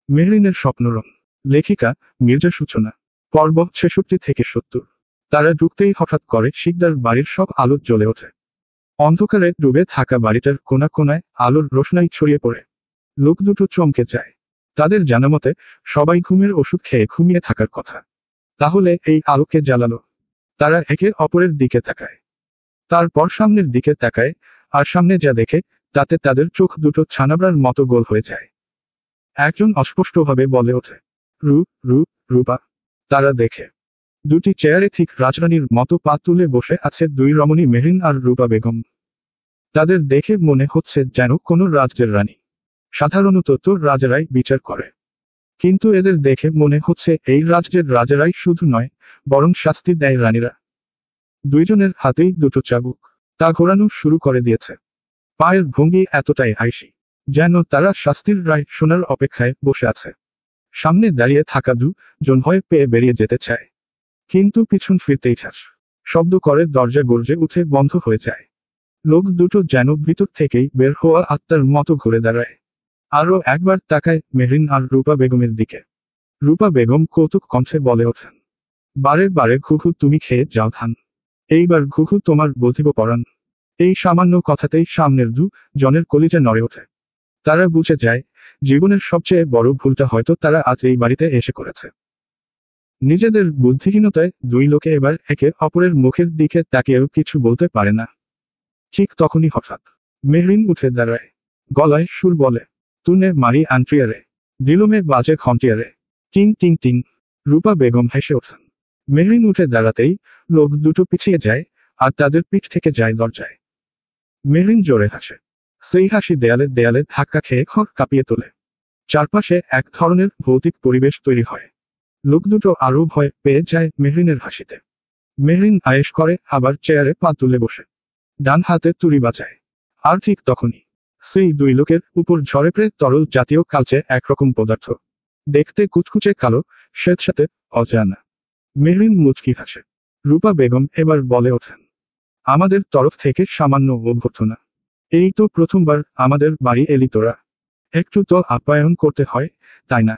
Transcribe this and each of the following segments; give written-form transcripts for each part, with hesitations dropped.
মেহরিনের স্বপ্নরং। লেখিকা মির্জা সূচনা। পর্ব 66 থেকে 70। তারা ঢুকতেই হঠাৎ করে শিকদার বাড়ির সব আলো জ্বলে ওঠে। অন্ধকারে ডুবে থাকা বাড়িটার কোনা কোনায় আলোর রোশনাই ছড়িয়ে পড়ে। লোক দুটো চমকে যায়। তাদের জানামতে সবাই ঘুমের ওষুধ খেয়ে ঘুমিয়ে থাকার কথা। তাহলে এই আলোকে জ্বালালো। তারা একে অপরের দিকে তাকায়। তারপর সামনের দিকে তাকায়, আর সামনে যা দেখে তাতে তাদের চোখ দুটো ছানাবড়ার মতো গোল হয়ে যায়। একজন অস্পষ্টভাবে বলে ওঠে, রূ রূ রূপা। তারা দেখে দুটি চেয়ারে ঠিক রাজরানীর মতো পা তুলে বসে আছে দুই রমণী মেহরিন আর রূপা বেগম। তাদের দেখে মনে হচ্ছে যেন কোনো রাজ্যের রানী। সাধারণত তো রাজারাই বিচার করে, কিন্তু এদের দেখে মনে হচ্ছে এই রাজ্যের রাজারাই শুধু নয়, বরং শাস্তি দেয় রানীরা। দুইজনের হাতেই দুটো চাবুক। তা ঘোরানো শুরু করে দিয়েছে। পায়ের ভঙ্গি এতটাই হাসি, যেন তারা শাস্তির রায় শোনার অপেক্ষায় বসে আছে। সামনে দাঁড়িয়ে থাকা দুজন ভয় পেয়ে বেরিয়ে যেতে চায়, কিন্তু পিছন ফিরতেই ঠাস শব্দ করে দরজা গর্জে উঠে বন্ধ হয়ে যায়। লোক দুটো যেন ভিতর থেকেই বের হওয়া আত্মার মতো ঘুরে দাঁড়ায়। আরও একবার তাকায় মেহরিন আর রূপা বেগমের দিকে। রূপা বেগম কৌতুক কণ্ঠে বলে ওঠেন, বারে বারে ঘুঘু তুমি খেয়ে যাও ধান, এইবার ঘুঘু তোমার বধিব পরাণ। এই সামান্য কথাতেই সামনের জনের কলিজা নড়ে ওঠে। তারা বুঝে যায়, জীবনের সবচেয়ে বড় ভুলটা হয়তো তারা আজ এই বাড়িতে এসে করেছে। নিজেদের বুদ্ধিহীনতায় দুই লোকে এবার একে অপরের মুখের দিকে তাকিয়েও কিছু বলতে পারে না। ঠিক তখনই হঠাৎ মেহরিন উঠে দাঁড়ায়। গলায় সুর বলে, তুনে মারি আন্ট্রিয়ারে, দিলমে বাজে ঘন্টিয়ারে, টিং টিং টিং। রূপা বেগম হেসে ওঠেন। মেহরিন উঠে দাঁড়াতেই লোক দুটো পিছিয়ে যায়, আর তাদের পিঠ থেকে যায় দরজায়। মেহরিন জোরে হাসে। সেই হাসি দেয়ালে দেয়ালে ধাক্কা খেয়ে খড় কাঁপিয়ে তোলে। চারপাশে এক ধরনের ভৌতিক পরিবেশ তৈরি হয়। লোক দুটো আরও ভয় পেয়ে যায় মেহরিনের হাসিতে। মেহরিন আয়েশ করে আবার চেয়ারে পা তুলে বসে, ডান হাতে তুড়ি বাজায়। আর ঠিক তখনই সেই দুই লোকের উপর ঝরে পড়ে তরল জাতীয় কালচে একরকম পদার্থ। দেখতে কুচকুচে কালো, স্বেচ্ছাতে অজানা। মেহরিন মুচকি হাসে। রূপা বেগম এবার বলে ওঠেন, আমাদের তরফ থেকে সামান্য অভ্যর্থনা। এই তো প্রথমবার আমাদের বাড়ি এলি তোরা, একটু তো আপ্যায়ন করতে হয়, তাই না?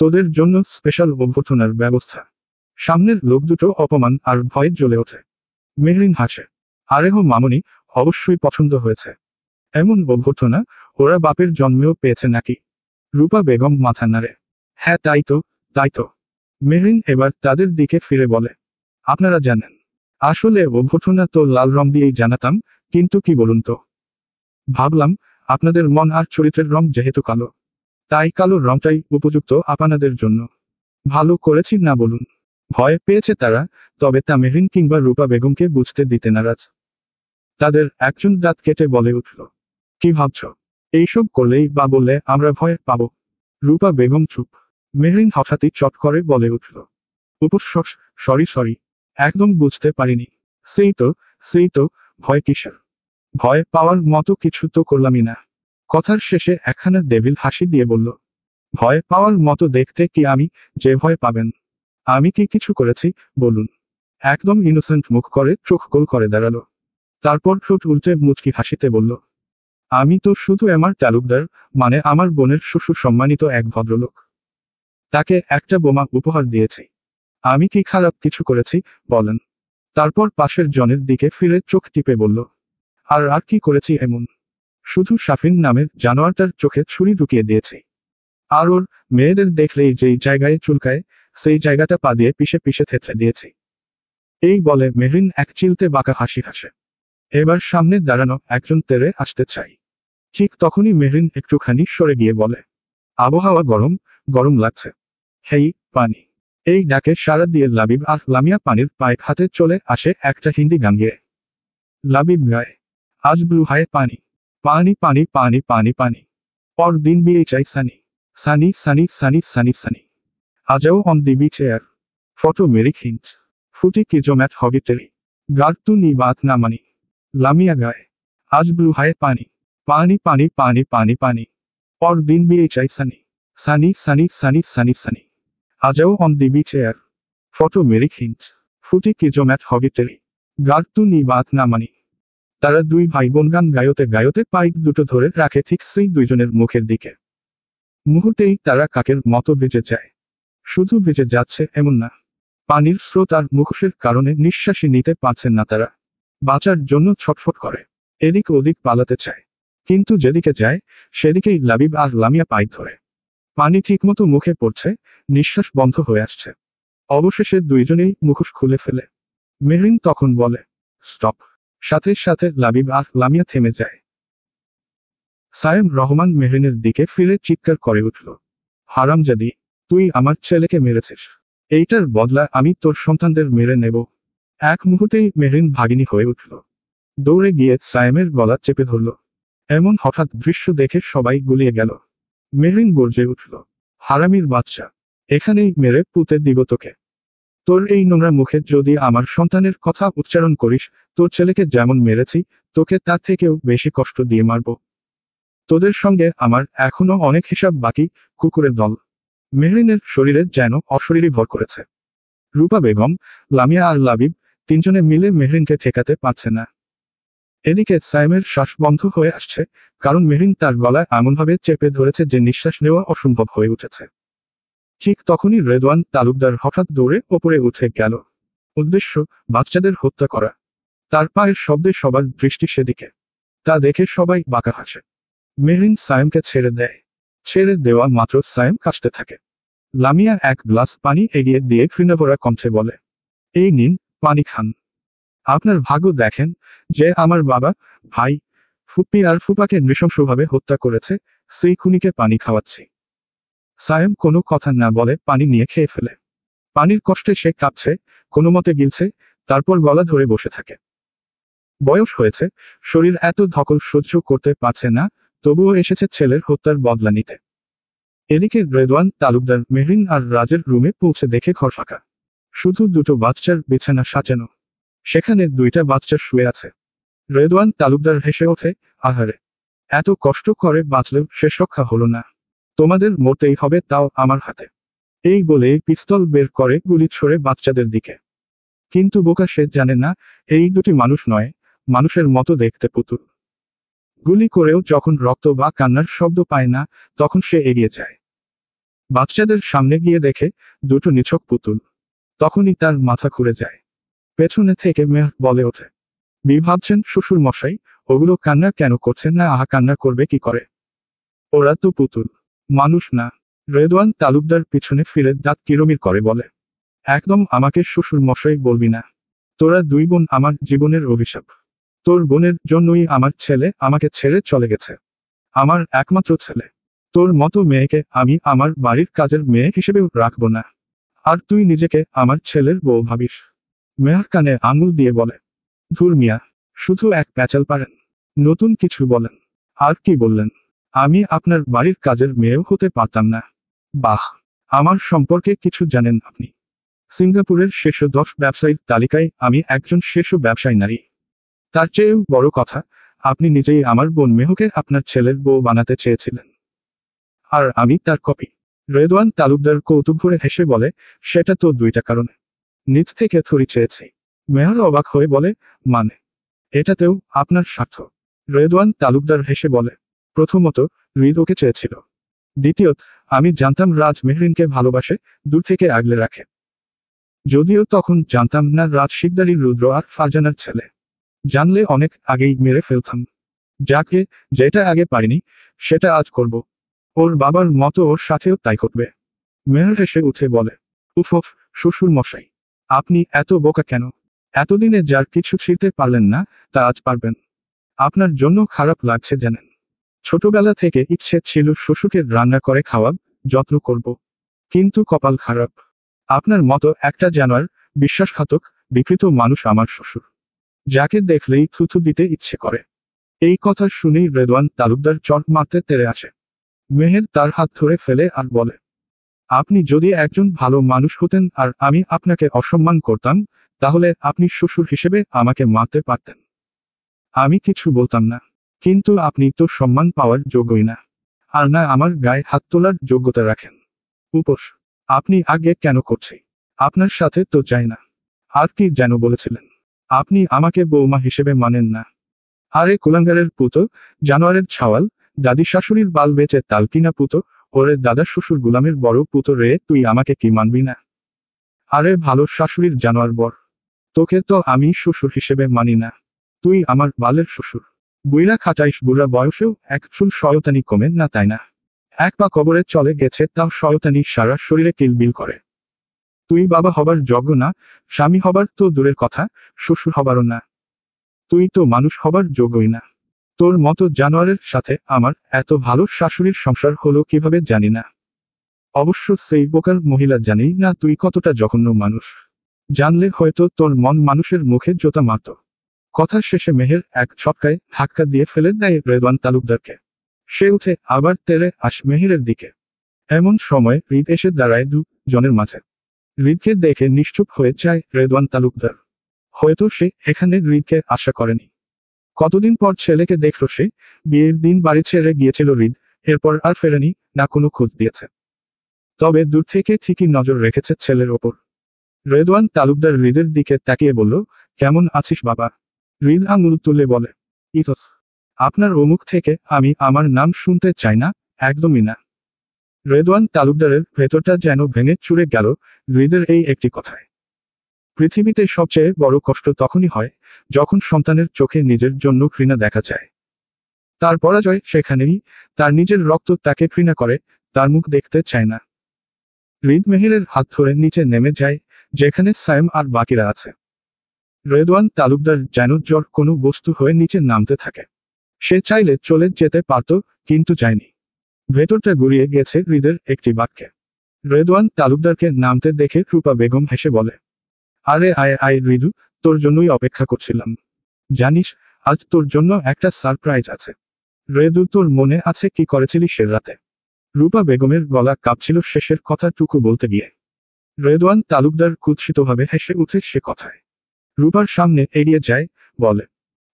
তোদের জন্য স্পেশাল অভ্যর্থনার ব্যবস্থা। সামনের লোক দুটো অপমান আর ভয়ে জ্বলে ওঠে। মেহরিন হাসে, আরেহ মামনি, অবশ্যই পছন্দ হয়েছে। এমন অভ্যর্থনা ওরা বাপের জন্মেও পেয়েছে নাকি? রূপা বেগম মাথা নাড়ে, হ্যাঁ তাই তো, তাই তো। মেহরিন এবার তাদের দিকে ফিরে বলে, আপনারা জানেন, আসলে অভ্যর্থনা তো লাল রং দিয়েই জানাতাম, কিন্তু কি বলুন তো, ভাবলাম আপনাদের মন আর চরিত্রের রং যেহেতু কালো, তাই কালো রংটাই উপযুক্ত আপনাদের জন্য। ভালো করেছি না বলুন? ভয় পেয়েছে তারা, তবে তা মেহরিন কিংবা রূপা বেগমকে বুঝতে দিতে নারাজ। তাদের একজন দাঁত কেটে বলে উঠল, কি ভাবছ? এইসব করলেই বা বললে আমরা ভয় পাব? রূপা বেগম চুপ। মেহরিন হঠাৎই চট করে বলে উঠল, উপস্বস, সরি সরি, একদম বুঝতে পারিনি। সেই তো, ভয় কিসের? ভয় পাওয়ার মতো কিছু তো করলামই না। কথার শেষে একখানা ডেভিল হাসি দিয়ে বলল, ভয় পাওয়ার মতো দেখতে কি আমি, যে ভয় পাবেন? আমি কি কিছু করেছি বলুন? একদম ইনোসেন্ট মুখ করে চোখ গোল করে দাঁড়ালো। তারপর ঠোঁট উল্টে মুচকি হাসিতে বলল, আমি তো শুধু আমার তালুকদার, মানে আমার বোনের শ্বশুর সম্মানিত এক ভদ্রলোক। তাকে একটা বোমা উপহার দিয়েছি। আমি কি খারাপ কিছু করেছি বলেন? তারপর পাশের জনের দিকে ফিরে চোখ টিপে বলল, আর কি করেছি এমন? শুধু সাফিন নামের জানোয়ারটার চোখে ছুরি ঢুকিয়ে দিয়েছি। আর ওর মেয়েদের দেখলেই যেই জায়গায় চুলকায়, সেই জায়গাটা পা দিয়ে পিষে পিষে থেতলে দিয়েছি। এই বলে মেহরিন এক চিলতে বাঁকা হাসি হাসে। এবার সামনে দাঁড়ানো একজন তেরে আসতে চাই। ঠিক তখনই মেহরিন একটুখানি সরে গিয়ে বলে, আবহাওয়া গরম, গরম লাগছে। হেই, পানি। এই ডাকে সাড়া দিয়ে লাবিব আর লামিয়া পানির পাইপ হাতে চলে আসে একটা হিন্দি গান গেয়ে। লাবিব গায়, আজ ব্লু হায় পানি, পানি পানি পানি পানি পানি, और दिन भी চাই সানি, সানি সানি সানি সানি সানি, आ जाओ on the beach air, photo मेरी खींच, फूटी की जो मैट होगी तेरी, गार्ड तू नी बात ना मानी। लामिया गाए, आज ब्लू हाय पानी, पानी पानी पानी पानी पानी, और दिन भी चाই সানি, সানি সানি সানি সানি সানি, आ जाओ on the beach air, photo मेरी खींच, फूटी की जो मैट होगी तेरी, गार्ड तू नी बात ना मानी। তারা দুই ভাই বোন গান গায়তে গায়তে পাইপ দুটো ধরে রাখে ঠিক সেই দুইজনের মুখের দিকে। মুহূর্তেই তারা কাকের মতো ভিজে যায়। শুধু ভিজে যাচ্ছে এমন না, পানির স্রোত আর মুখোশের কারণে নিঃশ্বাসই নিতে পারছেন না তারা। বাঁচার জন্য ছটফট করে, এদিক ওদিক পালাতে চায়, কিন্তু যেদিকে যায় সেদিকেই লাবিব আর লামিয়া পাইপ ধরে। পানি ঠিকমতো মুখে পড়ছে, নিঃশ্বাস বন্ধ হয়ে আসছে। অবশেষে দুইজনেই মুখোশ খুলে ফেলে। মেহরিন তখন বলে, স্টপ। সাথে সাথে লাবিব আর লামিয়া থেমে যায়। সায়েম রহমান মেহরিনের দিকে ফিরে চিৎকার করে উঠল, হারামজাদি, তুই আমার ছেলেকে মেরেছিস, এইটার বদলা আমি তোর সন্তানদের মেরে নেব। এক মুহূর্তেই মেহরিন ভাগিনী হয়ে উঠল, দৌড়ে গিয়ে সায়েমের গলা চেপে ধরল। এমন হঠাৎ দৃশ্য দেখে সবাই গুলিয়ে গেল। মেহরিন গর্জে উঠল, হারামির বাচ্চা, এখানেই মেরে পুঁতে দিব তোকে। তোর এই নোংরা মুখে যদি আমার সন্তানের কথা উচ্চারণ করিস, তোর ছেলেকে যেমন মেরেছি তোকে তার থেকেও বেশি কষ্ট দিয়ে মারব। তোদের সঙ্গে আমার এখনো অনেক হিসাব বাকি, কুকুরের দল। মেহরিনের শরীরে যেন অশরীরই ভর করেছে। রূপা বেগম, লামিয়া আর লাবিব তিনজনে মিলে মেহরিনকে ঠেকাতে পারছে না। এদিকে সাইমের শ্বাস বন্ধ হয়ে আসছে, কারণ মেহরিন তার গলায় এমনভাবে চেপে ধরেছে যে নিঃশ্বাস নেওয়া অসম্ভব হয়ে উঠেছে। ঠিক তখনই রেদওয়ান তালুকদার হঠাৎ দৌড়ে ওপরে উঠে গেল। উদ্দেশ্য বাচ্চাদের হত্যা করা। তার পায়ের শব্দে সবার দৃষ্টি সেদিকে। তা দেখে সবাই বাঁকা হাসে। মেহরিন সায়েমকে ছেড়ে দেয়। ছেড়ে দেওয়া মাত্র সায়েম কাশতে থাকে। লামিয়া এক গ্লাস পানি এগিয়ে দিয়ে ঘৃণাভরা কণ্ঠে বলে, এই নিন, পানি খান। আপনার ভাগ্য দেখেন যে আমার বাবা, ভাই, ফুপ্পি আর ফুপাকে নৃশংসভাবে হত্যা করেছে, সেই খুনিকে পানি খাওয়াচ্ছি। সায়েম কোনো কথা না বলে পানি নিয়ে খেয়ে ফেলে। পানির কষ্টে সে কাঁপছে, কোনো মতে গিলছে, তারপর গলা ধরে বসে থাকে। বয়স হয়েছে, শরীর এত ধকল সহ্য করতে পারছে না, তবুও এসেছে ছেলের হত্যার বদলা নিতে। এদিকে রেদওয়ান তালুকদার মেহরিন আর রাজের রুমে পৌঁছে দেখে ঘর ফাঁকা। শুধু দুটো বাচ্চার বিছানা সাজানো, সেখানে দুইটা বাচ্চা শুয়ে আছে। রেদওয়ান তালুকদার হেসে ওঠে, আহারে, এত কষ্ট করে বাঁচলেও শেষ রক্ষা হলো না। তোমাদের মরতেই হবে, তাও আমার হাতে। এই বলে পিস্তল বের করে গুলি ছোড়ে বাচ্চাদের দিকে। কিন্তু বোকা সে জানে না, এই দুটি মানুষ নয়, মানুষের মতো দেখতে পুতুল। গুলি করেও যখন রক্ত বা কান্নার শব্দ পায় না, তখন সে এগিয়ে যায়। বাচ্চাদের সামনে গিয়ে দেখে দুটো নিছক পুতুল। তখনই তার মাথা ঘুরে যায়। পেছনে থেকে মেহ বলে ওঠে, ভাবছেন শ্বশুর মশাই, ওগুলো কান্না কেন করছে না? আহা, কান্না করবে কি করে? ওরা তো পুতুল, মানুষ না। রেদওয়ান তালুকদার পিছনে ফিরে দাঁত কিরমির করে বলে, একদম আমাকে শ্বশুর মশাই বলবি না। তোরা দুই বোন আমার জীবনের অভিশাপ। তোর বোনের জন্যই আমার ছেলে আমাকে ছেড়ে চলে গেছে, আমার একমাত্র ছেলে। তোর মতো মেয়েকে আমি আমার বাড়ির কাজের মেয়ে হিসেবেও রাখবো না। আর তুই নিজেকে আমার ছেলের বউ ভাবিস? মেয়ার কানে আঙুল দিয়ে বলে, ধুর মিয়া, শুধু এক প্যাচাল পারেন, নতুন কিছু বলেন। আর কি বললেন? আমি আপনার বাড়ির কাজের মেয়েও হতে পারতাম না। বাহ, আমার সম্পর্কে কিছু জানেন আপনি? সিঙ্গাপুরের শীর্ষ 10 ব্যবসায়ীর তালিকায় আমি একজন শীর্ষ ব্যবসায়ী নারী। তার চেয়েও বড় কথা, আপনি নিজেই আমার বোন মেহকে আপনার ছেলের বউ বানাতে চেয়েছিলেন, আর আমি তার কপি। রেদওয়ান তালুকদার কৌতুক ভরে হেসে বলে, সেটা তো দুইটা কারণে। নিজ থেকে থরি চেয়েছি। মেহর অবাক হয়ে বলে, মানে? এটাতেও আপনার স্বার্থ? রেদওয়ান তালুকদার হেসে বলে, প্রথমত হৃদ ওকে চেয়েছিল। দ্বিতীয়ত, আমি জানতাম রাজ মেহরিনকে ভালোবাসে, দূর থেকে আগলে রাখে। যদিও তখন জানতাম না রাজ শিকদারি রুদ্র আর ফারজানার ছেলে। জানলে অনেক আগেই মেরে ফেলতাম। যাকে যেটা আগে পারিনি, সেটা আজ করব। ওর বাবার মতো ওর সাথেও তাই করবে। মেহর হেসে উঠে বলে, উফ, শ্বশুর মশাই, আপনি এত বোকা কেন? এতদিনে যার কিছু ছিঁড়তে পারলেন না, তা আজ পারবেন। আপনার জন্য খারাপ লাগছে জানেন। ছোটবেলা থেকে ইচ্ছে ছিল শ্বশুরকে রান্না করে খাওয়াব, যত্ন করব। কিন্তু কপাল খারাপ। আপনার মতো একটা জানোয়ার, বিশ্বাসঘাতক, বিকৃত মানুষ আমার শ্বশুর, যাকে দেখলেই থুথু দিতে ইচ্ছে করে। এই কথা শুনেই রেদওয়ান তালুকদার চট মারতে তেড়ে আসে। মেহের তার হাত ধরে ফেলে আর বলে, আপনি যদি একজন ভালো মানুষ হতেন আর আমি আপনাকে অসম্মান করতাম, তাহলে আপনি শ্বশুর হিসেবে আমাকে মারতে পারতেন। আমি কিছু বলতাম না। কিন্তু আপনি তো সম্মান পাওয়ার যোগ্যই না, আর না আমার গায়ে হাত তোলার যোগ্যতা রাখেন। উপোস আপনি আগে কেন করছি? আপনার সাথে তো চাই না। আর কি যেন বলেছিলেন? আপনি আমাকে বৌমা হিসেবে মানেন না। আরে কুলাঙ্গারের পুতো, জানোয়ারের ছাওয়াল, দাদি শাশুড়ির বাল বেচে তাল কিনা পুতো, ওরে দাদা শ্বশুর গুলামের বড় পুতো রে, তুই আমাকে কি মানবি না? আরে ভালো শাশুড়ির জানোয়ার বর, তোকে তো আমি শ্বশুর হিসেবে মানি না। তুই আমার বালের শ্বশুর। বুইড়া খাটাইস, বুড়া বয়সেও এক চুল শয়তানি কমে না, তাই না? এক পা কবরে চলে গেছে, তাও শয়তানি সারা শরীরে কিলবিল করে। তুই বাবা হবার যোগ্য না, স্বামী হবার তো দূরের কথা, শ্বশুর হবারও না। তুই তো মানুষ হবার যোগ্যই না। তোর মতো জানোয়ারের সাথে আমার এত ভালো শাশুড়ির সংসার হলো কিভাবে জানি না। অবশ্য সেই বোকার মহিলা জানি না তুই কতটা জঘন্য মানুষ। জানলে হয়তো তোর মন মানুষের মুখে জোতা মারত। কথা শেষে মেহের এক ঝটকায় ধাক্কা দিয়ে ফেলে দেয় রেদওয়ান তালুকদারকে। সে উঠে আবার তেড়ে আস মেহেরের দিকে। এমন সময় হৃদ এসে দাঁড়ায় দু জনের মাঝে। হৃদকে দেখে নিশ্চুপ হয়ে যায় রেদওয়ান তালুকদার। হয়তো সে এখানে হৃদকে আশা করেনি। কতদিন পর ছেলেকে দেখল সে। বিয়ের দিন বাড়ি ছেড়ে গিয়েছিল হৃদ, এরপর আর ফেরেনি, না কোনো খোঁজ দিয়েছে। তবে দূর থেকে ঠিকই নজর রেখেছে ছেলের ওপর। রেদওয়ান তালুকদার হৃদের দিকে তাকিয়ে বলল, কেমন আছিস বাবা? হৃদ আঙুল তুলে বলে, ইতস, আপনার মুখ থেকে আমি আমার নাম শুনতে চাই না, একদমই না। রেদওয়ান তালুকদারের ভেতরটা যেন ভেঙে চুরে গেল হৃদের এই একটি কথায়। পৃথিবীতে সবচেয়ে বড় কষ্ট তখনই হয় যখন সন্তানের চোখে নিজের জন্য ঘৃণা দেখা যায়। তার পরাজয় সেখানেই, তার নিজের রক্ত তাকে ঘৃণা করে, তার মুখ দেখতে চায় না। হৃদ মেহেরের হাত ধরে নিচে নেমে যায়, যেখানে সায়েম আর বাকিরা আছে। রেদওয়ান তালুকদার যেন জ্বর কোনো বস্তু হয়ে নিচে নামতে থাকে। সে চাইলে চলে যেতে পারত, কিন্তু যায়নি। ভেতরটা গুড়িয়ে গেছে হৃদের একটি বাক্যে। রেদওয়ান তালুকদারকে নামতে দেখে রূপা বেগম হেসে বলে, আরে আয় আয় হৃদু, তোর জন্যই অপেক্ষা করছিলাম। জানিস, আজ তোর জন্য একটা সারপ্রাইজ আছে। রেদু, তোর মনে আছে কি করেছিলি সে রাতে? রূপা বেগমের গলা কাঁপছিল শেষের কথাটুকু বলতে গিয়ে। রেদওয়ান তালুকদার কুৎসিতভাবে হেসে উঠে সে কথায়। রূপার সামনে এগিয়ে যায়, বলে,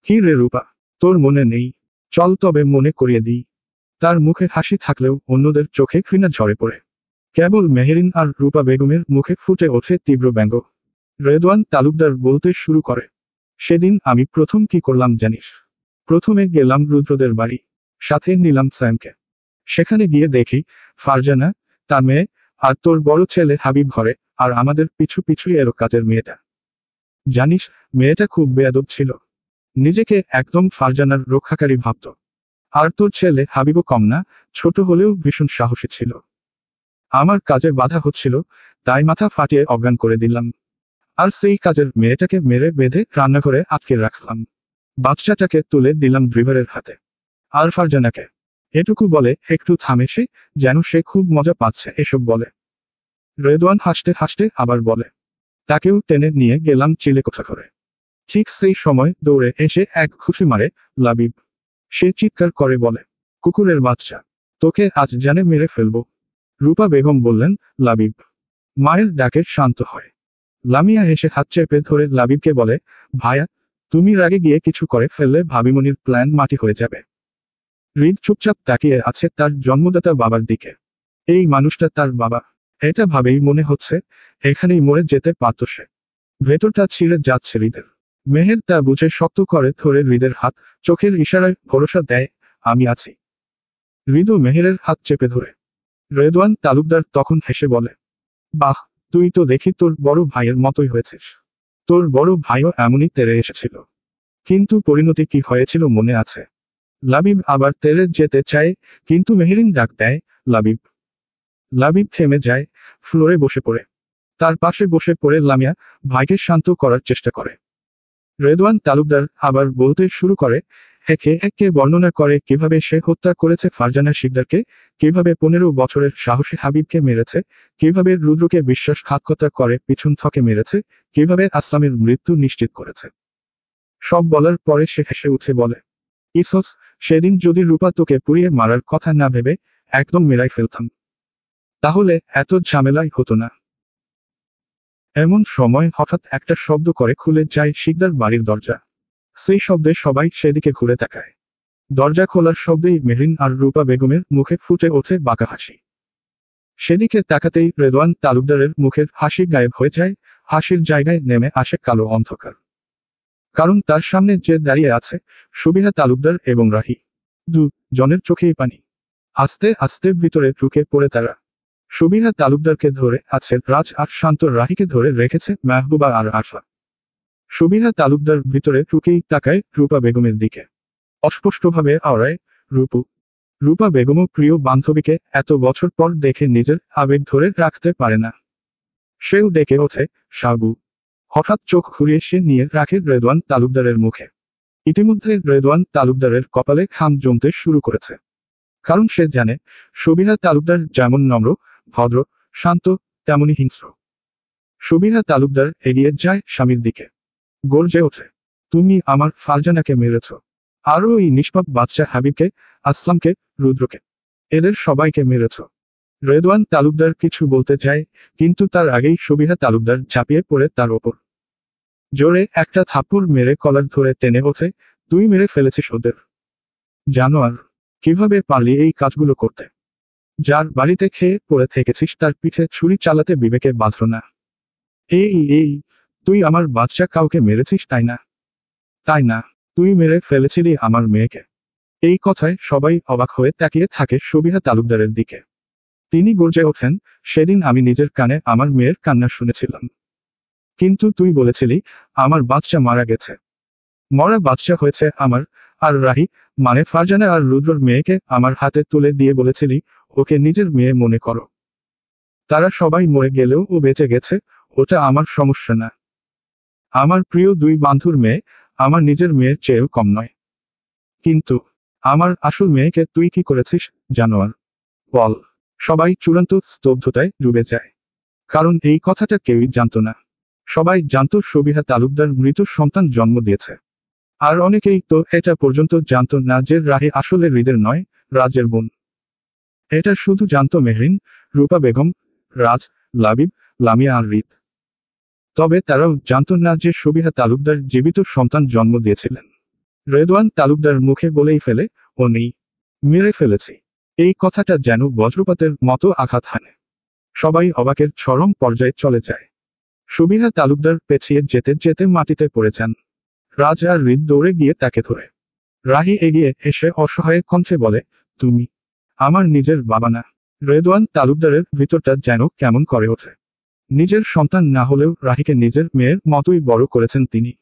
কি রে রূপা, তোর মনে নেই? চল তবে মনে করিয়ে দিই। তার মুখে হাসি থাকলেও অন্যদের চোখে ঘৃণা ঝরে পড়ে। কেবল মেহেরিন আর রূপা বেগমের মুখে ফুটে ওঠে তীব্র ব্যঙ্গ। রেদওয়ান তালুকদার বলতে শুরু করে, সেদিন আমি প্রথম কি করলাম জানিস? প্রথমে গেলাম রুদ্রদের বাড়ি, সাথে নিলাম স্যামকে। সেখানে গিয়ে দেখি ফারজানা, তার মেয়ে, আর তোর বড় ছেলে হাবিব ঘরে, আর আমাদের পিছু পিছুই এলো কাজের মেয়েটা। জানিস, মেয়েটা খুব বেয়াদব ছিল। নিজেকে একদম ফারজানার রক্ষাকারী ভাবত। আর তোর ছেলে হাবিবও কম না, ছোট হলেও ভীষণ সাহসী ছিল। আমার কাজে বাধা হচ্ছিল, তাই মাথা ফাটিয়ে অজ্ঞান করে দিলাম। আর সেই কাজের মেয়েটাকে মেরে বেঁধে রান্নাঘরে আটকে রাখলাম। বাচ্চাটাকে তুলে দিলাম ড্রাইভারের হাতে। আর ফারজানাকে? এটুকু বলে একটু থামে সে, যেন সে খুব মজা পাচ্ছে এসব বলে। রেদওয়ান হাসতে হাসতে আবার বলে, তাকেও টেনে নিয়ে গেলাম চিলেকোঠা ঘরে। ঠিক সেই সময় দৌড়ে এসে এক ঘুষি মারে লাবিব। সে চিৎকার করে বলে, কুকুরের বাচ্চা, তোকে আজ জানে মেরে ফেলবো। রূপা বেগম বললেন, লাবিব। মায়ের ডাকে শান্ত হয়। লামিয়া এসে হাত চেপে ধরে লাবিবকে বলে, ভাইয়া, তুমি রাগে গিয়ে কিছু করে ফেললে ভাবিমনির প্ল্যান মাটি হয়ে যাবে। হৃদ চুপচাপ তাকিয়ে আছে তার জন্মদাতা বাবার দিকে। এই মানুষটা তার বাবা, এটা ভাবেই মনে হচ্ছে এখানেই মরে যেতে পারত সে। ভেতরটা ছিঁড়ে যাচ্ছে হৃদের। মেহের তা বুঝে শক্ত করে ধরে হৃদের হাত, চোখের ইশারায় ভরসা দেয়, আমি আছি। হৃদও মেহেরের হাত চেপে ধরে। রেদওয়ান তালুকদার তখন হেসে বলে, বাহ, তুই তো দেখি তোর বড় ভাইয়ের মতোই হয়েছিস। তোর বড় ভাইও এমনই তেড়ে এসেছিল। কিন্তু পরিণতি কি হয়েছিল মনে আছে? লাবিব আবার তেড়ে যেতে চায়, কিন্তু মেহেরিন ডাক দেয়, লাবিব। লাবিব থেমে যায়, ফ্লোরে বসে পড়ে। তার পাশে বসে পড়ে লামিয়া ভাইকে শান্ত করার চেষ্টা করে। রেদওয়ান তালুকদার আবার বলতে শুরু করে, একে একে বর্ণনা করে কিভাবে সে হত্যা করেছে ফারজানা শিকদারকে, কিভাবে 15 বছরের সাহসী হাবিবকে মেরেছে, কিভাবে রুদ্রকে বিশ্বাসঘাতকতা করে পিছন থেকে মেরেছে, কিভাবে আসলামের মৃত্যু নিশ্চিত করেছে। সব বলার পরে সে হেসে উঠে বলে, ইসস, সেদিন যদি রূপা তোকে পুড়িয়ে মারার কথা না ভেবে একদম মেরাই ফেলতাম, তাহলে এত ঝামেলাই হতো না। এমন সময় হঠাৎ একটা শব্দ করে খুলে যায় শিকদার বাড়ির দরজা। সেই শব্দে সবাই সেদিকে ঘুরে তাকায়। দরজা খোলার শব্দেই মেহরিন আর রূপা বেগমের মুখে ফুটে ওঠে বাঁকা হাসি। সেদিকে তাকাতেই রেদওয়ান তালুকদারের মুখের হাসি গায়েব হয়ে যায়, হাসির জায়গায় নেমে আসে কালো অন্ধকার। কারণ তার সামনে যে দাঁড়িয়ে আছে সুবিহা তালুকদার এবং রাহি। দু জনের চোখেই পানি। আস্তে আস্তে ভিতরে ঢুকে পড়ে তারা। সুবিহা তালুকদারকে ধরে আছে রাজ আর শান্ত, রাহিকে ধরে রেখেছে মেহবুবা আর আরফা। সুবিহা তালুকদার ভিতরে ঢুকেই তাকায় রূপা বেগমের দিকে, অস্পষ্টভাবে আওড়ায়, রূপু। রূপা বেগমও প্রিয় বান্ধবীকে এত বছর পর দেখে নিজের আবেগ ধরে রাখতে পারে না। সেও ডেকে ওঠে, সাবু। হঠাৎ চোখ ঘুরিয়ে সে নিয়ে রাখে রেদওয়ান তালুকদারের মুখে। ইতিমধ্যে রেদওয়ান তালুকদারের কপালে ঘাম জমতে শুরু করেছে, কারণ সে জানে সুবিহা তালুকদার যেমন নম্র, ভদ্র, শান্ত, তেমনি হিংস্র। সুবিহা তালুকদার এগিয়ে যায় স্বামীর দিকে, গর্জে ওঠে, তুমি আমার ফারজানাকে মেরেছ, আরও ওই নিষ্পাপ বাচ্চা হাবিবকে, আসলামকে, রুদ্রকে, এদের সবাইকে মেরেছ। রেদওয়ান তালুকদার কিছু বলতে চায়, কিন্তু তার আগেই সুবিহা তালুকদার ঝাঁপিয়ে পড়ে তার ওপর। জোরে একটা থাপ্পড় মেরে কলার ধরে টেনে ওঠে, তুই মেরে ফেলেছিস ওদের। জানোয়ার, কিভাবে পারলি এই কাজগুলো করতে? যার বাড়িতে খেয়ে পড়ে থেকেছিস তার পিঠে ছুরি চালাতে বিবেকে বাঁধল না? এই তুই আমার বাচ্চা কাউকে মেরেছিস, তাই না? তাই না, তুই মেরে ফেলেছিলি আমার মেয়েকে। এই কথায় সবাই অবাক হয়ে তাকিয়ে থাকে সুবিহা তালুকদারের দিকে। তিনি গর্জে ওঠেন, সেদিন আমি নিজের কানে আমার মেয়ের কান্না শুনেছিলাম, কিন্তু তুই বলেছিলি আমার বাচ্চা মারা গেছে। মরা বাচ্চা হয়েছে আমার, আর রাহি, মানে ফারজানা আর রুদ্রর মেয়েকে আমার হাতে তুলে দিয়ে বলেছিলি ওকে নিজের মেয়ে মনে করো। তারা সবাই মরে গেলেও ও বেঁচে গেছে, ওটা আমার সমস্যা না। আমার প্রিয় দুই বন্ধুর মেয়ে আমার নিজের মেয়ের চেয়েও কম নয়। কিন্তু আমার আসল মেয়েকে তুই কি করেছিস, জানোয়ার? বল। সবাই চূড়ান্ত স্তব্ধতায় ডুবে যায়, কারণ এই কথাটা কেউই জানত না। সবাই জানত সুবিহা তালুকদার মৃত সন্তান জন্ম দিয়েছে, আর অনেকেই তো এটা পর্যন্ত জানত না যে রাহি আসলে হৃদের নয়, রাজের বোন। এটা শুধু জানত মেহরিন, রূপা বেগম, রাজ, লাবিব, লামিয়া আর হৃদ। তবে তারাও জানত না যে সুবিহা তালুকদার জীবিত সন্তান জন্ম দিয়েছিলেন। রেদওয়ান তালুকদার মুখে বলেই ফেলে, ও নেই, মেরে ফেলেছি। এই কথাটা যেন বজ্রপাতের মতো আঘাত হানে। সবাই অবাকের চরম পর্যায়ে চলে যায়। সুবিহা তালুকদার পেছিয়ে যেতে যেতে মাটিতে পড়ে যান। রাজ আর হৃদ দৌড়ে গিয়ে তাকে ধরে। রাহি এগিয়ে এসে অসহায় কণ্ঠে বলে, তুমি আমার নিজের বাবা না। রেদওয়ান তালুকদারের ভিতরটা যেন কেমন করে ওঠে। নিজের সন্তান না হলেও রাহিকে নিজের মেয়ের মতোই বড় করেছেন তিনি।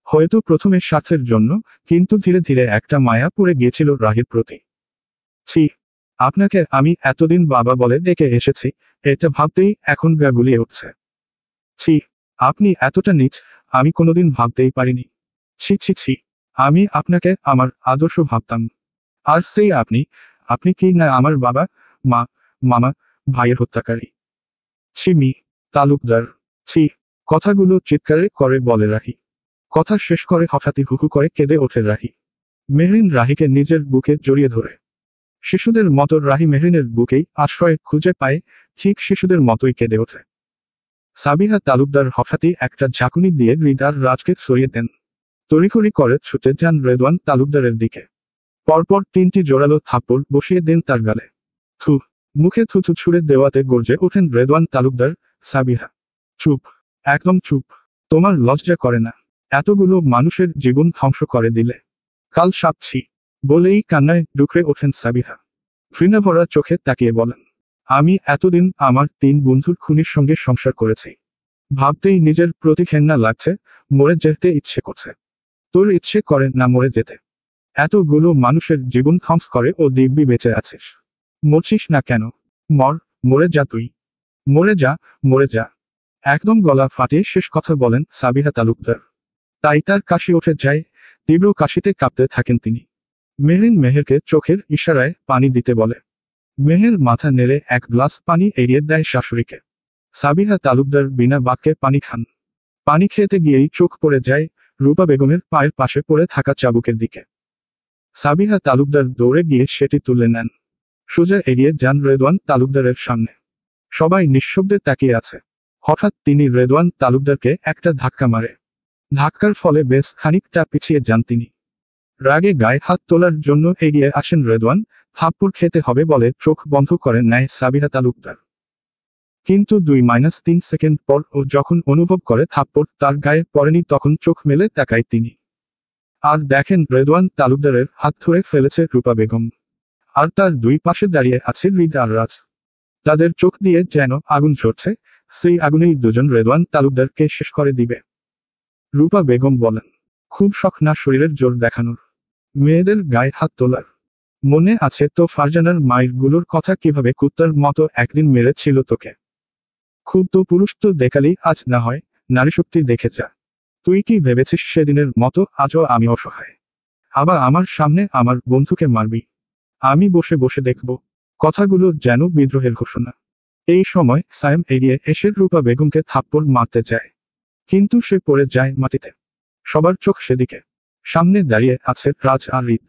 হয়তো প্রথমে স্বার্থের জন্য, কিন্তু ধীরে ধীরে একটা মায়া পড়ে গিয়েছিল রাহির প্রতি। ছি, আপনাকে আমি এতদিন বাবা বলে ডেকে এসেছি, এটা ভাবতেই এখন গা গুলিয়ে উঠছে। ছি, আপনি এতটা নীচ, আমি কোনোদিন ভাবতেই পারিনি। ছি ছি ছি, আমি আপনাকে আমার আদর্শ ভাবতাম। আর সেই আপনি, আপনি কি না আমার বাবা, মা, মামা, ভাইয়ের হত্যাকারী। ছি মি তালুকদার, ছি। কথাগুলো চিৎকারে করে বলে রাহি। কথা শেষ করে হঠাৎই হুহু করে কেঁদে ওঠে রাহি। মেহরিন রাহিকে নিজের বুকে জড়িয়ে ধরে। শিশুদের মতো রাহি মেহরিনের বুকেই আশ্রয় খুঁজে পায়, ঠিক শিশুদের মতোই কেঁদে ওঠে। সাবিহা তালুকদার হঠাৎই একটা ঝাঁকুনি দিয়ে হৃদ আর রাজকে সরিয়ে দেন। তড়িঘড়ি করে ছুটে যান রেদওয়ান তালুকদারের দিকে। পরপর 3টি জোরালো থাপ্পড় বসিয়ে দেন তার গালে। থু, মুখে থুথু ছুঁড়ে দেওয়াতে গর্জে ওঠেন রেদওয়ান তালুকদার, সাবিহা, চুপ, একদম চুপ। তোমার লজ্জা করে না? এতগুলো মানুষের জীবন ধ্বংস করে দিলে। কাল সাপছি, বলেই কান্নায় ডুকরে ওঠেন সাবিহা। ঘৃণাভরা চোখে তাকিয়ে বলেন, আমি এতদিন আমার 3 বন্ধুর খুনির সঙ্গে সংসার করেছি। ভাবতেই নিজের প্রতি ঘেন্না লাগছে, মরে যেতে ইচ্ছে করছে। তোর ইচ্ছে করে না মরে যেতে? এতগুলো মানুষের জীবন ধ্বংস করে ও দিব্যি বেঁচে আছিস। মরছিস না কেন? মর, মরে যা তুই। মরে যা, মরে যা। একদম গলা ফাটিয়ে শেষ কথা বলেন সাবিহা তালুকদার। তাই তার কাশি উঠে যায়, তীব্র কাশিতে কাঁপতে থাকেন তিনি। মেহরিন মেহেরকে চোখের ইশারায় পানি দিতে বলে। মেহের মাথা নেড়ে এক গ্লাস পানি এড়িয়ে দেয় শাশুড়িকে। সাবিহা তালুকদার বিনা বাক্যে পানি খান। পানি খেতে গিয়েই চোখ পড়ে যায় রূপা বেগমের পায়ের পাশে পড়ে থাকা চাবুকের দিকে। সাবিহা তালুকদার দৌড়ে গিয়ে সেটি তুলে নেন। সোজা এগিয়ে যান রেদওয়ান তালুকদারের সামনে। সবাই নিঃশব্দে তাকিয়ে আছে। হঠাৎ তিনি রেদওয়ান তালুকদারকে একটা ধাক্কা মারে। ধাক্কার ফলে বেশ খানিকটা পিছিয়ে যান তিনি। রাগে গায়ে হাত তোলার জন্য এগিয়ে আসেন রেদওয়ান, থাপ্পড় খেতে হবে বলে চোখ বন্ধ করে নেয় সাবিহা তালুকদার। কিন্তু 2-3 সেকেন্ড পর ও যখন অনুভব করে থাপ্পড় তার গায়ে পড়েনি, তখন চোখ মেলে তাকায় তিনি। আর দেখেন রেদওয়ান তালুকদারের হাত ধরে ফেলেছে রূপা বেগম। আর তার দুই পাশে দাঁড়িয়ে আছে হৃদ আর রাজ। তাদের চোখ দিয়ে যেন আগুন ঝরছে, সেই আগুনেই দুজন রেদওয়ান তালুকদারকে শেষ করে দিবে। রূপা বেগম বলেন, খুব শখ না শরীরের জোর দেখানোর, মেয়েদের গায়ে হাত তোলার? মনে আছে তো ফারজানার মায়ের গুলোর কথা, কিভাবে কুত্তার মতো একদিন মেরেছিল তোকে? খুব তো পুরুষ তো দেখালি আজ, না হয় নারীশক্তি দেখে যা। তুই কি ভেবেছিস সেদিনের মতো আজও আমি অসহায়? আবার আমার সামনে আমার বন্ধুকে মারবি? আমি বসে বসে দেখব। কথাগুলো যেন বিদ্রোহের ঘোষণা। এই সময় সায়েম এগিয়ে এসে রূপা বেগমকে থাপ্পড় মারতে যায়, কিন্তু সে পড়ে যায় মাটিতে। সবার চোখ সেদিকে। সামনে দাঁড়িয়ে আছে রাজ আর হৃদ।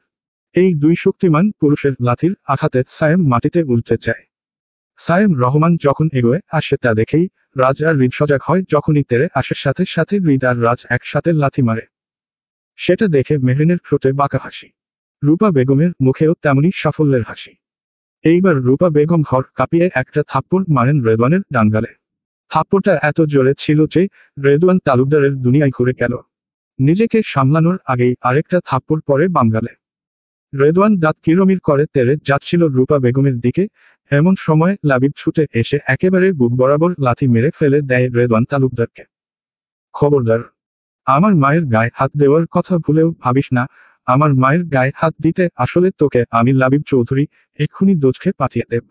এই দুই শক্তিমান পুরুষের লাথির আঘাতে সায়েম মাটিতে উল্টে যায়। সায়েম রহমান যখন এগোয় আসে তা দেখেই রাজ আর হৃদ সজাগ হয়। যখনই তেরে আসে সাথে সাথে হৃদ আর রাজ একসাথে লাথি মারে। সেটা দেখে মেহরিনের ঠোঁটে বাঁকা হাসি। রূপা বেগমের মুখেও তেমনি সাফল্যের হাসি। এইবার রূপা বেগম ঘর কাঁপিয়ে একটা থাপ্পড় মারেন রেদওয়ানের ডাঙ্গালে। থাপ্পড়টা এত জোরে ছিল যে রেদওয়ান তালুকদারের দুনিয়ায় ঘুরে গেল। নিজেকে সামলানোর আগেই আরেকটা থাপ্পড় পরে বাঙ্গালে। রেদওয়ান দাঁত কিরমির করে তেরে যাচ্ছিল রূপা বেগমের দিকে। এমন সময় লাবিব ছুটে এসে একেবারে বুক বরাবর লাথি মেরে ফেলে দেয় রেদওয়ান তালুকদারকে। খবরদার, আমার মায়ের গায়ে হাত দেওয়ার কথা ভুলেও ভাবিস না। আমার মায়ের গায়ে হাত দিতে আসলে তোকে আমি লাবিব চৌধুরী এক্ষুনি দোজখে পাঠিয়ে দেব,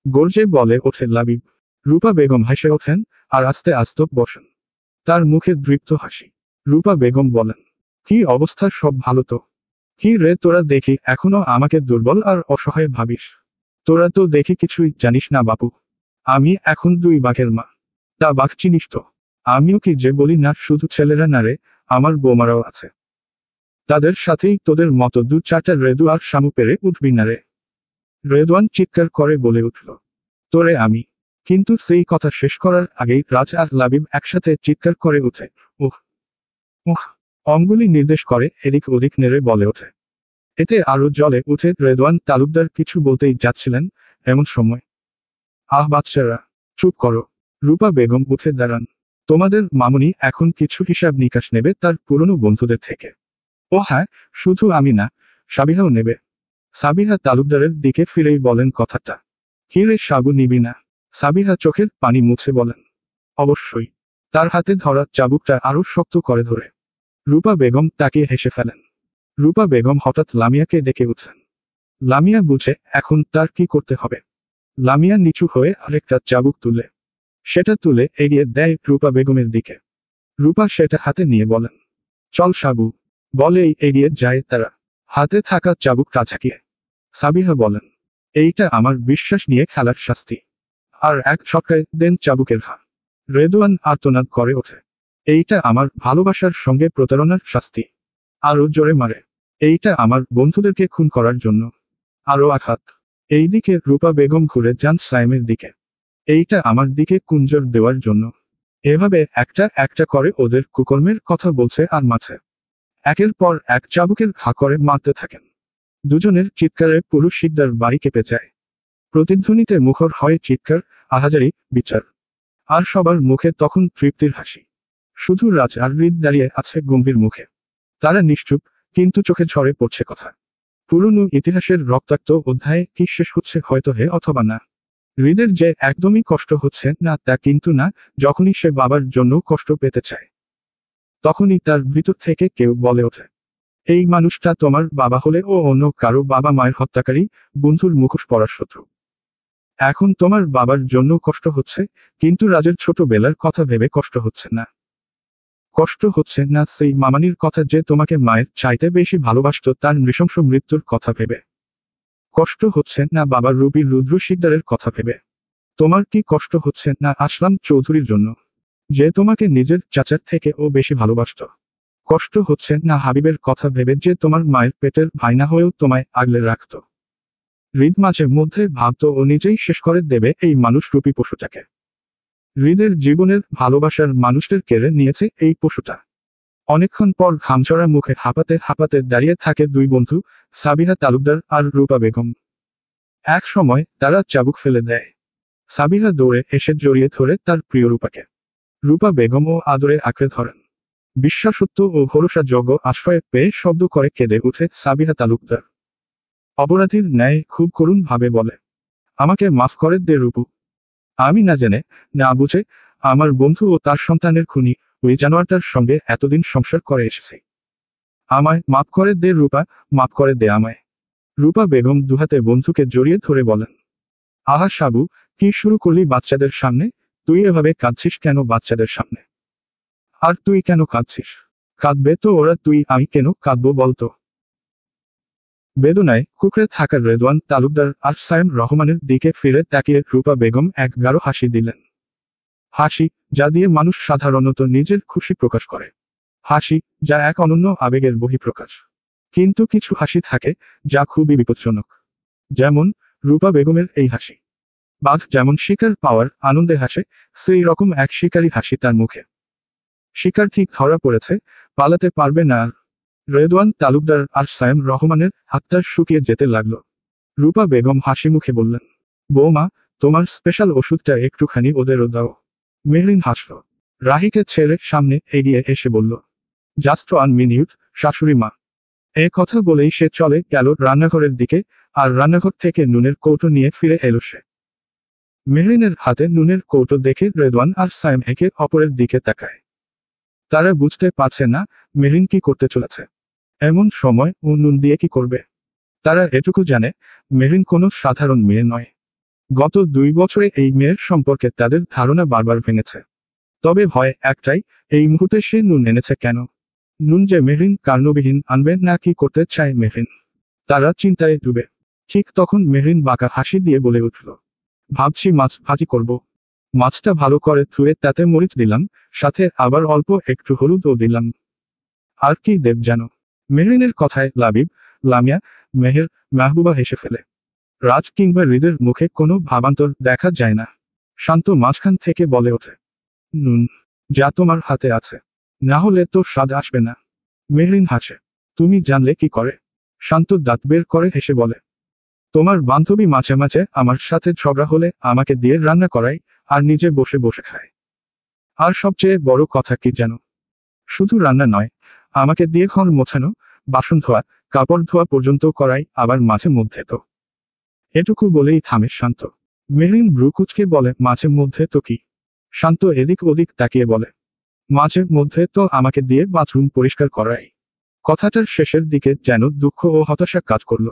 গর্জে বলে ওঠে লাবিব। রূপা বেগম হেসে ওঠেন আর আস্তে আস্তে বসেন। তার মুখে দৃপ্ত হাসি। রূপা বেগম বলেন, কি অবস্থা, সব ভালো তো? কি রে তোরা, দেখি এখনো আমাকে দুর্বল আর অসহায় ভাবিস। তোরা তো দেখি কিছুই জানিস না বাপু। আমি এখন দুই বাঘের মা। তা বাঘ চিনিস তো? আমিও কি যে বলি না, শুধু ছেলেরা না রে, আমার বৌমারাও আছে। তাদের সাথেই তোদের মতো দু চারটা রেদু আর শামু পেরে উঠবি না রে। রেদওয়ান চিৎকার করে বলে উঠল, তোরে আমি। কিন্তু সেই কথা শেষ করার আগেই রাজ আর লাবিব একসাথে চিৎকার করে উঠে, উহ উহ, অঙ্গুলি নির্দেশ করে এদিক ওদিক নেড়ে বলে ওঠে। এতে আরো জ্বলে উঠে রেদওয়ান তালুকদার কিছু বলতেই যাচ্ছিলেন, এমন সময়, আহ বাচ্চারা, চুপ করো। রূপা বেগম উঠে দাঁড়ান। তোমাদের মামুনি এখন কিছু হিসাব নিকাশ নেবে তার পুরনো বন্ধুদের থেকে। ও হ্যাঁ, শুধু আমি না, সাবিহাও নেবে। সাবিহা তালুকদারের দিকে ফিরেই বলেন কথাটা। কি রে সাবু, নিবি না? সাবিহা চোখের পানি মুছে বলেন, অবশ্যই। তার হাতে ধরা চাবুকটা আরো শক্ত করে ধরে রূপা বেগম তাকিয়ে হেসে ফেলেন। রূপা বেগম হঠাৎ লামিয়াকে ডেকে উঠলেন। লামিয়া বুঝে এখন তার কি করতে হবে। লামিয়া নিচু হয়ে আরেকটা চাবুক সেটা তুলে এগিয়ে দেয় রূপা বেগমের দিকে। রূপা সেটা হাতে নিয়ে বলেন, চল সাবু। বলেই এগিয়ে যায় তারা, হাতে থাকা চাবুকটা ঝাঁকিয়ে। সাবিহা বলেন, এইটা আমার বিশ্বাস নিয়ে খেলার শাস্তি। আর এক ছক্কায় দেন চাবুকের ঘা। রেদওয়ান আর্তনাদ করে ওঠে, এইটা আমার ভালোবাসার সঙ্গে প্রতারণার শাস্তি। আরো জোরে মারে, এইটা আমার বন্ধুদেরকে খুন করার জন্য। আরো আঘাত। এইদিকে রূপা বেগম ঘুরে যান সাইমের দিকে, এইটা আমার দিকে কুঞ্জর দেওয়ার জন্য। এভাবে একটা একটা করে ওদের কুকর্মের কথা বলছে আর মাছে একের পর এক চাবুকের ঘা করে মারতে থাকেন। দুজনের চিৎকারে পুরো শিকদার বাড়ি কেঁপে যায়। প্রতিধ্বনিতে মুখর হয় চিৎকার, আহাজারি, বিচার। আর সবার মুখে তখন তৃপ্তির হাসি। শুধু রাজ আর হৃদ দাঁড়িয়ে আছে গম্ভীর মুখে। তারা নিশ্চুপ, কিন্তু চোখে ঝরে পড়ছে কথা। পুরনো ইতিহাসের রক্তাক্ত অধ্যায়ে কি শেষ হচ্ছে হয়তো, হে অথবা না। হৃদের যে একদমই কষ্ট হচ্ছে না তা কিন্তু না। যখনই সে বাবার জন্য কষ্ট পেতে চায়, তখনই তার ভিতর থেকে কেউ বলে ওঠে, এই মানুষটা তোমার বাবা হলে ও অন্য কারো বাবা মায়ের হত্যাকারী, বন্ধুর মুখোশ পরা শত্রু। এখন তোমার বাবার জন্য কষ্ট হচ্ছে, কিন্তু রাজের ছোটবেলার কথা ভেবে কষ্ট হচ্ছে না। কষ্ট হচ্ছে না সেই মামানির কথা যে তোমাকে মায়ের চাইতে বেশি ভালোবাসত, তার নৃশংস মৃত্যুর কথা ভেবে। কষ্ট হচ্ছে না বাবার রূপী রুদ্র শিকদারের কথা ভেবে। তোমার কি কষ্ট হচ্ছে না আসলাম চৌধুরীর জন্য, যে তোমাকে নিজের চাচার থেকে ও বেশি ভালোবাসত? কষ্ট হচ্ছে না হাবিবের কথা ভেবে, যে তোমার মায়ের পেটের ভাই না হয়েও তোমায় আগলে রাখত? হৃদ মাঝে মধ্যে ভাবত ও নিজেই শেষ করে দেবে এই মানুষ রূপী পশুটাকে। হৃদের জীবনের ভালোবাসার মানুষদের কেড়ে নিয়েছে এই পশুটা। অনেকক্ষণ পর ঘামছড়া মুখে হাঁপাতে হাঁপাতে দাঁড়িয়ে থাকে দুই বন্ধু, সাবিহা তালুকদার আর রূপা বেগম। এক সময় তারা চাবুক ফেলে দেয়। সাবিহা দৌড়ে এসে জড়িয়ে ধরে তার প্রিয় রূপাকে। রূপা বেগম ও আদরে আঁকড়ে ধরেন। বিশ্বাসত্ব ও ভরসাযোগ্য আশ্রয়ে পেয়ে শব্দ করে কেঁদে উঠে সাবিহা তালুকদার। অপরাধীর ন্যায় খুব করুণ ভাবে বলে, আমাকে মাফ করে দে রূপু। আমি না জেনে না বুঝে আমার বন্ধু ও তার সন্তানের খুনি ওই জানোয়ারটার সঙ্গে এতদিন সংসার করে এসেছি। আমায় মাফ করে দে রূপা, মাফ করে দে আমায়। রূপা বেগম দুহাতে বন্ধুকে জড়িয়ে ধরে বলেন, আহা সাবু, কি শুরু করলি বাচ্চাদের সামনে? তুই এভাবে কাঁদছিস কেন বাচ্চাদের সামনে? আর তুই কেন কাঁদছিস? কাঁদবে তো ওরা, তুই আমি কেন কাঁদবো বলতো? বেদনায় কুকড়ে থাকা রেদওয়ান তালুকদার আর সায়েম রহমানের দিকে ফিরে তাকিয়ে রূপা বেগম এক গাঢ় হাসি দিলেন। হাসি, যা দিয়ে মানুষ সাধারণত নিজের খুশি প্রকাশ করে। হাসি, যা এক অনন্য আবেগের বহিঃপ্রকাশ। কিন্তু কিছু হাসি থাকে যা খুবই বিপজ্জনক। যেমন রূপা বেগমের এই হাসি। বাঘ যেমন শিকার পাওয়ার আনন্দে হাসে, সেই রকম এক শিকারী হাসি তার মুখে। শিকার ঠিক ধরা পড়েছে, পালাতে পারবে না আর। রেদওয়ান তালুকদার আর সায়েম রহমানের হাতটা শুকিয়ে যেতে লাগলো। রূপা বেগম হাসি মুখে বললেন, বৌমা, তোমার স্পেশাল ওষুধটা একটুখানি ওদেরও দাও। মেহরিন হাসল। রাহিকে ছেড়ে সামনে এগিয়ে এসে বলল, জাস্ট 1 মিনিট শাশুড়ি মা। এ কথা বলেই সে চলে গেল রান্নাঘরের দিকে, আর রান্নাঘর থেকে নুনের কৌটো নিয়ে ফিরে এলো সে। মেহরিনের হাতে নুনের কৌটো দেখে রেদওয়ান আর সায়েম একে অপরের দিকে তাকায়। তারা বুঝতে পারছে না মেহরিন কি করতে চলেছে। এমন সময় ও নুন দিয়ে কি করবে? তারা এটুকু জানে, মেহরিন কোনো সাধারণ মেয়ে নয়। গত 2 বছরে এই মেয়ের সম্পর্কে তাদের ধারণা বারবার ভেঙেছে। তবে ভয় একটাই, এই মুহূর্তে সে নুন এনেছে কেন? নুন যে মেহরিন কার্ণবিহীন আনবে না কি করতে চায় মেহরিন? তারা চিন্তায় ডুবে। ঠিক তখন মেহরিন বাঁকা হাসি দিয়ে বলে উঠল, ভাবছি মাছ ভাজি করব। মাছটা ভালো করে ধুয়ে তাতে মরিচ দিলাম, সাথে আবার অল্প একটু হলুদও দিলাম। আর কি দেব যেন? মেহরিনের কথায় লাবিব, লামিয়া, মেহের, মাহবুবা হেসে ফেলে। রাজ কিংবা হৃদের মুখে কোনো ভাবান্তর দেখা যায় না। শান্ত মাঝখান থেকে বলে ওঠে, নুন, যা তোমার হাতে আছে। না হলে তো স্বাদ আসবে না। মেহরিন হাসে, তুমি জানলে কি করে? শান্ত দাঁত বের করে হেসে বলে, তোমার বান্ধবী মাঝে মাঝে আমার সাথে ঝগড়া হলে আমাকে দিয়ে রান্না করায়, আর নিজে বসে বসে খায়। আর সবচেয়ে বড় কথা কি জানো? শুধু রান্না নয়, আমাকে দিয়ে ঘর মোছানো, বাসন ধোয়া, কাপড় ধোয়া পর্যন্ত করাই, আবার মাঝে মধ্যে তো। এটুকু বলেই থামে শান্ত। মেহরিন ব্রু কুচকে বলে, মাঝে মধ্যে তো কি? শান্ত এদিক ওদিক তাকিয়ে বলে, মাঝে মধ্যে তো আমাকে দিয়ে বাথরুম পরিষ্কার করাই। কথাটার শেষের দিকে যেন দুঃখ ও হতাশা কাজ করল।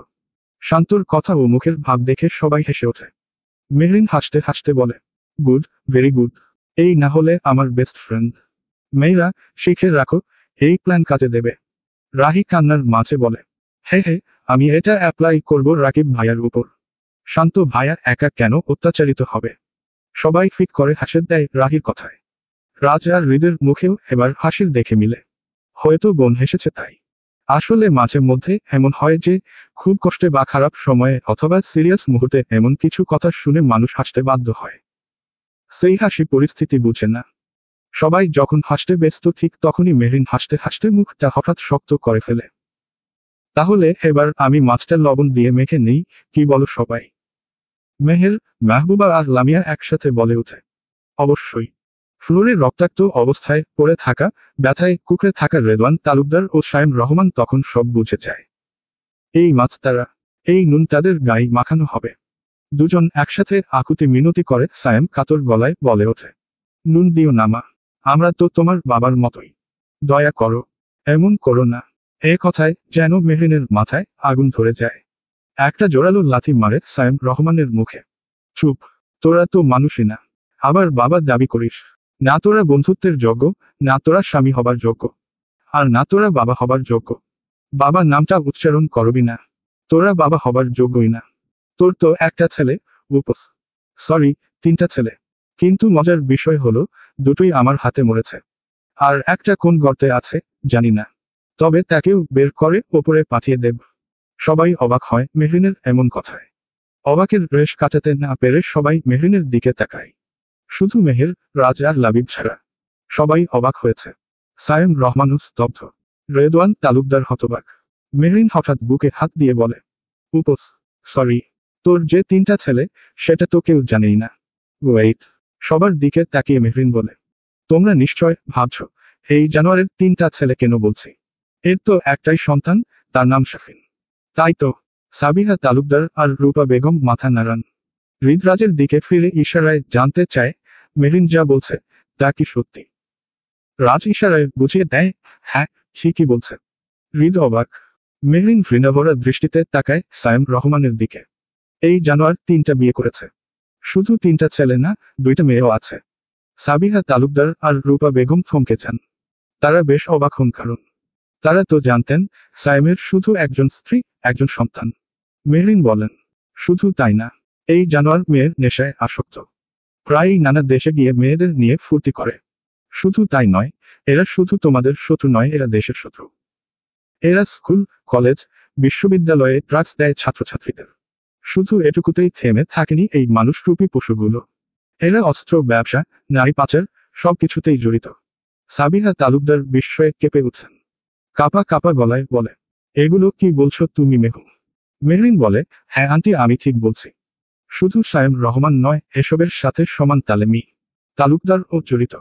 শান্তর কথা ও মুখের ভাব দেখে সবাই হেসে ওঠে। মেহরিন হাসতে হাসতে বলে, গুড, ভেরি গুড। এই না হলে আমার বেস্ট ফ্রেন্ড। মেয়েরা, শিখে রাখো, এই প্ল্যান কাজে দেবে। রাহি কান্নার মাঝে বলে, হে হে, আমি এটা অ্যাপ্লাই করব রাকিব ভাইয়ার উপর। শান্ত ভাইয়া একা কেন অত্যাচারিত হবে? সবাই ফিক করে হাসে দেয় রাহির কথায়। রাজ আর হৃদের মুখেও এবার হাসির দেখে মিলে। হয়তো বোন হেসেছে তাই। আসলে মাঝে মধ্যে এমন হয় যে, খুব কষ্টে বা খারাপ সময়ে অথবা সিরিয়াস মুহূর্তে এমন কিছু কথা শুনে মানুষ হাসতে বাধ্য হয়। সেই হাসি পরিস্থিতি বুঝে না। সবাই যখন হাসতে ব্যস্ত ঠিক তখনই মেহরিন হাসতে হাসতে মুখটা হঠাৎ শক্ত করে ফেলে। তাহলে এবার আমি মাছটা লবণ দিয়ে মেখে নেই, কি বলো সবাই? মেহের, মাহবুবা আর লামিয়া একসাথে বলে ওঠে, অবশ্যই। ফ্লোরে রক্তাক্ত অবস্থায় পড়ে থাকা, ব্যথায় কুকড়ে থাকা রেদওয়ান তালুকদার ও সায়েম রহমান তখন সব বুঝে যায়। এই মাছ তারা, এই নুন তাদের গায়ে মাখানো হবে। দুজন একসাথে আকুতি মিনতি করে সায়েম কাতর গলায় বলে ওঠে, নুন দিও না মা, আমরা তো তোমার বাবার মতোই। দয়া করো, এমন করো না। এ কথায় যেন মেহরিনের মাথায় আগুন ধরে যায়। একটা জোরালো লাথি মারে সায়েম রহমানের মুখে। চুপ, তোরা তো মানুষই না, আবার বাবা দাবি করিস। না তোরা বন্ধুত্বের যোগ্য, না তোরা স্বামী হবার যোগ্য, আর না তোরা বাবা হবার যোগ্য। বাবা নামটা উচ্চারণ করবি না। তোরা বাবা হবার যোগ্যই না। তোর তো একটা ছেলে, উপস। সরি, 3টা ছেলে। কিন্তু মজার বিষয় হলো, দুটোই আমার হাতে মরেছে। আর একটা কোন গর্তে আছে জানি না। তবে তাকেও বের করে ওপরে পাঠিয়ে দেব। সবাই অবাক হয় মেহরিনের এমন কথায়। অবাকের রেশ কাটাতে না পেরে সবাই মেহরিনের দিকে তাকায়। শুধু মেহের, রাজ আর লাবিব ছাড়া। সবাই অবাক হয়েছে। সায়েম রহমানও স্তব্ধ। রেদওয়ান তালুকদার হতবাক। মেহরিন হঠাৎ বুকে হাত দিয়ে বলে, উপস, সরি। তোর যে 3টা ছেলে, সেটা তো কেউ জানেই না। ওয়েট। সবার দিকে তাকিয়ে মেহরিন বলে, তোমরা নিশ্চয় ভাবছ, এই জানোয়ারের 3টা ছেলে কেন বলছি? এর তো একটাই সন্তান, তার নাম শাফিন। তাই তো। সাবিহা তালুকদার আর রূপা বেগম মাথা নাড়ান। হৃদরাজের দিকে ফিরে ইশারায় জানতে চায়, মেরিন যা বলছে তা কি সত্যি? রাজ ইশারায় বুঝিয়ে দেয়, হ্যাঁ ঠিকই বলছে। হৃদ অবাক। মেরিন ঘৃণাভরা দৃষ্টিতে তাকায় সায়েম রহমানের দিকে। এই জানোয়ার 3টা বিয়ে করেছে। শুধু 3টা ছেলে না, 2টা মেয়েও আছে। সাবিহা তালুকদার আর রূপা বেগম থমকে যান। তারা বেশ অবাক হন, কারণ তারা তো জানতেন সায়েমের শুধু একজন স্ত্রী, একজন সন্তান। মেহরিন বলেন, শুধু তাই না, এই জানোয়ার মেয়ের নেশায় আসক্ত। প্রায়ই নানা দেশে গিয়ে মেয়েদের নিয়ে ফুর্তি করে। শুধু তাই নয়, এরা শুধু তোমাদের শত্রু নয়, এরা দেশের শত্রু। এরা স্কুল, কলেজ, বিশ্ববিদ্যালয়ে ড্রাগস দেয় ছাত্রছাত্রীদের। শুধু এটুকুতেই থেমে থাকেনি এই মানুষরূপী পশুগুলো। এরা অস্ত্র ব্যবসা, নারী পাচার, সবকিছুতেই জড়িত। সাবিহা তালুকদার বিস্ময়ে কেঁপে উঠেন। কাপা কাপা গলায় বলে, এগুলো কি বলছো তুমি মেহু? মেহরিন বলে, হ্যাঁ আন্টি, আমি ঠিক বলছি। শুধু সায়েম রহমান নয়, এসবের সাথে সমান তালে মি তালুকদার ও জড়িত।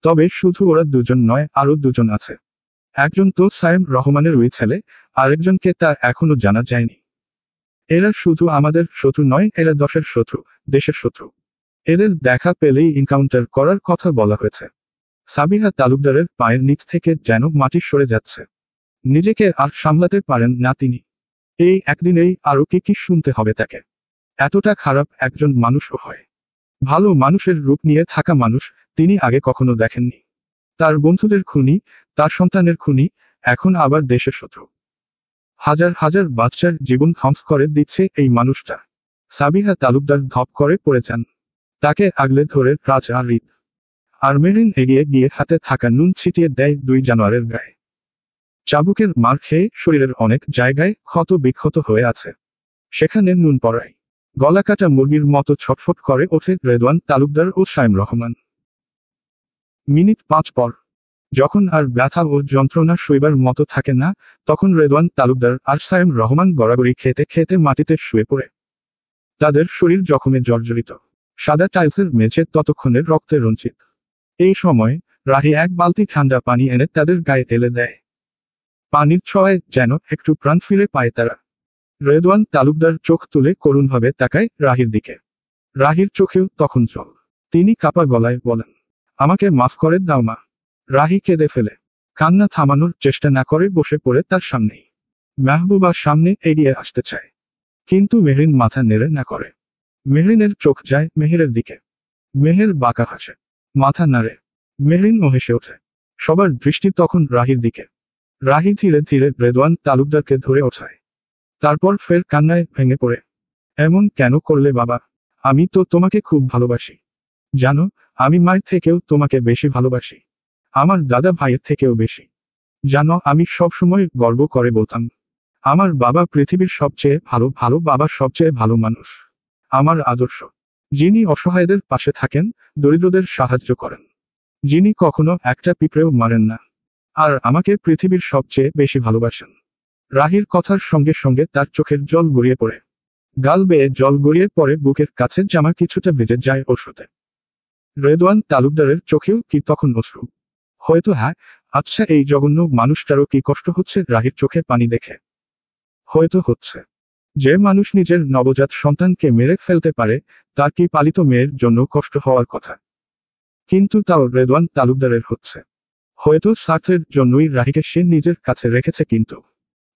তবে শুধু ওরা দুজন নয়, আরো দুজন আছে। একজন তো সায়েম রহমানের ওই ছেলে, আরেকজনকে তা এখনো জানা যায়নি। এরা শুধু আমাদের শত্রু নয়, এরা দেশের শত্রু, দেশের শত্রু। এদের দেখা পেলেই এনকাউন্টার করার কথা বলা হয়েছে। সাবিহা তালুকদারের পায়ের নিচ থেকে যেন মাটি সরে যাচ্ছে। নিজেকে আর সামলাতে পারেন না তিনি। এই একদিনেই আরো কি শুনতে হবে তাকে। এতটা খারাপ একজন মানুষও হয়। ভালো মানুষের রূপ নিয়ে থাকা মানুষ তিনি আগে কখনো দেখেননি। তার বন্ধুদের খুনি, তার সন্তানের খুনি, এখন আবার দেশের শত্রু। হাজার হাজার বাচ্চার জীবন ধ্বংস করে দিচ্ছে এই মানুষটা। সাবিহা তালুকদার ধপ করে পড়ে যান। তাকে আগলে ধরে রাজ আর হৃদ। আর মেরিন এগিয়ে গিয়ে হাতে থাকা নুন ছিটিয়ে দেয় 2 জানোয়ারের গায়ে। চাবুকের মার খেয়ে শরীরের অনেক জায়গায় ক্ষত বিক্ষত হয়ে আছে। সেখানে নুন পড়ায় গলাকাটা মুরগির মতো ছটফট করে ওঠে রেদওয়ান তালুকদার ও সায়েম রহমান। মিনিট 5 পর, যখন আর ব্যথা ও যন্ত্রণা সইবার মতো থাকে না, তখন রেদওয়ান তালুকদার আর সায়েম রহমান গড়াগড়ি খেতে খেতে মাটিতে শুয়ে পড়ে। তাদের শরীর জখমে জর্জরিত। সাদা টাইলসের মেঝে ততক্ষণে রক্তে রঞ্জিত। এই সময় রাহি এক বালতি ঠান্ডা পানি এনে তাদের গায়ে ঢেলে দেয়। পানির ছোঁয়ায় যেন একটু প্রাণ ফিরে পায় তারা। রেদওয়ান তালুকদার চোখ তুলে করুণভাবে তাকায় রাহির দিকে। রাহির চোখেও তখন জল। তিনি কাপা গলায় বলেন, আমাকে মাফ করে দাও মা। রাহি কেঁদে ফেলে। কান্না থামানোর চেষ্টা না করে বসে পড়ে তার সামনেই। মেহবুবা সামনে এগিয়ে আসতে চায়, কিন্তু মেহরিন মাথা নেড়ে না করে। মেহরিনের চোখ যায় মেহেরের দিকে। মেহের বাঁকা হাসে, মাথা নাড়ে। মেহরিনও হেসে ওঠে। সবার দৃষ্টি তখন রাহির দিকে। রাহি ধীরে ধীরে রেদওয়ান তালুকদারকে ধরে ওঠায়। তারপর ফের কান্নায় ভেঙে পড়ে। এমন কেন করলে বাবা? আমি তো তোমাকে খুব ভালোবাসি। জানো, আমি মায়ের থেকেও তোমাকে বেশি ভালোবাসি। আমার দাদা ভাইয়ের থেকেও বেশি। জানো, আমি সবসময় গর্ব করে বলতাম, আমার বাবা পৃথিবীর সবচেয়ে ভালো ভালো বাবা, সবচেয়ে ভালো মানুষ। আমার আদর্শ। যিনি অসহায়দের পাশে থাকেন, দরিদ্রদের সাহায্য করেন। যিনি কখনো একটা পিঁপড়েও মারেন না। আর আমাকে পৃথিবীর সবচেয়ে বেশি ভালোবাসেন। রাহির কথার সঙ্গে সঙ্গে তার চোখের জল গড়িয়ে পড়ে। গাল বেয়ে জল গড়িয়ে পড়ে বুকের কাছে জামা কিছুটা ভিজে যায় অশ্রুতে। রেদওয়ান তালুকদারের চোখেও কি তখন অশ্রু? হয়তো হ্যাঁ। আচ্ছা, এই জঘন্য মানুষটারও কি কষ্ট হচ্ছে রাহির চোখে পানি দেখে? হয়তো হচ্ছে। যে মানুষ নিজের নবজাত সন্তানকে মেরে ফেলতে পারে, তার কি পালিত মেয়ের জন্য কষ্ট হওয়ার কথা? কিন্তু তাও রেদওয়ান তালুকদারের হচ্ছে। হয়তো স্বার্থের জন্যই রাহিকে সে নিজের কাছে রেখেছে, কিন্তু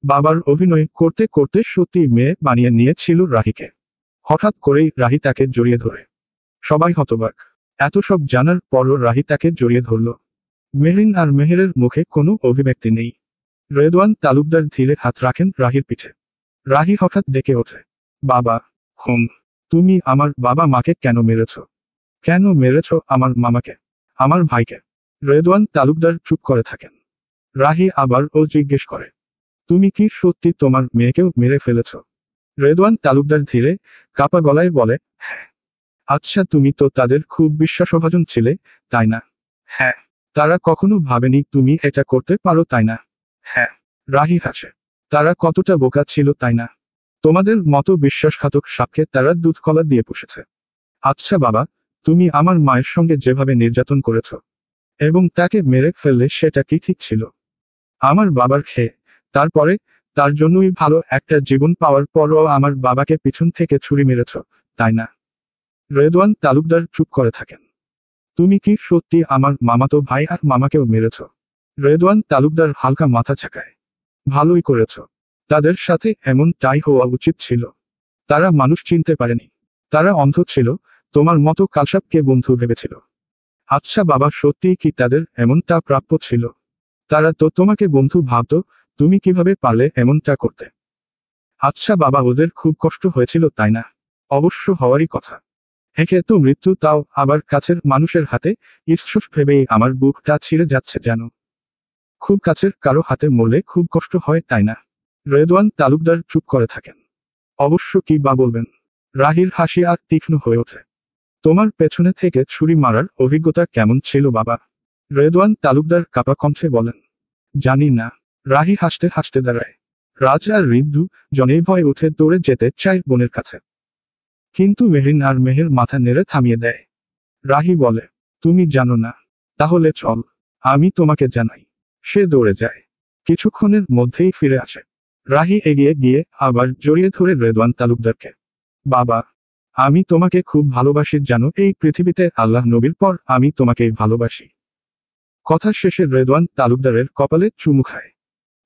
বাবার অভিনয় করতে করতে সত্যি মেয়ে বানিয়ে নিয়েছিল রাহিকে। হঠাৎ করেই রাহি তাকে জড়িয়ে ধরে। সবাই হতবাক। এত সব জানার পরও রাহি তাকে জড়িয়ে ধরল। মেহরিন আর মেহেরের মুখে কোনো অভিব্যক্তি নেই। রেদওয়ান তালুকদার ধীরে হাত রাখেন রাহির পিঠে। রাহি হঠাৎ ডেকে ওঠে, বাবা। তুমি আমার বাবা মাকে কেন মেরেছ? কেন মেরেছ আমার মামাকে, আমার ভাইকে? রেদওয়ান তালুকদার চুপ করে থাকেন। রাহি আবার ও জিজ্ঞেস করে, তুমি কি সত্যি তোমার মেয়েকেও মেরে ফেলেছ? রেদওয়ান তালুকদার ধীরে কাপা গলায় বলে, হ্যাঁ। আচ্ছা, তুমি তো তাদের খুব বিশ্বাসভাজন ছিলে, তাই না? হ্যাঁ। তারা কখনো ভাবেনি তুমি এটা করতে পারো, তাই না? হ্যাঁ। রাহি হাসে। তারা কতটা বোকা ছিল, তাই না? তোমাদের মতো বিশ্বাসঘাতক সাপকে তারা দুধ কলা দিয়ে পুষেছে। আচ্ছা বাবা, তুমি আমার মায়ের সঙ্গে যেভাবে নির্যাতন করেছ এবং তাকে মেরে ফেললে, সেটা কি ঠিক ছিল? আমার বাবার খেয়ে তারপরে তার জন্যই ভালো একটা জীবন পাওয়ার পরও আমার বাবাকে পিছন থেকে ছুরি মেরেছ, তাই না? রেদওয়ান তালুকদার চুপ করে থাকেন। তুমি কি সত্যি আমার মামাতো ভাই আর মামাকেও মেরেছ? রেদওয়ান তালুকদার হালকা মাথা ঝাঁকায়। ভালোই করেছ। তাদের সাথে এমনটাই হওয়া উচিত ছিল। তারা মানুষ চিনতে পারেনি। তারা অন্ধ ছিল, তোমার মতো কালসাপকে বন্ধু ভেবেছিল। আচ্ছা বাবা, সত্যিই কি তাদের এমনটা প্রাপ্য ছিল? তারা তো তোমাকে বন্ধু ভাবত, তুমি কিভাবে পারলে এমনটা করতে? আচ্ছা বাবা, ওদের খুব কষ্ট হয়েছিল তাই না? অবশ্য হওয়ারই কথা। একে তো মৃত্যু, তাও আবার কাছের মানুষের হাতে। ঈশ্বর ভেবেই আমার বুকটা ছিঁড়ে যাচ্ছে যেন। খুব কাছের কারো হাতে মরলে খুব কষ্ট হয় তাই না? রেদওয়ান তালুকদার চুপ করে থাকেন। অবশ্য কি বা বলবেন? রাহির হাসি আর তীক্ষ্ণ হয়ে ওঠে। তোমার পেছনে থেকে ছুরি মারার অভিজ্ঞতা কেমন ছিল বাবা? রেদওয়ান তালুকদার কাপা কণ্ঠে বলেন। জানি না। রাহি হাসতে হাসতে দাঁড়ায়। রাজ আর ঋদ্ধু জনেই ভয় উঠে দৌড়ে যেতে চায় বোনের কাছে। কিন্তু মেহরিন আর মেহের মাথা নেড়ে থামিয়ে দেয়। রাহি বলে, তুমি জানো না? তাহলে চল, আমি তোমাকে জানাই। সে দৌড়ে যায়। কিছুক্ষণের মধ্যেই ফিরে আসে। রাহি এগিয়ে গিয়ে আবার জড়িয়ে ধরে রেদওয়ান তালুকদারকে। বাবা, আমি তোমাকে খুব ভালোবাসি জানো, এই পৃথিবীতে আল্লাহ নবীর পর আমি তোমাকেই ভালোবাসি। কথা শেষে রেদওয়ান তালুকদারের কপালে চুমু খায়।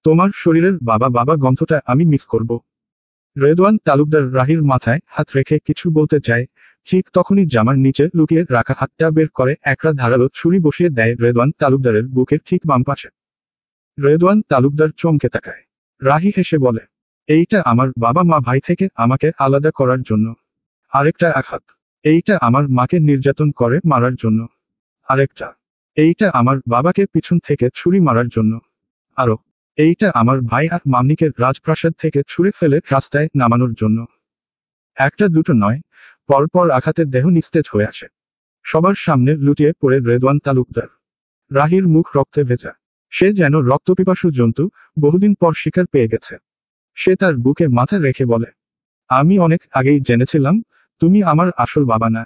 তোমার শরীরের বাবা বাবা গন্ধটা আমি মিস করব। রেদওয়ান তালুকদার রাহির মাথায় হাত রেখে কিছু বলতে চায়, ঠিক তখনই জামার নিচে লুকিয়ে রাখা হাতটা বের করে একটা ধারালো ছুরি বসিয়ে দেয় রেদওয়ান তালুকদারের বুকের ঠিক বাম পাশে। রেদওয়ান তালুকদার চমকে তাকায়। রাহি হেসে বলে, এইটা আমার বাবা মা ভাই থেকে আমাকে আলাদা করার জন্য। আরেকটা আঘাত। এইটা আমার মাকে নির্যাতন করে মারার জন্য। আরেকটা। এইটা আমার বাবাকে পিছন থেকে ছুরি মারার জন্য। আরো। এইটা আমার ভাই আর মামনিকে রাজপ্রাসাদ থেকে ছুঁড়ে ফেলে রাস্তায় নামানোর জন্য। একটা দুটো নয়, পরপর আঘাতে দেহ নিস্তেজ হয়ে আসে। সবার সামনে লুটিয়ে পড়ে রেদওয়ান তালুকদার। রাহির মুখ রক্তে ভেজা। সে যেন রক্তপিপাসু জন্তু, বহুদিন পর শিকার পেয়ে গেছে। সে তার বুকে মাথা রেখে বলে, আমি অনেক আগেই জেনেছিলাম, তুমি আমার আসল বাবা না।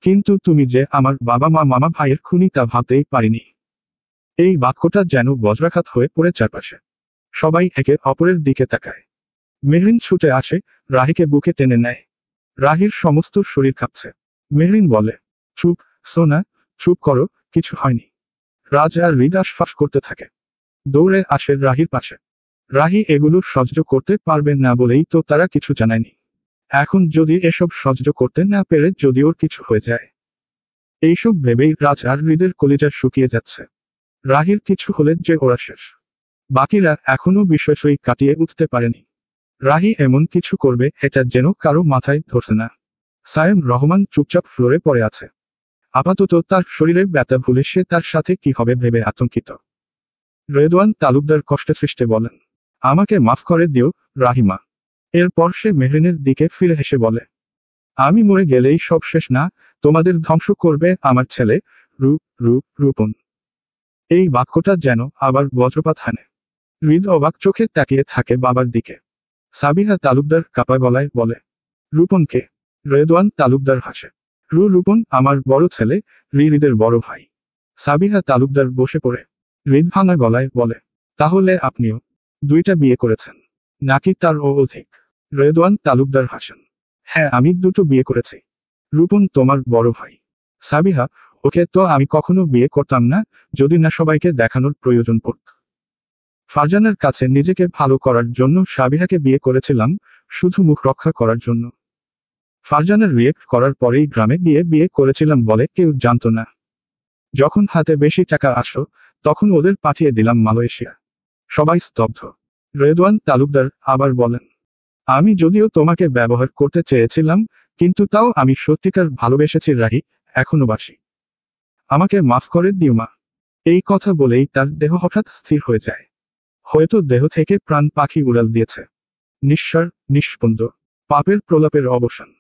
কিন্তু তুমি যে আমার বাবা মা মামা ভাইয়ের খুনি তা ভাবতেই পারিনি। এই বাক্যটা যেন বজ্রাঘাত হয়ে পড়ে চারপাশে। সবাই একে অপরের দিকে তাকায়। মেহরিন ছুটে আসে, রাহিকে বুকে টেনে নেয়। রাহির সমস্ত শরীর কাঁপছে। মেহরিন বলে, চুপ, সোনা, চুপ করো, কিছু হয়নি। রাজ আর হৃদ আশফাস করতে থাকে। দৌড়ে আসে রাহির পাশে। রাহি এগুলো সহ্য করতে পারবে না বলেই তো তারা কিছু জানায়নি। এখন যদি এসব সহ্য করতে না পেরে যদি ওর কিছু হয়ে যায়। এইসব ভেবেই রাজ আর হৃদের কলিজা শুকিয়ে যাচ্ছে। রাহির কিছু হলে যে ওরা শেষ। বাকিরা এখনো বিষয়টি কাটিয়ে উঠতে পারেনি। রাহি এমন কিছু করবে এটা যেন কারো মাথায় ধরছে না। সায়েম রহমান চুপচাপ ফ্লোরে পড়ে আছে। আপাতত তার শরীরে ব্যথা ভুলে সে তার সাথে কি হবে ভেবে আতঙ্কিত। রেদওয়ান তালুকদার কষ্টে সৃষ্টে বলেন, আমাকে মাফ করে দিও, রাহিমা। এরপর সে মেহরিনের দিকে ফিরে হেসে বলে, আমি মরে গেলেই সব শেষ না, তোমাদের ধ্বংস করবে আমার ছেলে, রূপন। এই বাক্যটা যেন আবার বজ্রপাত হানে। হৃদ অবাক চোখে তাকিয়ে থাকে বাবার দিকে। সাবিহা তালুকদার কাপা গলায় বলে, রূপনকে? রেদওয়ান তালুকদার হাসে। রূপন আমার বড় ছেলে, হৃদের বড় ভাই। সাবিহা তালুকদার বসে পড়ে। হৃদ ভাঙা গলায় বলে, তাহলে আপনিও দুইটা বিয়ে করেছেন নাকি তার অধিক? রেদওয়ান তালুকদার হাসেন। হ্যাঁ, আমি দুটো বিয়ে করেছি। রূপন তোমার বড় ভাই। সাবিহা, ওকে তো আমি কখনো বিয়ে করতাম না, যদি না সবাইকে দেখানোর প্রয়োজন পড়ত। ফারজানার কাছে নিজেকে ভালো করার জন্য সাবিহাকে বিয়ে করেছিলাম, শুধু মুখ রক্ষা করার জন্য। ফারজানার রিয়েক্ট করার পরেই গ্রামে গিয়ে বিয়ে করেছিলাম বলে কেউ জানতো না। যখন হাতে বেশি টাকা আসো, তখন ওদের পাঠিয়ে দিলাম মালয়েশিয়া। সবাই স্তব্ধ। রেদওয়ান তালুকদার আবার বলেন, আমি যদিও তোমাকে ব্যবহার করতে চেয়েছিলাম, কিন্তু তাও আমি সত্যিকার ভালোবেসেছি রাহি, এখনো বাসি। আমাকে মাফ করে দিও মা। এই কথা বলেই তার দেহ হঠাৎ স্থির হয়ে যায়। হয়তো দেহ থেকে প্রাণ পাখি উড়াল দিয়েছে। নিঃস্বার, নিষ্পন্দ। পাপের প্রলাপের অবসান।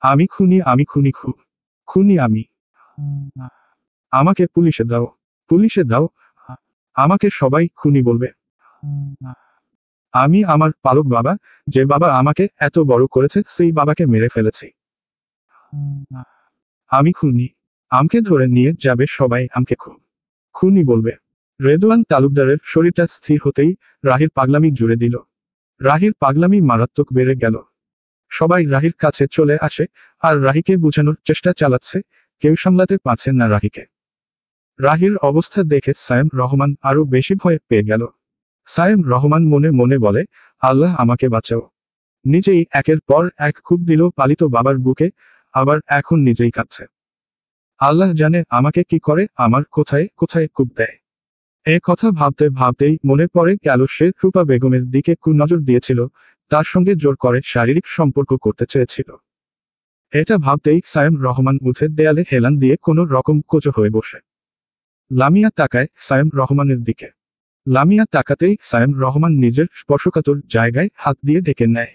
আমি খুনি, আমি খুনি, খুনি আমি। আমাকে পুলিশে দাও, পুলিশে দাও। আমাকে সবাই খুনি বলবে। আমি আমার পালক বাবা, যে বাবা আমাকে এত বড় করেছে, সেই বাবাকে মেরে ফেলেছি। আমি খুনি। আমাকে ধরে নিয়ে যাবে সবাই, আমাকে খুনি বলবে। রেদওয়ান তালুকদারের শরীরটা স্থির হতেই রাহির পাগলামি জুড়ে দিল। রাহির পাগলামি মারাত্মক বেড়ে গেল। সবাই রাহির কাছে চলে আসে আর রাহিকে বোঝানোর চেষ্টা চালাচ্ছে, কেউ সামলাতে পারছে না রাহিকে। রাহির অবস্থা দেখে সায়েম রহমান আরো বেশি ভয় পেয়ে গেল। সায়েম রহমান মনে মনে বলে, আল্লাহ আমাকে বাঁচাও। নিজেই একের পর এক কূপ দিল পালিত বাবার বুকে, আবার এখন নিজেই কাঁদছে। আল্লাহ জানে আমাকে কি করে, আমার কোথায় কোথায় কূপ দেয়। এ কথা ভাবতে ভাবতেই মনে পড়ে গেল সে রূপা বেগমের দিকে কুনজর দিয়েছিল, তার সঙ্গে জোর করে শারীরিক সম্পর্ক করতে চেয়েছিল। এটা ভাবতেই সায়েম রহমান উঠে দেয়ালে হেলান দিয়ে কোনো রকম কোজো হয়ে বসে। লামিয়া তাকায় সায়েম রহমানের দিকে। লামিয়া তাকাতেই সায়েম রহমান নিজের স্পর্শকাতর জায়গায় হাত দিয়ে ঢেকে নেয়।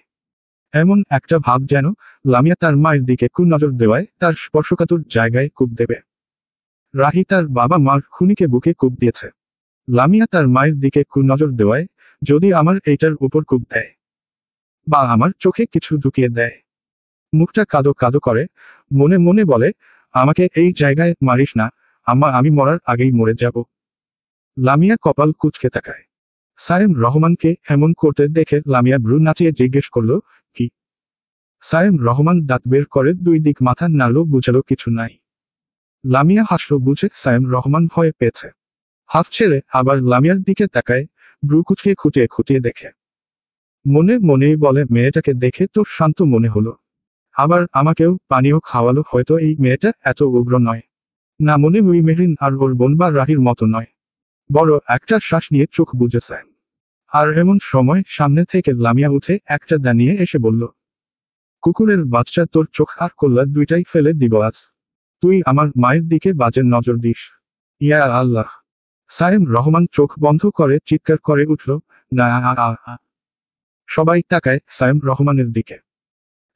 এমন একটা ভাব যেন লামিয়া তার মায়ের দিকে কুনজর দেওয়ায় তার স্পর্শকাতর জায়গায় কূপ দেবে। রাহি তার বাবা মার খুনিকে বুকে কূপ দিয়েছে। লামিয়া তার মায়ের দিকে কুনজর দেওয়ায় যদি আমার এইটার উপর কূপ দেয়, বা আমার চোখে কিছু ঢুকিয়ে দেয়। মুখটা কাদো কাদো করে, মনে মনে বলে, আমাকে এই জায়গায় মারিস না আম্মা, আমি মরার আগেই মরে যাব। লামিয়া কপাল কুঁচকে তাকায়। সায়েম রহমানকে এমন করতে দেখে লামিয়া ভ্রু নাচিয়ে জিজ্ঞেস করল, কি? সায়েম রহমান দাঁত বের করে দুই দিক মাথা নাড়ল, বুঝালো কিছু নাই। লামিয়া হাসল, বুঝে সায়েম রহমান ভয় পেয়েছে। হাফ ছেড়ে আবার লামিয়ার দিকে তাকায়, ভ্রু কুচকে খুঁটিয়ে খুঁটিয়ে দেখে। মনে মনেই বলে, মেয়েটাকে দেখে তো শান্ত মনে হলো, আবার আমাকেও পানীয় খাওয়ালো, হয়তো এই মেয়েটা এত উগ্র নয়। না, মনে ওই মেহরিন আর ওর বোন বা রাহির মতো নয়। বড় একটা শ্বাস নিয়ে চোখ বুজে সায়েম। আর এমন সময় সামনে থেকে লামিয়া উঠে একটা দাঁড়িয়ে এসে বলল, কুকুরের বাচ্চা, তোর চোখ আর কল্লা দুইটাই ফেলে দিব আজ। তুই আমার মায়ের দিকে বাজে নজর দিস। ইয়া আল্লাহ! সায়েম রহমান চোখ বন্ধ করে চিৎকার করে উঠল, না। সবাই তাকায় সায়েম রহমানের দিকে।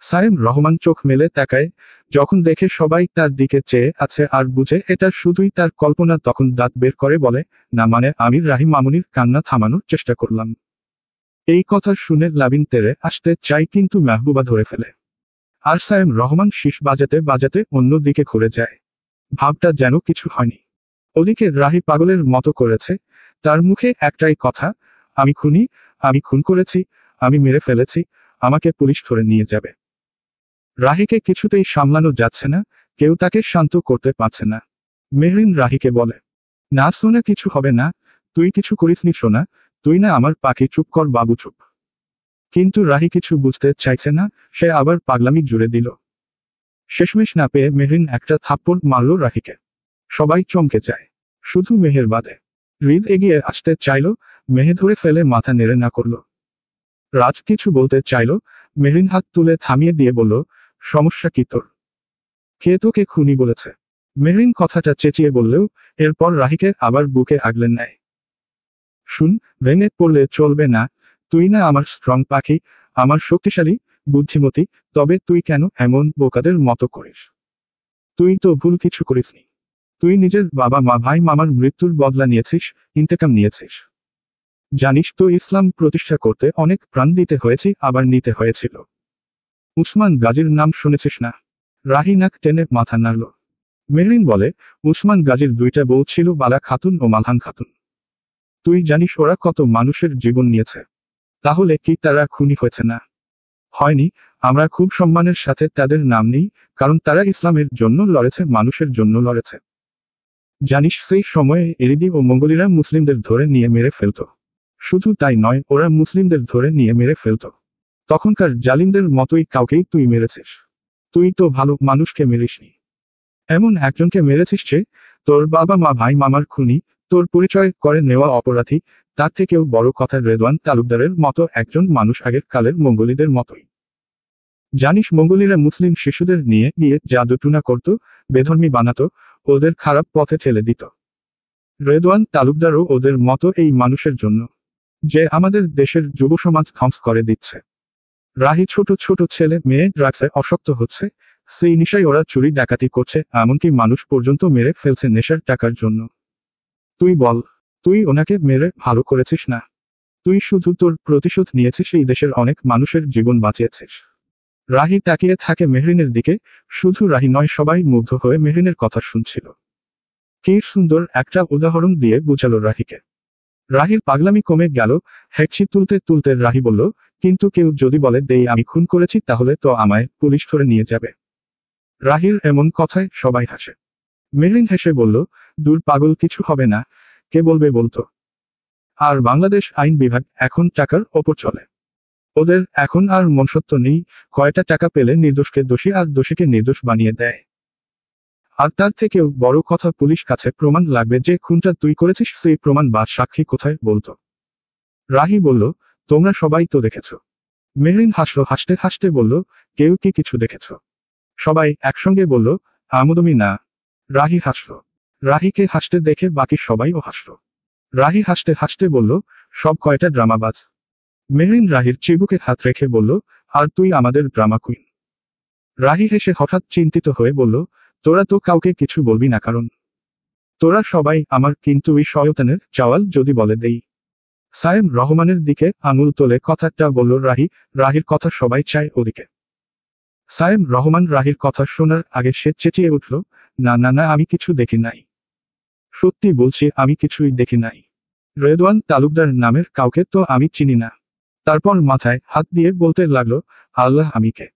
সায়েম রহমান চোখ মেলে তাকায়, যখন দেখে সবাই তার দিকে চেয়ে আছে আর বুঝে এটা শুধুই তার কল্পনা, তখন দাঁত বের করে বলে, না মানে আমি রাহি মামুনির কান্না থামানোর চেষ্টা করলাম। এই কথা শুনে লাবিন তেরে আসতে চাই, কিন্তু মেহবুবা ধরে ফেলে। আর সায়েম রহমান শীষ বাজাতে বাজাতে অন্য দিকে ঘুরে যায়। ভাবটা যেন কিছু হয়নি। ওদিকে রাহি পাগলের মতো করেছে, তার মুখে একটাই কথা, আমি খুনি, আমি খুন করেছি, আমি মেরে ফেলেছি, আমাকে পুলিশ ধরে নিয়ে যাবে। রাহিকে কিছুতেই সামলানো যাচ্ছে না, কেউ তাকে শান্ত করতে পারছে না। মেহরিন রাহিকে বলে, না সোনা, কিছু হবে না, তুই কিছু করিসনি সোনা, তুই না আমার পাখি, চুপ কর বাবু, চুপ। কিন্তু রাহি কিছু বুঝতে চাইছে না, সে আবার পাগলামি জুড়ে দিল। শেষমেশ না পেয়ে মেহরিন একটা থাপ্পড় মারল রাহিকে। সবাই চমকে যায়, শুধু মেহের বাদে। হৃদ এগিয়ে আসতে চাইল, মেহে ধরে ফেলে মাথা নেড়ে না করল। রাজ কিছু বলতে চাইল, মেহরিন হাত তুলে থামিয়ে দিয়ে বলল, সমস্যা কি তোর? কে তোকে খুনি বলেছে? মেহরিন কথাটা চেঁচিয়ে বললেও এরপর রাহিকে আবার বুকে আগলে নেয়। শুন, ভেঙে পড়লে চলবে না, তুই না আমার স্ট্রং পাখি, আমার শক্তিশালী, বুদ্ধিমতী, তবে তুই কেন এমন বোকাদের মতো করিস? তুই তো ভুল কিছু করিসনি। তুই নিজের বাবা মা ভাই মামার মৃত্যুর বদলা নিয়েছিস, ইন্তেকাম নিয়েছিস। জানিস তো ইসলাম প্রতিষ্ঠা করতে অনেক প্রাণ দিতে হয়েছে, আবার নিতে হয়েছিল। উসমান গাজীর নাম শুনেছিস না? রাহি নাক টেনে মাথা নাড়ল। মেহরিন বলে, উসমান গাজীর দুইটা বউ ছিল, বালা খাতুন ও মালহান খাতুন। তুই জানিস ওরা কত মানুষের জীবন নিয়েছে? তাহলে কি তারা খুনি হয়েছে না? হয়নি। আমরা খুব সম্মানের সাথে তাদের নাম নিই, কারণ তারা ইসলামের জন্য লড়েছে, মানুষের জন্য লড়েছে। জানিস সেই সময়ে এরিদি ও মঙ্গোলিরা মুসলিমদের ধরে নিয়ে মেরে ফেলত। শুধু তাই নয়, ওরা মুসলিমদের ধরে নিয়ে মেরে ফেলত। তখনকার জালিমদের মতোই কাউকেই তুই মেরেছিস। তুই তো ভালো মানুষকে মেরিসনি, এমন একজনকে মেরেছিস যে তোর বাবা মা ভাই মামার খুনি, তোর পরিচয় করে নেওয়া অপরাধী। তার থেকেও বড় কথা, রেদওয়ান তালুকদারের মতো একজন মানুষ আগের কালের মঙ্গোলিদের মতোই। জানিস মঙ্গোলিরা মুসলিম শিশুদের নিয়ে গিয়ে জাদুটুনা করত, বেধর্মী বানাতো, ওদের খারাপ পথে ঠেলে দিত। রেদওয়ান তালুকদারও ওদের মতো এই মানুষের জন্য, যে আমাদের দেশের যুব সমাজ ধ্বংস করে দিচ্ছে। রাহি ছোট ছোট ছেলে মেয়ে ড্রাগসে অশক্ত হচ্ছে, সেই নেশায় ওরা চুরি ডাকাতি করছে, এমনকি মানুষ পর্যন্ত মেরে ফেলছে নেশার টাকার জন্য। তুই বল, তুই ওনাকে মেরে ভালো করেছিস না? তুই শুধু তোর প্রতিশোধ নিয়েছিস, এই দেশের অনেক মানুষের জীবন বাঁচিয়েছিস। রাহি তাকিয়ে থাকে মেহরিনের দিকে, শুধু রাহি নয়, সবাই মুগ্ধ হয়ে মেহরিনের কথা শুনছিল। কি সুন্দর একটা উদাহরণ দিয়ে বুঝালো রাহিকে। রাহির পাগলামি কমে গেল। হেঁচি তুলতে তুলতে রাহি বলল, কিন্তু কেউ যদি বলে দেই আমি খুন করেছি তাহলে তো আমায় পুলিশ ধরে নিয়ে যাবে। রাহির এমন কথায় সবাই হাসে। মেহরিন হেসে বলল, দূর পাগল, কিছু হবে না, কে বলবে বলতো। আর বাংলাদেশ আইন বিভাগ এখন টাকার ওপর চলে। ওদের এখন আর মনুষ্যত্ব নেই, কয়টা টাকা পেলে নির্দোষকে দোষী আর দোষীকে নির্দোষ বানিয়ে দেয়। আর তার থেকেও বড় কথা, পুলিশ কাছে প্রমাণ লাগবে যে খুনটা তুই করেছিস, সেই প্রমাণ বা সাক্ষী কোথায় বলতো। রাহি বলল, তোমরা সবাই তো দেখেছ। মেহরিন হাসলো, হাসতে হাসতে বলল, কেউ কি কিছু দেখেছ? সবাই একসঙ্গে বলল, আমদমি না। রাহি হাসলো। রাহিকে হাসতে দেখে বাকি সবাইও হাসলো। রাহি হাসতে হাসতে বলল, সব কয়টা ড্রামাবাজ। মেহরিন রাহির চিবুকে হাত রেখে বলল, আর তুই আমাদের ড্রামা কুইন। রাহি হেসে হঠাৎ চিন্তিত হয়ে বলল, তোরা তো কাউকে কিছু বলবি না, কারণ তোরা সবাই আমার, কিন্তু ওই শয়তানের চাওয়াল যদি বলে দেই। সায়েম রহমানের দিকে আঙুল তোলে কথাটা বলল রাহি। রাহির কথা সবাই চায় ওদিকে। সায়েম রহমান রাহির কথা শোনার আগে সে চেঁচিয়ে উঠল, না না না, আমি কিছু দেখি নাই। সত্যি বলছি, আমি কিছুই দেখি নাই। রেদওয়ান তালুকদার নামের কাউকে তো আমি চিনি না। তারপর মাথায় হাত দিয়ে বলতে লাগলো, আল্লাহ, আমি কে?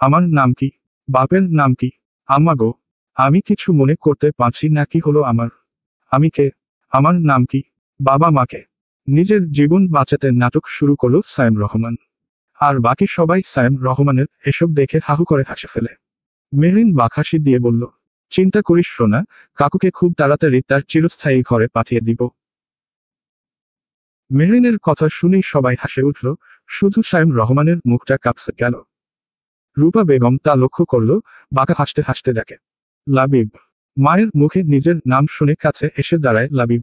আমার নাম কি? বাপের নাম কি? আম্মা গো, আমি কিছু মনে করতে পারছি না, কি হলো আমার? আমি কে? আমার নাম কি? বাবা মাকে? নিজের জীবন বাঁচাতে নাটক শুরু করলো সায়েম রহমান। আর বাকি সবাই সায়েম রহমানের এসব দেখে হাহু করে হাসে ফেলে। মেহরিন বাকহাসি দিয়ে বলল, চিন্তা করিস সোনা, কাকুকে খুব তাড়াতাড়ি তার চিরস্থায়ী ঘরে পাঠিয়ে দিব। মেহরিনের কথা শুনেই সবাই হাসে উঠল, শুধু সায়েম রহমানের মুখটা কাঁপসে গেল। রূপা বেগম তা লক্ষ্য করল, বাঁকা হাসতে হাসতে ডাকে, লাবিব। মায়ের মুখে নিজের নাম শুনে কাছে এসে দাঁড়ায় লাবিব।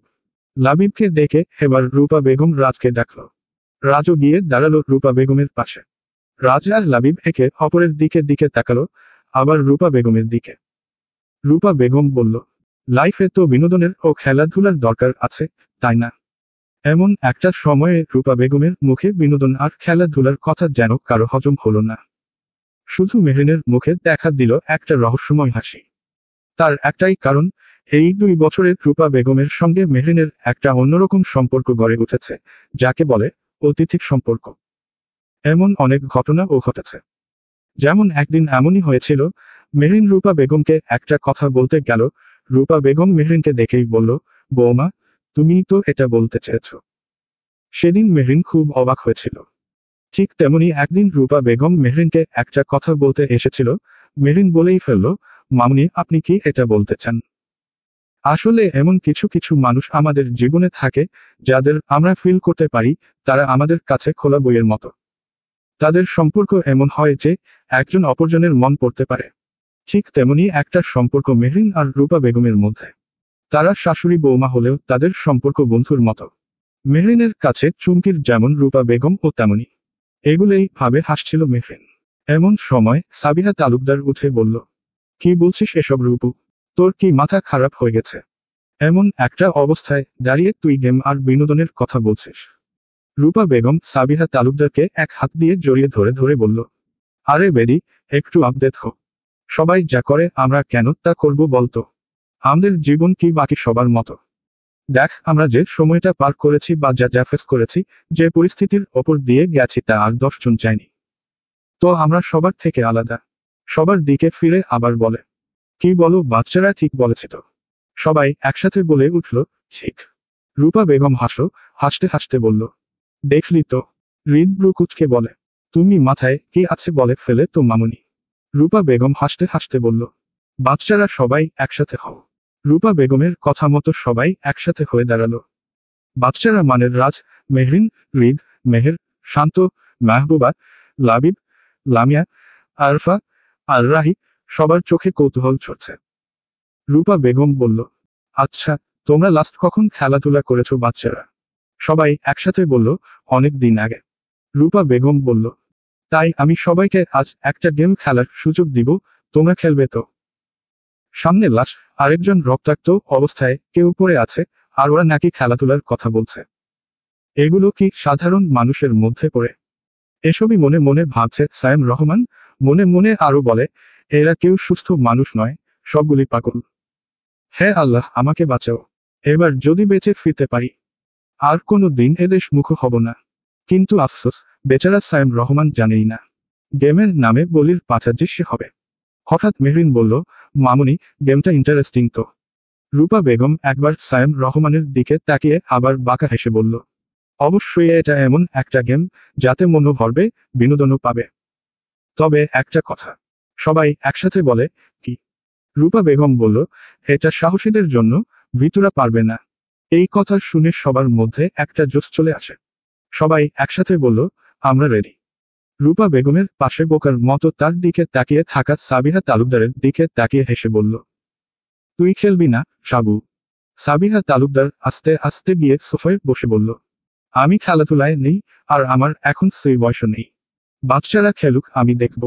লাবিবকে ডেকে এবার রূপা বেগম রাজকে ডাকল। রাজও গিয়ে দাঁড়ালো রূপা বেগমের পাশে। রাজ আর লাবিব একে অপরের দিকে দিকে তাকালো, আবার রূপা বেগমের দিকে। রূপা বেগম বলল, লাইফে তো বিনোদনের ও খেলাধুলার দরকার আছে, তাই না? এমন একটা সময়ে রূপা বেগমের মুখে বিনোদন আর খেলাধুলার কথা যেন কারো হজম হলো না। শুধু মেহরিনের মুখে দেখা দিল একটা রহস্যময় হাসি। তার একটাই কারণ, এই 2 বছরে রূপা বেগমের সঙ্গে মেহরিনের একটা অন্যরকম সম্পর্ক গড়ে উঠেছে, যাকে বলে অতিথিক সম্পর্ক। এমন অনেক ঘটনাও ঘটেছে। যেমন একদিন এমনই হয়েছিল, মেহরিন রূপা বেগমকে একটা কথা বলতে গেল। রূপা বেগম মেহরিনকে দেখেই বলল, বৌমা, তুমি তো এটা বলতে চেয়েছ। সেদিন মেহরিন খুব অবাক হয়েছিল। ঠিক তেমনি একদিন রূপা বেগম মেহরিনকে একটা কথা বলতে এসেছিল। মেহরিন বলেই ফেলল, মামুনি, আপনি কি এটা বলতে চান? আসলে এমন কিছু কিছু মানুষ আমাদের জীবনে থাকে, যাদের আমরা ফিল করতে পারি তারা আমাদের কাছে খোলা বইয়ের মতো। তাদের সম্পর্ক এমন হয় যে একজন অপরজনের মন পড়তে পারে। ঠিক তেমনি একটা সম্পর্ক মেহরিন আর রূপা বেগমের মধ্যে। তারা শাশুড়ি বৌমা হলেও তাদের সম্পর্ক বন্ধুর মতো। মেহরিনের কাছে চুমকির যেমন রূপা বেগম ও তেমনি। এগুলোই ভাবে হাসছিল মেহরিন। এমন সময় সাবিহা তালুকদার উঠে বলল, কি বলছিস এসব রূপু? তোর কি মাথা খারাপ হয়ে গেছে? এমন একটা অবস্থায় দাঁড়িয়ে তুই গেম আর বিনোদনের কথা বলছিস? রূপা বেগম সাবিহা তালুকদারকে এক হাত দিয়ে জড়িয়ে ধরে ধরে বলল, আরে বেডি, একটু আপডেট হো। সবাই যা করে আমরা কেন তা করব বলতো? আমাদের জীবন কি বাকি সবার মতো? দেখ, আমরা যে সময়টা পার করেছি বা যা যা ফেস করেছি, যে পরিস্থিতির ওপর দিয়ে গেছি তা আর 10 জন চায়নি। তো আমরা সবার থেকে আলাদা। সবার দিকে ফিরে আবার বলে, কি বলো বাচ্চারা, ঠিক বলেছে তো? সবাই একসাথে বলে উঠল, ঠিক। রূপা বেগম হাসো, হাসতে হাসতে বলল, দেখলি তো? হৃদ ব্রু কুচকে বলে, তুমি মাথায় কি আছে বলে ফেলে তো মামুনি। রূপা বেগম হাসতে হাসতে বলল, বাচ্চারা সবাই একসাথে হও। রূপা বেগমের কথা মতো সবাই একসাথে হয়ে দাঁড়ালো। বাচ্চারা মানের রাজ, মেহরিন, হৃদ, মেহের, শান্ত, মাহবুবা, লাবিব, লামিয়া, আরফা আর রাহি। সবার চোখে কৌতূহল ছড়ছে। রূপা বেগম বলল, আচ্ছা, তোমরা লাস্ট কখন খেলাধুলা করেছো বাচ্চারা? সবাই একসাথে বলল, অনেক দিন আগে। রূপা বেগম বলল, তাই আমি সবাইকে আজ একটা গেম খেলার সুযোগ দিব, তোমরা খেলবে তো? সামনে লাশ, আরেকজন রক্তাক্ত অবস্থায় কেউ পড়ে আছে, আর ওরা নাকি খেলাধুলার কথা বলছে। এগুলো কি সাধারণ মানুষের মধ্যে পড়ে? এসবই মনে মনে ভাবছে সায়েম রহমান। মনে মনে আরো বলে, এরা কেউ সুস্থ মানুষ নয়, সবগুলি পাগল। হে আল্লাহ, আমাকে বাঁচাও। এবার যদি বেঁচে ফিরতে পারি, আর কোনো দিন এদেশ মুখ হব না। কিন্তু আফসোস, বেচারা সায়েম রহমান জানেই না গেমের নামে বলির পাঠা যে সে হবে। হঠাৎ মেহরিন বলল, মামুনি, গেমটা ইন্টারেস্টিং তো। রূপা বেগম একবার সায়েম রহমানের দিকে তাকিয়ে আবার বাঁকা হেসে বলল, অবশ্যই এটা এমন একটা গেম যাতে মনও ভরবে, বিনোদনও পাবে। তবে একটা কথা, সবাই একসাথে বলে কি? রূপা বেগম বলল, এটা সাহসীদের জন্য, ভীতুরা পারবে না। এই কথা শুনে সবার মধ্যে একটা জোশ চলে আসে। সবাই একসাথে বলল, আমরা রেডি। রূপা বেগমের পাশে বোকার মতো তার দিকে তাকিয়ে থাকা সাবিহা তালুকদারের দিকে তাকিয়ে হেসে বলল, তুই খেলবি না, সাবু? সাবিহা তালুকদার আস্তে আস্তে গিয়ে সোফায় বসে বলল, আমি খেলাধুলায় নেই, আর আমার এখন সেই বয়স নেই। বাচ্চারা খেলুক, আমি দেখব।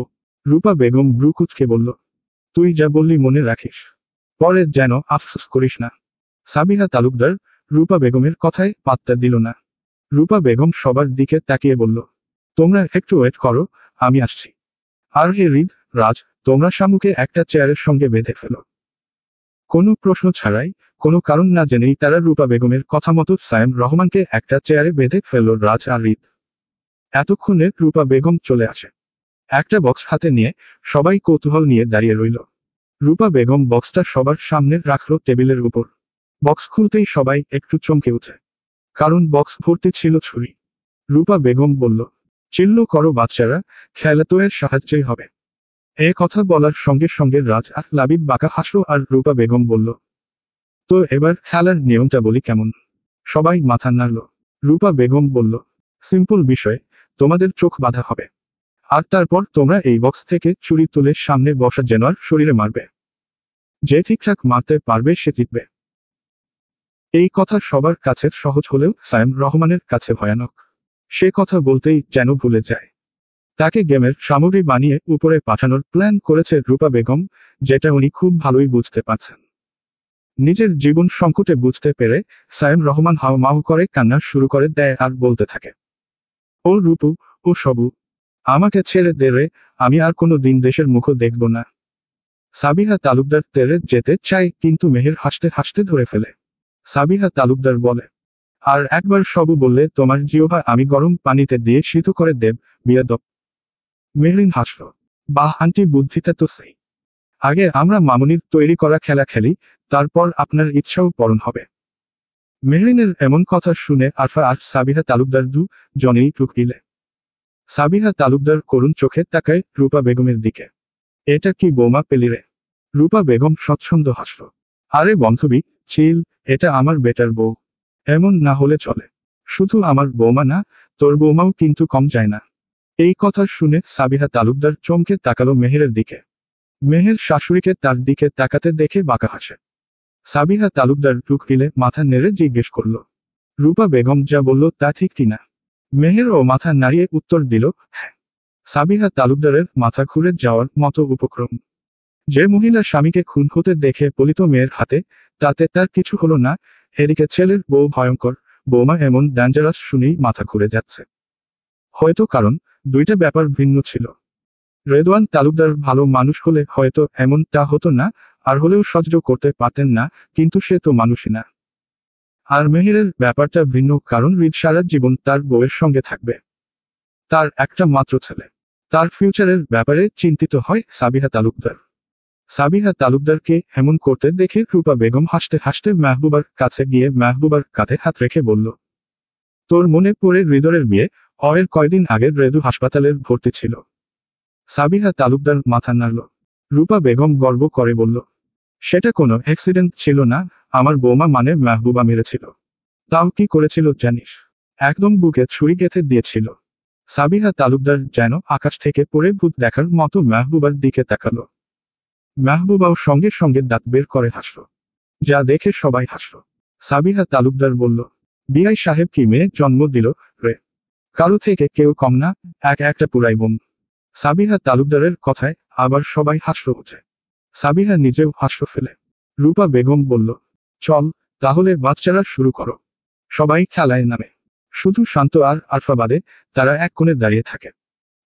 রূপা বেগম ব্রু কুঁচকে বলল, তুই যা বললি মনে রাখিস, পরে যেন আফসোস করিস না। সাবিহা তালুকদার রূপা বেগমের কথায় পাত্তা দিল না। রূপা বেগম সবার দিকে তাকিয়ে বলল, তোমরা একটু ওয়েট করো, আমি আসছি। আর হে হৃদ, রাজ, তোমরা শামুকে একটা চেয়ারের সঙ্গে বেঁধে ফেলো। কোনো প্রশ্ন ছাড়াই, কোনো কারণ না জেনেই তারা রূপা বেগমের কথা মতো সায়েম রহমানকে একটা চেয়ারে বেঁধে ফেলল রাজ আর হৃদ। এতক্ষণে রূপা বেগম চলে আসে। একটা বক্স হাতে নিয়ে সবাই কৌতূহল নিয়ে দাঁড়িয়ে রইল। রূপা বেগম বক্সটা সবার সামনে রাখল টেবিলের উপর। বক্স খুলতেই সবাই একটু চমকে উঠে, কারণ বক্স ভর্তি ছিল ছুরি। রূপা বেগম বলল, চিল্ল করো বাচ্চারা, খেলা তো এর সাহায্যেই হবে। এ কথা বলার সঙ্গে সঙ্গে রাজ আর লাবিব বাঁকা হাসল আর রূপা বেগম বলল, তো এবার খেলার নিয়মটা বলি কেমন? সবাই মাথা নাড়ল। রূপা বেগম বলল, সিম্পল বিষয়, তোমাদের চোখ বাঁধা হবে। আর তারপর তোমরা এই বক্স থেকে চুরি তুলে সামনে বসা জেনোয়ার শরীরে মারবে। যে ঠিকঠাক মারতে পারবে সে জিতবে। এই কথা সবার কাছে সহজ হলেও সায়েম রহমানের কাছে ভয়ানক। সে কথা বলতেই যেন ভুলে যায়। তাকে গেমের সামগ্রী বানিয়ে উপরে পাঠানোর প্ল্যান করেছে রূপা বেগম, যেটা উনি খুব ভালোই বুঝতে পারছেন। নিজের জীবন সংকটে বুঝতে পেরে সায়েম রহমান হাউমাউ করে কান্না শুরু করে দেয় আর বলতে থাকে, ও রূপু, ও সবু, আমাকে ছেড়ে দে রে, আমি আর কোনো দিন দেশের মুখও দেখব না। সাবিহা তালুকদার তেরে যেতে চায়, কিন্তু মেহের হাসতে হাসতে ধরে ফেলে। সাবিহা তালুকদার বলে, আর একবার সবু বললে তোমার জিহ্বা আমি গরম পানিতে দিয়ে শীত করে দেব, বিয়াদব। মেহরিন হাসল, বাহ আন্টি, বুদ্ধিটা তো সেই। আগে আমরা মামুনির তৈরি করা খেলা খেলি, তারপর আপনার ইচ্ছাও পূরণ হবে। মেহরিনের এমন কথা শুনে আরফা আর সাবিহা তালুকদার দু জনেই টুকরিলে। সাবিহা তালুকদার করুণ চোখে তাকায় রূপা বেগমের দিকে। এটা কি বৌমা পেলি রে? রূপা বেগম স্বচ্ছন্দ হাসল, আরে বন্ধবী, চিল, এটা আমার বেটার বউ। এমন না হলে চলে। শুধু আমার বৌমা না, তোর বৌমাও কিন্তু কম যায় না। এই কথা শুনে সাবিহা তালুকদার চমকে তাকালো মেহেরের দিকে। মেহের শাশুড়িকে তার দিকে তাকাতে দেখে বাঁকা হাসে। সাবিহা তালুকদার টুকরিলে মাথা নেড়ে জিজ্ঞেস করল, রূপা বেগম যা বলল তা ঠিক কিনা? মেহের ও মাথা নাড়িয়ে উত্তর দিল, হ্যাঁ। সাবিহা তালুকদারের মাথা ঘুরে যাওয়ার মতো উপক্রম। যে মহিলা স্বামীকে খুন হতে দেখে পলিত মেয়ের হাতে, তাতে তার কিছু হলো না, এদিকে ছেলের বউ ভয়ঙ্কর, বৌমা এমন ডেঞ্জারাস শুনেই মাথা ঘুরে যাচ্ছে। হয়তো কারণ দুইটা ব্যাপার ভিন্ন ছিল। রেদওয়ান তালুকদার ভালো মানুষ হলে হয়তো এমনটা হতো না, আর হলেও সহ্য করতে পারতেন না, কিন্তু সে তো মানুষই না। আর মেহেরের ব্যাপারটা ভিন্ন, কারণ হৃদ সারা জীবন তার বউয়ের সঙ্গে থাকবে। তার একটা মাত্র ছেলে। তার ফিউচারের ব্যাপারে চিন্তিত হয় সাবিহা তালুকদার। সাবিহা তালুকদারকে এমন করতে দেখে রূপা বেগম হাসতে হাসতে মেহবুবার কাছে গিয়ে মেহবুবার কাঁধে হাত রেখে বলল, তোর মনে পড়ে হৃদয়ের বিয়ে, এর কয়দিন আগে রেদু হাসপাতালের ভর্তি ছিল। সাবিহা তালুকদার মাথা নাড়ল। রূপা বেগম গর্ব করে বলল, সেটা কোনো অ্যাক্সিডেন্ট ছিল না, আমার বৌমা মানে মেহবুবা মেরেছিল। তাও কি করেছিল জানিস? একদম বুকে ছুরি গেঁথে দিয়েছিল। সাবিহা তালুকদার যেন আকাশ থেকে পড়ে ভূত দেখার মতো মেহবুবার দিকে তাকালো। মেহবুবাও সঙ্গে সঙ্গে দাঁত বের করে হাসল। যা দেখে সবাই হাসল। সাবিহা তালুকদার বলল, বিআই সাহেব কি মেয়ে জন্ম দিল রে? কারো থেকে কেউ কম না, একটা পুরাই বোম। সাবিহা তালুকদারের কথায় আবার সবাই হাসল ওঠে। সাবিহা নিজেও হাসল ফেলে। রূপা বেগম বলল, চল, তাহলে বাচ্চারা শুরু করো। সবাই খেলায় নামে। শুধু শান্ত আর আরফা বাদে তারা এক কোণে দাঁড়িয়ে থাকে।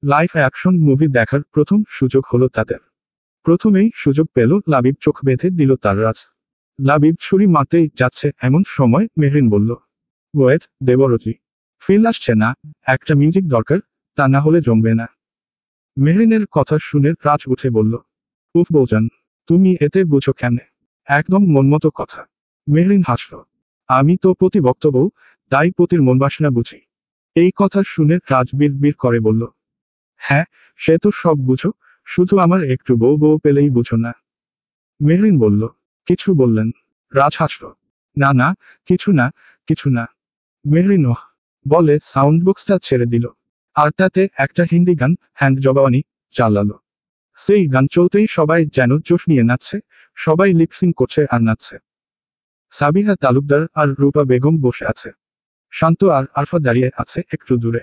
লাইভ অ্যাকশন মুভি দেখার প্রথম সুযোগ হলো তাদের। প্রথমেই সুযোগ পেল লাবিব, চোখ বেঁধে দিল তার রাজ। লাবিব ছুরি মারতেই যাচ্ছে এমন সময় মেহরিন বলল, ওয়েট দেবরজি, ফিল আসছে না, একটা মিউজিক দরকার, তা না হলে জমবে না। মেহরিনের কথা শুনে রাজ উঠে বলল, উফ বৌজান, তুমি এতে বুঝো কেন? একদম মনমতো কথা। মেহরিন হাসল, আমি তো পতি বক্তব্য, তাই পতির মন বাসনা বুঝি। এই কথা শুনে রাজ বিড় করে বলল, হ্যাঁ, সে তো সব বুঝো, শুধু আমার একটু বউ বউ পেলেই বুঝো না। মেহরিন বলল, কিছু বললেন? রাজ হাসল, না না, কিছু না, কিছু না। মেহরিন ওহ বলে সাউন্ড বক্সটা ছেড়ে দিল, আর তাতে একটা হিন্দি গান হ্যান্ড জবাওয়ানি চালালো। সেই গান চলতেই সবাই যেন জোশ নিয়ে নাচছে, সবাই লিপসিং করছে আর নাচছে। সাবিহা তালুকদার আর রূপা বেগম বসে আছে। শান্ত আর আরফা দাঁড়িয়ে আছে একটু দূরে।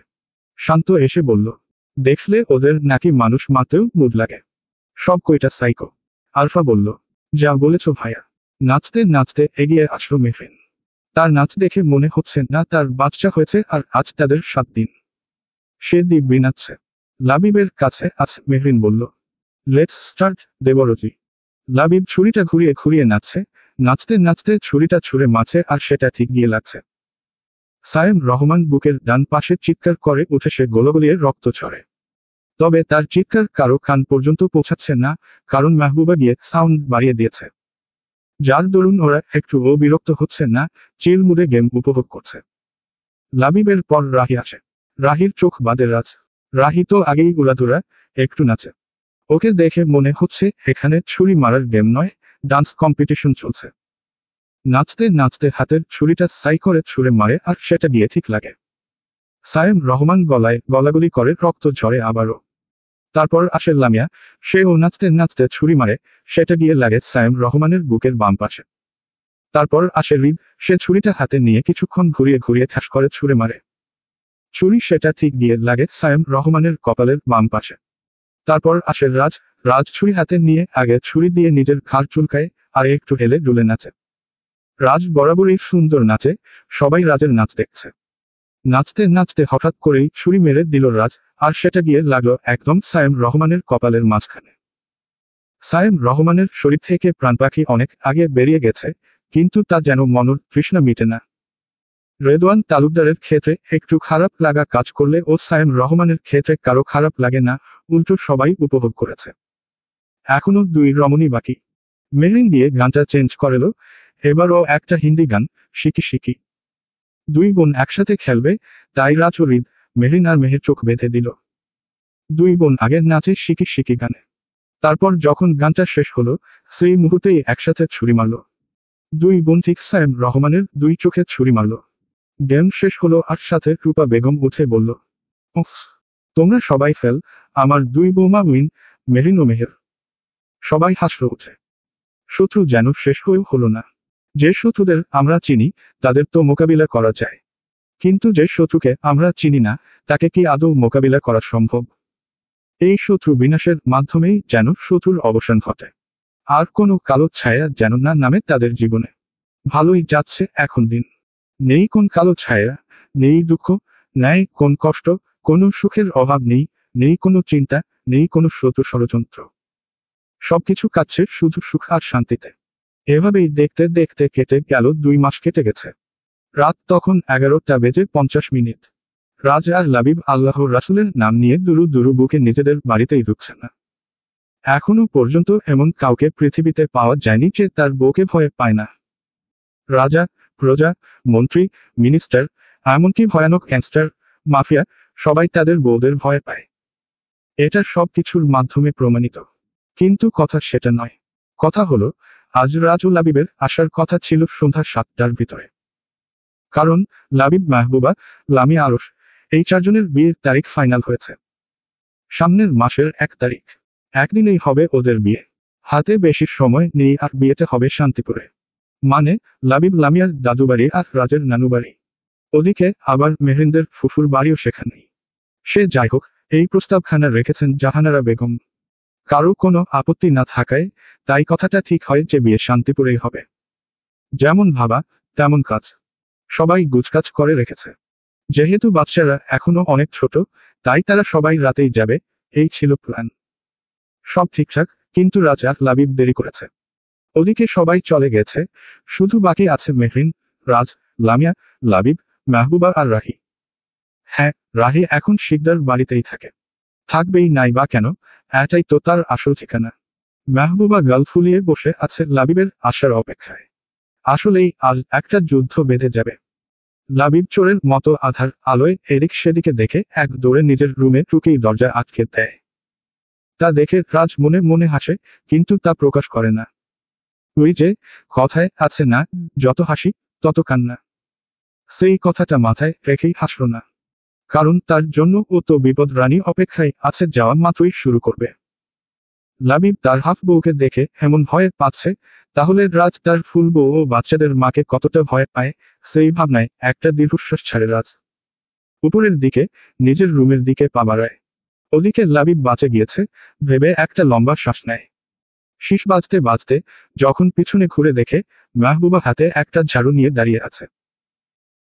শান্ত এসে বলল, দেখলে ওদের নাকি মানুষ মারতেও মুড লাগে। সব কয়টা সাইকো। আরফা বলল, যা বলেছ ভাইয়া। নাচতে নাচতে এগিয়ে আসলো মেহরিন। তার নাচ দেখে মনে হচ্ছে না তার বাচ্চা হয়েছে, আর আজ তাদের 7 দিন। সে দিব্যি নাচছে। লাবিবের কাছে আছে মেহরিন বলল, লেটস স্টার্ট দেবরজি। লাবিব ছুরিটা ঘুরিয়ে ঘুরিয়ে নাচছে, নাচতে নাচতে ছুরিটা ছুঁড়ে মারছে আর সেটা ঠিক গিয়ে লাগছে। সায়েম রহমান বুকের ডান পাশে চিৎকার করে উঠে সে গোলগলিয়ে রক্ত ঝরে। তবে তার চিৎকার কারো কান পর্যন্ত পৌঁছাচ্ছে না, কারণ মাহবুবা গিয়ে সাউন্ড বাড়িয়ে দিয়েছে। যার দরুন ওরা একটুও বিরক্ত হচ্ছে না, চিল মুডে গেম উপভোগ করছে। লাবিবের পর রাহি আসে। রাহির চোখ বাঁধে রাজ। রাহি তো আগেই উড়াধুরা, একটু নাচে। ওকে দেখে মনে হচ্ছে এখানে ছুরি মারার গেম নয়, ডান্স কম্পিটিশন চলছে। নাচতে নাচতে হাতের ছুরিটা সাই করে ছুঁড়ে মারে আর সেটা গিয়ে ঠিক লাগে। সায়েম রহমান গলায় গলাগলি করে রক্ত ঝরে আবারও। তারপর আসে লামিয়া, সেও নাচতে নাচতে ছুরি মারে, সেটা গিয়ে লাগে সায়েম রহমানের বুকের বাম পাশে। তারপর আসে হৃদ, সে ছুরিটা হাতে নিয়ে কিছুক্ষণ ঘুরিয়ে ঘুরিয়ে ঠাস করে ছুঁড়ে মারে। ছুরি সেটা ঠিক গিয়ে লাগে সায়েম রহমানের কপালের বাম পাশে। তারপর আসে রাজ, রাজ ছুরি হাতে নিয়ে আগে ছুরি দিয়ে নিজের ঘাড় চুলকায়, আর একটু হেলে ডুলে নাচে। রাজ বরাবরই সুন্দর নাচে, সবাই রাজের নাচ দেখছে। নাচতে নাচতে হঠাৎ করেই ছুরি মেরে দিল রাজ, আর সেটা গিয়ে লাগলো একদম সায়েম রহমানের কপালের মাঝখানে। সায়েম রহমানের শরীর থেকে প্রাণপাখি অনেক আগে বেরিয়ে গেছে, কিন্তু তা যেন মনের তৃষ্ণা মিটে না। রেদওয়ান তালুকদারের ক্ষেত্রে একটু খারাপ লাগা কাজ করলে ও সায়েম রহমানের ক্ষেত্রে কারো খারাপ লাগে না, উল্টো সবাই উপভোগ করেছে। এখনো 2 রমণী বাকি। মেহরিন দিয়ে গানটা চেঞ্জ করেলো, এবারও একটা হিন্দি গান, শিকি শিকি। 2 বোন একসাথে খেলবে, তাই রাজ ও হৃদ, মেহরিন আর মেহের চোখ বেঁধে দিল। 2 বোন আগে নাচে শিকি শিকি গানে। তারপর যখন গানটা শেষ হলো, সেই মুহূর্তেই একসাথে ছুরি মারল। 2 বোন ঠিক সায়েম রহমানের 2 চোখে ছুরি মারল। গেম শেষ হলো আর সাথে রূপা বেগম উঠে বলল, উফ, তোমরা সবাই ফেল, আমার 2 বৌমা উইন, মেহরিন ও মেহের। সবাই হাসল উঠে। শত্রু যেন শেষ হয়েও হলো না। যে শত্রুদের আমরা চিনি, তাদের তো মোকাবিলা করা যায়, কিন্তু যে শত্রুকে আমরা চিনি না, তাকে কি আদৌ মোকাবিলা করা সম্ভব? এই শত্রু বিনাশের মাধ্যমেই যেন শত্রুর অবসান ঘটে। আর কোনো কালো ছায়া যেন না নামে তাদের জীবনে। ভালোই যাচ্ছে এখন দিন। নেই কোন কালো ছায়া, নেই দুঃখ, নেই কোন কষ্ট, কোনো সুখের অভাব নেই, নেই কোনো চিন্তা, নেই কোনো শত্রু ষড়যন্ত্র। সবকিছু কাটছে শুধু সুখ আর শান্তিতে। এভাবেই দেখতে দেখতে কেটে গেল 2 মাস কেটে গেছে। রাত তখন 11টা বেজে 50 মিনিট। রাজ আর লাবিব আল্লাহর রাসূলের নাম নিয়ে দুরু দুরু বুকে নিজেদের বাড়িতেই ঢুকছে না। এখনো পর্যন্ত এমন কাউকে পৃথিবীতে পাওয়া যায়নি যে তার বউকে ভয় পায় না। রাজা, প্রজা, মন্ত্রী, মিনিস্টার, এমনকি ভয়ানক গ্যাংস্টার, মাফিয়া, সবাই তাদের বউদের ভয় পায়। এটা সব কিছুর মাধ্যমে প্রমাণিত। কিন্তু কথা সেটা নয়। কথা হলো, আজ রাজ ও লাবিবের আসার কথা ছিল সন্ধ্যা 7টার ভিতরে। কারণ লাবিব মাহবুবা, লামিয়া আরশ, এই 4 জনের বিয়ের তারিখ ফাইনাল হয়েছে। সামনের মাসের 1 তারিখ। একদিনেই হবে ওদের বিয়ে। হাতে বেশি সময় নেই আর বিয়েতে হবে শান্তিপুরে। মানে, লাবিব লামিয়ার দাদুবাড়ি আর রাজের নানুবাড়ি। ওদিকে আবার মেহরিনদের ফুফুর বাড়িও সেখানেই। সে যাই হোক, এই প্রস্তাবখানা রেখেছেন জাহানারা বেগম। কারো কোনো আপত্তি না থাকায় তাই কথাটা ঠিক হয় যে বিয়ে শান্তিপুরেই হবে। যেমন ভাবা তেমন কাজ। সবাই গুছকাজ করে রেখেছে। যেহেতু বাচ্চারা এখনো অনেক ছোট, তাই তারা সবাই রাতেই যাবে, এই ছিল প্ল্যান। সব ঠিকঠাক, কিন্তু রাজ আর লাবিব দেরি করেছে। ওদিকে সবাই চলে গেছে, শুধু বাকি আছে মেহরিন, রাজ, লামিয়া, লাবিব, মাহবুবা আর রাহি। হ্যাঁ, রাহি এখন শিকদার বাড়িতেই থাকে। থাকবেই নাই বা কেন, এটাই তো তার আসল ঠিকানা। মাহবুবা গাল ফুলিয়ে বসে আছে লাবিবের আসার অপেক্ষায়। আসলেই আজ একটা যুদ্ধ বেঁধে যাবে। লাবিব চোরের মতো আধার আলোয় এদিক সেদিকে দেখে এক দৌড়ে নিজের রুমে ঢুকেই দরজা আটকে দেয়। তা দেখে রাজ মনে মনে হাসে, কিন্তু তা প্রকাশ করে না। ওই যে কথায় আছে না, যত হাসি তত কান্না। সেই কথাটা মাথায় রেখেই হাসল না। কারণ তার জন্য ও তো বিপদ রানী অপেক্ষায় আছে, যাওয়া মাত্রই শুরু করবে। লাবিব তার হাফ বউকে দেখে এমন ভয় পাচ্ছে, তাহলে রাজ তার ফুল বউ ও বাচ্চাদের মাকে কতটা ভয় পায়, সেই ভাবনায় একটা দীর্ঘশ্বাস ছাড়ে রাজ। উপরের দিকে নিজের রুমের দিকে পা বাড়ায়। ওদিকে লাবিব বাঁচে গিয়েছে ভেবে একটা লম্বা শ্বাস নেয়। শীষ বাজতে বাজতে যখন পিছনে ঘুরে দেখে মাহবুবা হাতে একটা ঝাড়ু নিয়ে দাঁড়িয়ে আছে।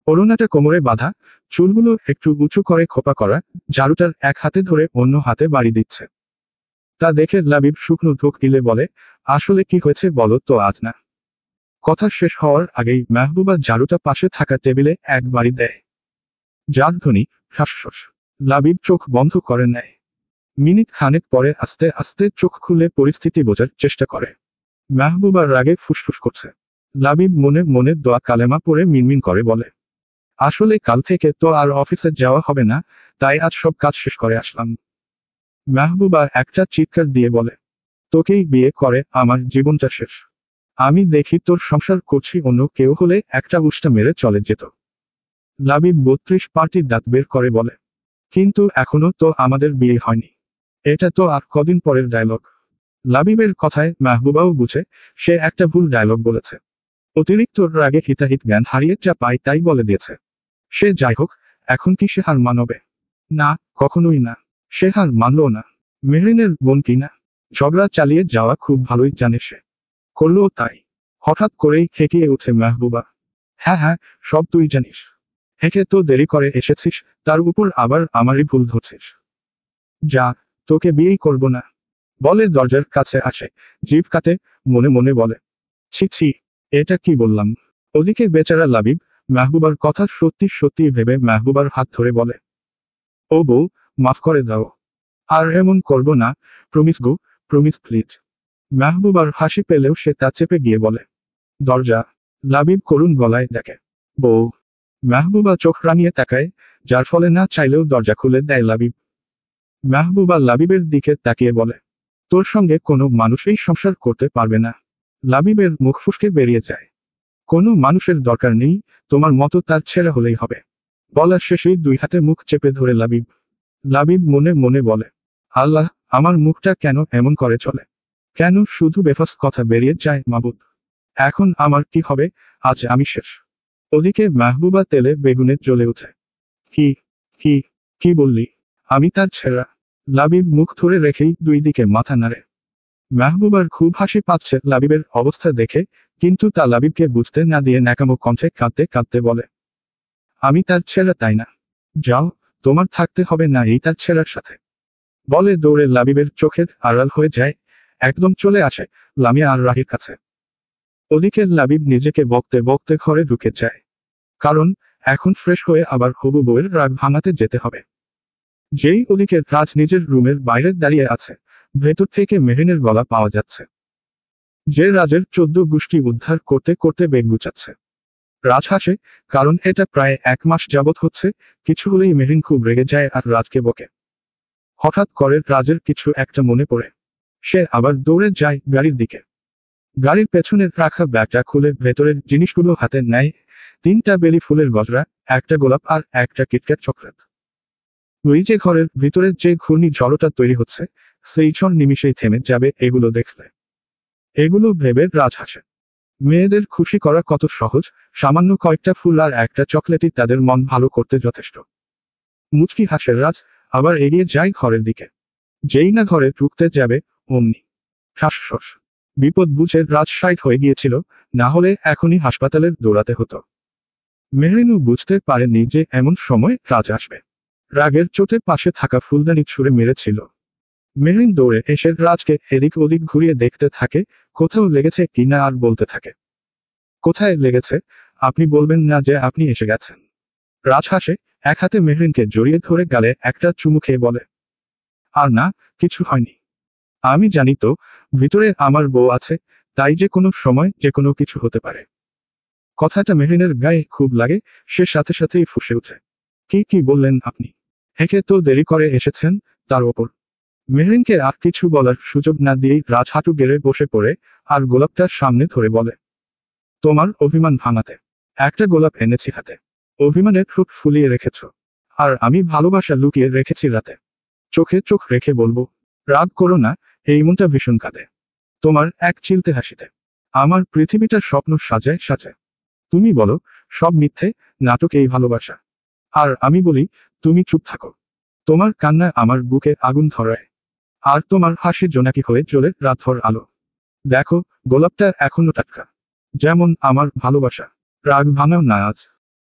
ওড়নাটা কোমরে বাঁধা, চুলগুলো একটু উঁচু করে খোপা করা, ঝাড়ুটার এক হাতে ধরে অন্য হাতে বাড়ি দিচ্ছে। তা দেখে লাবিব শুকনো ঢোক গিলে বলে, আসলে কি হয়েছে বলো তো আজ না। কথা শেষ হওয়ার আগেই মাহবুবা ঝাড়ুটা পাশে থাকা টেবিলে এক বাড়ি দেয়। যার ধ্বনি হাস্যস। লাবিব চোখ বন্ধ করে নেয়। মিনিট খানেক পরে আস্তে আস্তে চোখ খুলে পরিস্থিতি বোঝার চেষ্টা করে। মাহবুবা রাগে ফুসফুস করছে। লাবিব মনে মনে দোয়া কালেমা পড়ে মিনমিন করে বলে, আসলে কাল থেকে তো আর অফিসে যাওয়া হবে না, তাই আজ সব কাজ শেষ করে আসলাম। মাহবুবা একটা চিৎকার দিয়ে বলে, তোকেই বিয়ে করে আমার জীবনটা শেষ। আমি দেখি তোর সংসার করছি, অন্য কেউ হলে একটা উষ্টা মেরে চলে যেত। লাবিব ৩২ পার্টি দাঁত বের করে বলে, কিন্তু এখনো তো আমাদের বিয়ে হয়নি। এটা তো আর কদিন পরের ডায়লগ। লাবিবের কথায় মাহবুবাও বুঝে সে একটা ভুল ডায়লগ বলেছে। অতিরিক্ত রাগে হিতাহিত জ্ঞান হারিয়ে যা পায় তাই বলে দিয়েছে। সে যাই হোক, এখন কি সে হার মানবে? না, কখনোই না। সে হার মানল না। মেহরিনের বোন কিনা ঝগড়া চালিয়ে যাওয়া খুব ভালোই জানে সে। করলো তাই। হঠাৎ করেই হেঁকিয়ে উঠে মাহবুবা। হ্যাঁ হ্যাঁ, সব তুই জানিস। হেঁকে তো দেরি করে এসেছিস, তার উপর আবার আমারই ভুল ধরছিস। যা, তোকে বিয়েই করব না বলে দরজার কাছে আসে, জিভ কাটে, মনে মনে বলে, ছি ছি, এটা কি বললাম। ওদিকে বেচারা লাবিব মাহবুবার কথা সত্যি সত্যি ভেবে মাহবুবার হাত ধরে বলে, ও বউ, মাফ করে দাও। আর এমন করব না, প্রমিস গো, প্রমিস প্লিজ। মাহবুবার হাসি পেলেও সে তা চেপে গিয়ে বলে, দরজা। লাবিব করুণ গলায় ডাকে, বউ। মাহবুবা চোখ রাঙিয়ে তাকায়, যার ফলে না চাইলেও দরজা খুলে দেয় লাবিব। মাহবুবা লাবিবের দিকে তাকিয়ে বলে, তোর সঙ্গে কোনো মানুষই সংসার করতে পারবে না। লাবিবের মুখ ফুসকে বেরিয়ে যায়, কোনো মানুষের দরকার নেই, তোমার মতো তার ছেঁড়া হলেই হবে। বলার শেষেই দুই হাতে মুখ চেপে ধরে লাবিব। লাবিব মনে মনে বলে, আল্লাহ, আমার মুখটা কেন এমন করে চলে? কেন শুধু বেফাস কথা বেরিয়ে যায় মাবুদ? এখন আমার কি হবে? আজ আমি শেষ। ওদিকে মাহবুবা তেলে বেগুনে জ্বলে ওঠে। কি কি কি বললি? আমি তার ছেঁড়া? লাবিব মুখ ধরে রেখেই দুই দিকে মাথা নাড়ে। মাহবুবার খুব হাসি পাচ্ছে লাবিবের অবস্থা দেখে, কিন্তু তা লাবিবকে বুঝতে না দিয়ে ন্যাকামো কণ্ঠে কাঁদতে কাঁদতে বলে, আমি তার ছেঁড়া তাই না? যাও, তোমার থাকতে হবে না এই তার ছেঁড়ার সাথে। বলে দৌড়ে লাবিবের চোখের আড়াল হয়ে যায়, একদম চলে আসে লামিয়া আর রাহির কাছে। ওদিকে লাবিব নিজেকে বকতে বকতে ঘরে ঢুকে যায়। কারণ এখন ফ্রেশ হয়ে আবার হবু বউয়ের রাগ ভাঙাতে যেতে হবে। যেই ওদিকে রাজ নিজের রুমের বাইরে দাঁড়িয়ে আছে, ভেতর থেকে মেহরিনের গলা পাওয়া যাচ্ছে। যে রাজের 14 গোষ্ঠী উদ্ধার করতে করতে বেগ গুছাচ্ছে। রাজ হাসে, কারণ এটা প্রায় 1 মাস যাবৎ হচ্ছে। কিছু হলেই মেহরিন খুব রেগে যায় আর রাজকে বকে। হঠাৎ করে রাজের কিছু একটা মনে পড়ে। সে আবার দৌড়ে যায় গাড়ির দিকে। গাড়ির পেছনের রাখা ব্যাগটা খুলে ভেতরের জিনিসগুলো হাতে নেয়, 3টা বেলি ফুলের গজরা, একটা গোলাপ আর একটা কিটক্যাট চকলেট। ওই যে ঘরের ভিতরে যে ঘূর্ণি ঝড়টা তৈরি হচ্ছে, সেই ঝড় নিমিষেই থেমে যাবে এগুলো দেখলে। এগুলো ভেবে রাজ হাসে। মেয়েদের খুশি করা কত সহজ, সামান্য কয়েকটা ফুল আর একটা চকলেটই তাদের মন ভালো করতে যথেষ্ট। মুচকি হাসে রাজ, আবার এগিয়ে যায় ঘরের দিকে। যেই না ঘরে ঢুকতে যাবে, অমনি ঠাসঠস। বিপদ বুঝে রাজ সাইড হয়ে গিয়েছিল, না হলে এখনই হাসপাতালের দৌড়াতে হতো। মেহরিনও বুঝতে পারেনি যে এমন সময় রাজ আসবে। রাগের চোটে পাশে থাকা ফুলদানি ছুঁড়ে মেরেছিল। মেহরিন দৌড়ে এসে রাজকে এদিক ওদিক ঘুরিয়ে দেখতে থাকে, কোথাও লেগেছে কিনা, আর বলতে থাকে, কোথায় লেগেছে? আপনি বলবেন না যে আপনি এসে গেছেন? রাজ হাসে, এক হাতে মেহরিনকে জড়িয়ে ধরে গালে একটা চুমু খেয়ে বলে, আর না, কিছু হয়নি। আমি জানি তো, ভিতরে আমার বউ আছে, তাই যে কোনো সময় যে কোনো কিছু হতে পারে। কথাটা মেহরিনের গায়ে খুব লাগে, সে সাথে সাথেই ফুঁসে ওঠে। কি বললেন আপনি? একে তো দেরি করে এসেছেন, তার ওপর। মেহরিনকে আর কিছু বলার সুযোগ না দিয়েই রাজ হাঁটু গেড়ে বসে পড়ে, আর গোলাপটা সামনে ধরে বলে, তোমার অভিমান ভাঙাতে একটা গোলাপ এনেছি হাতে। অভিমানের ঠোঁট ফুলিয়ে রেখেছ, আর আমি ভালোবাসা লুকিয়ে রেখেছি রাতে। চোখে চোখ রেখে বলবো, রাগ করো না, এই মনটা ভীষণ কাঁদে তোমার এক চিলতে হাসিতে। আমার পৃথিবীটা স্বপ্ন সাজায় সাজায়। তুমি বলো, সব মিথ্যে, নাটক এই ভালোবাসা। আর আমি বলি, তুমি চুপ থাকো। তোমার কান্না আমার বুকে আগুন ধরায়, আর তোমার হাসি জোনাকি হয়ে জ্বলে রাতভর আলো। দেখো, গোলাপটা এখনো টাটকা, যেমন আমার ভালোবাসা। রাগ ভাঙাও না আজ।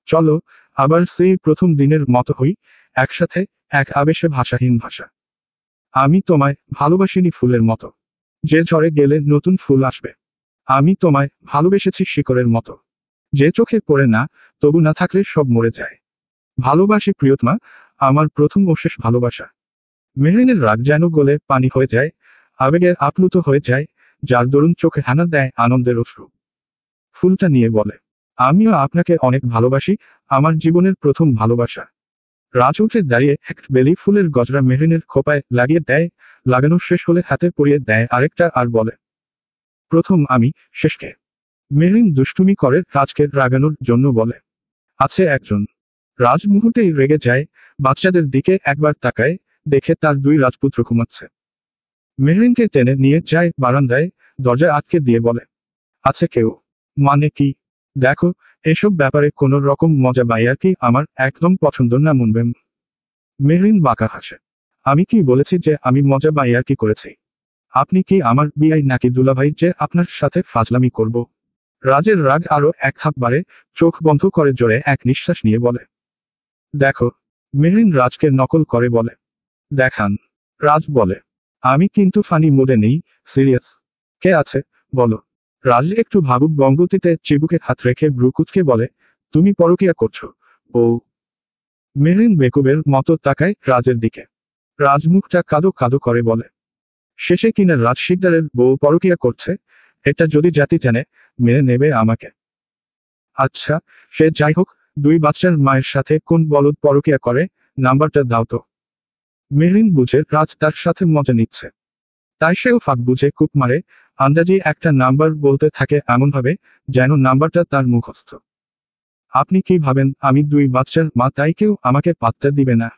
চলো, আবার সেই প্রথম দিনের মতো হই, একসাথে, এক আবেশে ভাষাহীন ভাষা। আমি তোমায় ভালোবাসিনি ফুলের মতো, যে ঝরে গেলে নতুন ফুল আসবে। আমি তোমায় ভালোবেসেছি শিকড়ের মতো, যে চোখে পড়ে না, তবু না থাকলে সব মরে যায়। ভালোবাসি প্রিয়তমা, আমার প্রথম ও শেষ ভালোবাসা। মেহরিনের রাগ যেন গলে পানি হয়ে যায়, আবেগে আপ্লুত হয়ে যায়, যার দরুন চোখে হানা দেয় আনন্দের অশ্রু। ফুলটা নিয়ে বলে, আমিও আপনাকে অনেক ভালোবাসি, আমার জীবনের প্রথম ভালোবাসা। রাজ উঠে দাঁড়িয়ে এক বেলি ফুলের গজরা মেহরিনের খোপায় লাগিয়ে দেয়, লাগানো শেষ হলে হাতে পরিয়ে দেয় আরেকটা, আর বলে, প্রথম আমি, শেষকে। মেহরিন দুষ্টুমি করে রাজকে রাগানোর জন্য বলে, আছে একজন। রাজ মুহূর্তেই রেগে যায়, বাচ্চাদের দিকে একবার তাকায়, দেখে তার দুই রাজপুত্র ঘুমাচ্ছে। মেহরিনকে টেনে নিয়ে যায় বারান্দায়, দরজা আটকে দিয়ে বলে, আছে কেউ? মানে কি? দেখো, এসব ব্যাপারে কোনো রকম মজা বাইয়ার কি আমার একদম পছন্দ না মুনবেম। মেহরিন বাঁকা হাসে, আমি কি বলেছি যে আমি মজা বাইয়ার কি করেছি? আপনি কি আমার বিআই নাকি দুলাভাই যে আপনার সাথে ফাজলামি করব? রাজের রাগ আরো এক ধাপ বাড়ে, চোখ বন্ধ করে জোরে এক নিঃশ্বাস নিয়ে বলে, দেখো। মেহরিন রাজকে নকল করে বলে, দেখান। রাজ বলে, আমি কিন্তু ফানি মুডে নেই, সিরিয়াস। কে আছে, বলো। রাজ একটু ভাবুক বঙ্গতিতে চিবুকে হাত রেখে ব্রুকুচকে বলে, তুমি পরকিয়া করছো। ও। মেহরিন বেকুবের মতো তাকায় রাজের দিকে। রাজ মুখটা কাদো কাদো করে বলে, শেষে কিনা রাজ শিকদারের বউ পরকিয়া করছে, এটা যদি জাতি জানে, মেনে নেবে আমাকে। আচ্ছা, সে যাই হোক, দুই বাচ্চার মায়ের সাথে কোন বলদ পরকিয়া করে, নাম্বারটা দাও তো। মেহরিন বুঝে রাজ তার সাথে মজা নিচ্ছে, তাই সেও ফাঁক বুঝে কূপ মারে, আন্দাজে একটা নাম্বার বলতে থাকে এমনভাবে যেন নাম্বারটা তার মুখস্থ। আপনি কি ভাবেন আমি দুই বাচ্চার মা তাই কেউ আমাকে পাত্তা দিবে না?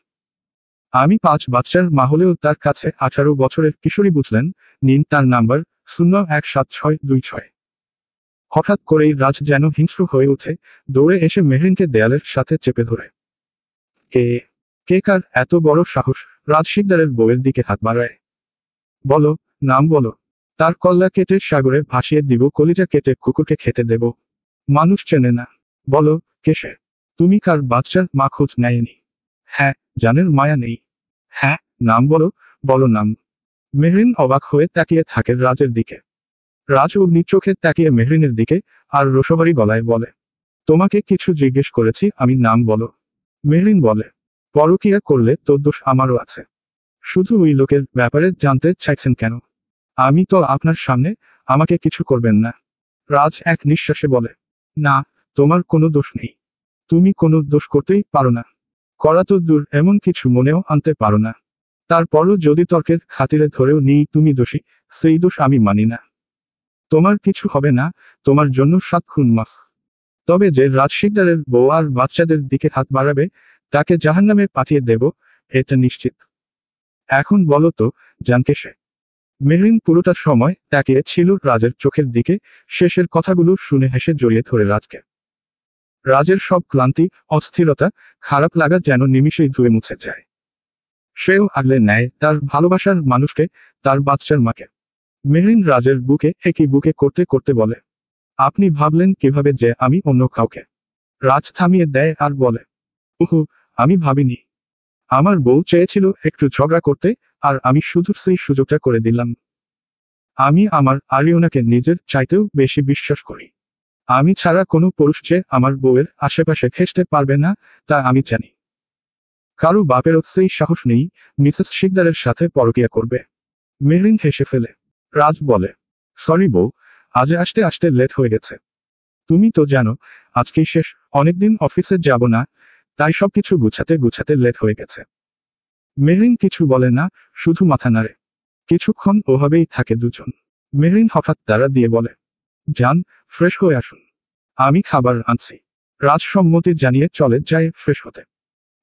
আমি 5 বাচ্চার মা হলেও তার কাছে 18 বছরের কিশোরী, বুঝলেন? নিন তার নাম্বার, 017626। হঠাৎ করেই রাজ যেন হিংস্র হয়ে ওঠে, দৌড়ে এসে মেহরিনকে দেয়ালের সাথে চেপে ধরে। কে? কে কার এত বড় সাহস রাজ শিকদারের বউয়ের দিকে হাত বাড়ায়? বলো, নাম বলো। তার কল্লা কেটে সাগরে ভাসিয়ে দিব, কলিজা কেটে কুকুরকে খেতে দেব। মানুষ চেনে না। বলো, কে সে? তুমি কার বাচ্চার মা খোঁজ নেয়নি? হ্যাঁ, জানের মায়া নেই। হ্যাঁ, নাম বলো, বলো নাম। মেহরিন অবাক হয়ে তাকিয়ে থাকে রাজের দিকে। রাজ অগ্নি চোখে তাকিয়ে মেহরিনের দিকে, আর রোষভারী গলায় বলে, তোমাকে কিছু জিজ্ঞেস করেছি আমি, নাম বলো। মেহরিন বলে, পরকিয়া করলে তো দোষ আমারও আছে। শুধু ওই লোকের ব্যাপারে জানতে চাইছেন কেন? আমি তো আপনার সামনে, আমাকে কিছু করবেন না। রাজ এক নিঃশ্বাসে বলে, না, তোমার কোনো দোষ নেই। তুমি কোনো দোষ করতেই পারো না। করা তো দূর, এমন কিছু মনেও আনতে পারো না। তারপরও যদি তর্কের খাতিরে ধরেও নিই তুমি দোষী, সেই দোষ আমি মানি না। তোমার কিছু হবে না, তোমার জন্য 7 খুন মাফ। তবে যে রাজ শিকদারের বউ আর বাচ্চাদের দিকে হাত বাড়াবে, তাকে জাহান্নামে পাঠিয়ে দেব, এটা নিশ্চিত। এখন বলো তো, জানকে সে? মেহরিন পুরোটা সময় তাকিয়ে ছিল রাজের চোখের দিকে, শেষের কথাগুলো শুনে হেসে জড়িয়ে ধরে রাজকে। রাজের সব ক্লান্তি, অস্থিরতা, খারাপ লাগা যেন নিমিষেই ধুয়ে মুছে যায়। সেও আগলে নেয় তার ভালোবাসার মানুষকে, তার বাচ্চার মাকে। মেহরিন রাজের বুকে একই বুকে করতে করতে বলে, আপনি ভাবলেন কিভাবে যে আমি অন্য কাউকে? রাজ থামিয়ে দেয় আর বলে, উহু, আমি ভাবিনি। আমার বউ চেয়েছিল একটু ঝগড়া করতে, আর আমি শুধু সেই সুযোগটা করে দিলাম। আমি আমার আরিওনাকে নিজের চাইতেও বেশি বিশ্বাস করি। আমি ছাড়া কোনো পুরুষ যে আমার বউয়ের আশেপাশে ঘেঁষতে পারবে না তা আমি জানি। কারো বাপেরও সেই সাহস নেই মিসেস শিকদারের সাথে পরকীয়া করবে। মেহরিন হেসে ফেলে। রাজ বলে, সরি বউ, আজ আসতে আসতে লেট হয়ে গেছে। তুমি তো জানো আজকেই শেষ, অনেকদিন অফিসে যাব না, তাই সবকিছু গুছাতে গুছাতে লেট হয়ে গেছে। মেহরিন কিছু বলে না, শুধু মাথা নাড়ে। কিছুক্ষণ ওভাবেই থাকে দুজন। মেহরিন হঠাৎ তারা দিয়ে বলে, যান, ফ্রেশ হয়ে আসুন, আমি খাবার আনছি। রাজ সম্মতি জানিয়ে চলে যায় ফ্রেশ হতে।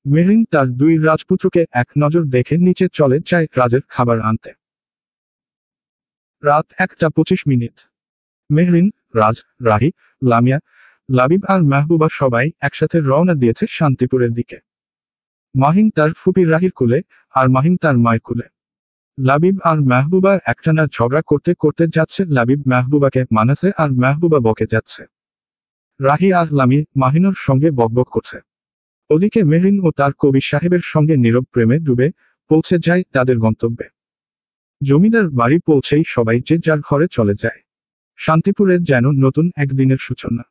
মেহরিন তার দুই রাজপুত্রকে এক নজর দেখে নিচে চলে যায় রাজের খাবার আনতে। রাত 1:25। মেহরিন, রাজ, রাহি, লামিয়া, লাবিব আর মেহবুবা সবাই একসাথে রওনা দিয়েছে শান্তিপুরের দিকে। মাহিন তার ফুপির রাহির কোলে, আর মাহিন তার মায়ের কোলে। লাবিব আর মেহবুবা একটানা ঝগড়া করতে করতে যাচ্ছে। লাবিব মেহবুবাকে মানাছে আর মেহবুবা বকে যাচ্ছে। রাহি আর লামি মাহিনুর সঙ্গে বকবক করছে। ওদিকে মেহরিন ও তার কবি সাহেবের সঙ্গে নীরব প্রেমে ডুবে পৌঁছে যায় তাদের গন্তব্যে। জমিদার বাড়ি পৌঁছেই সবাই যে যার ঘরে চলে যায়। শান্তিপুরে যেন নতুন একদিনের সূচনা।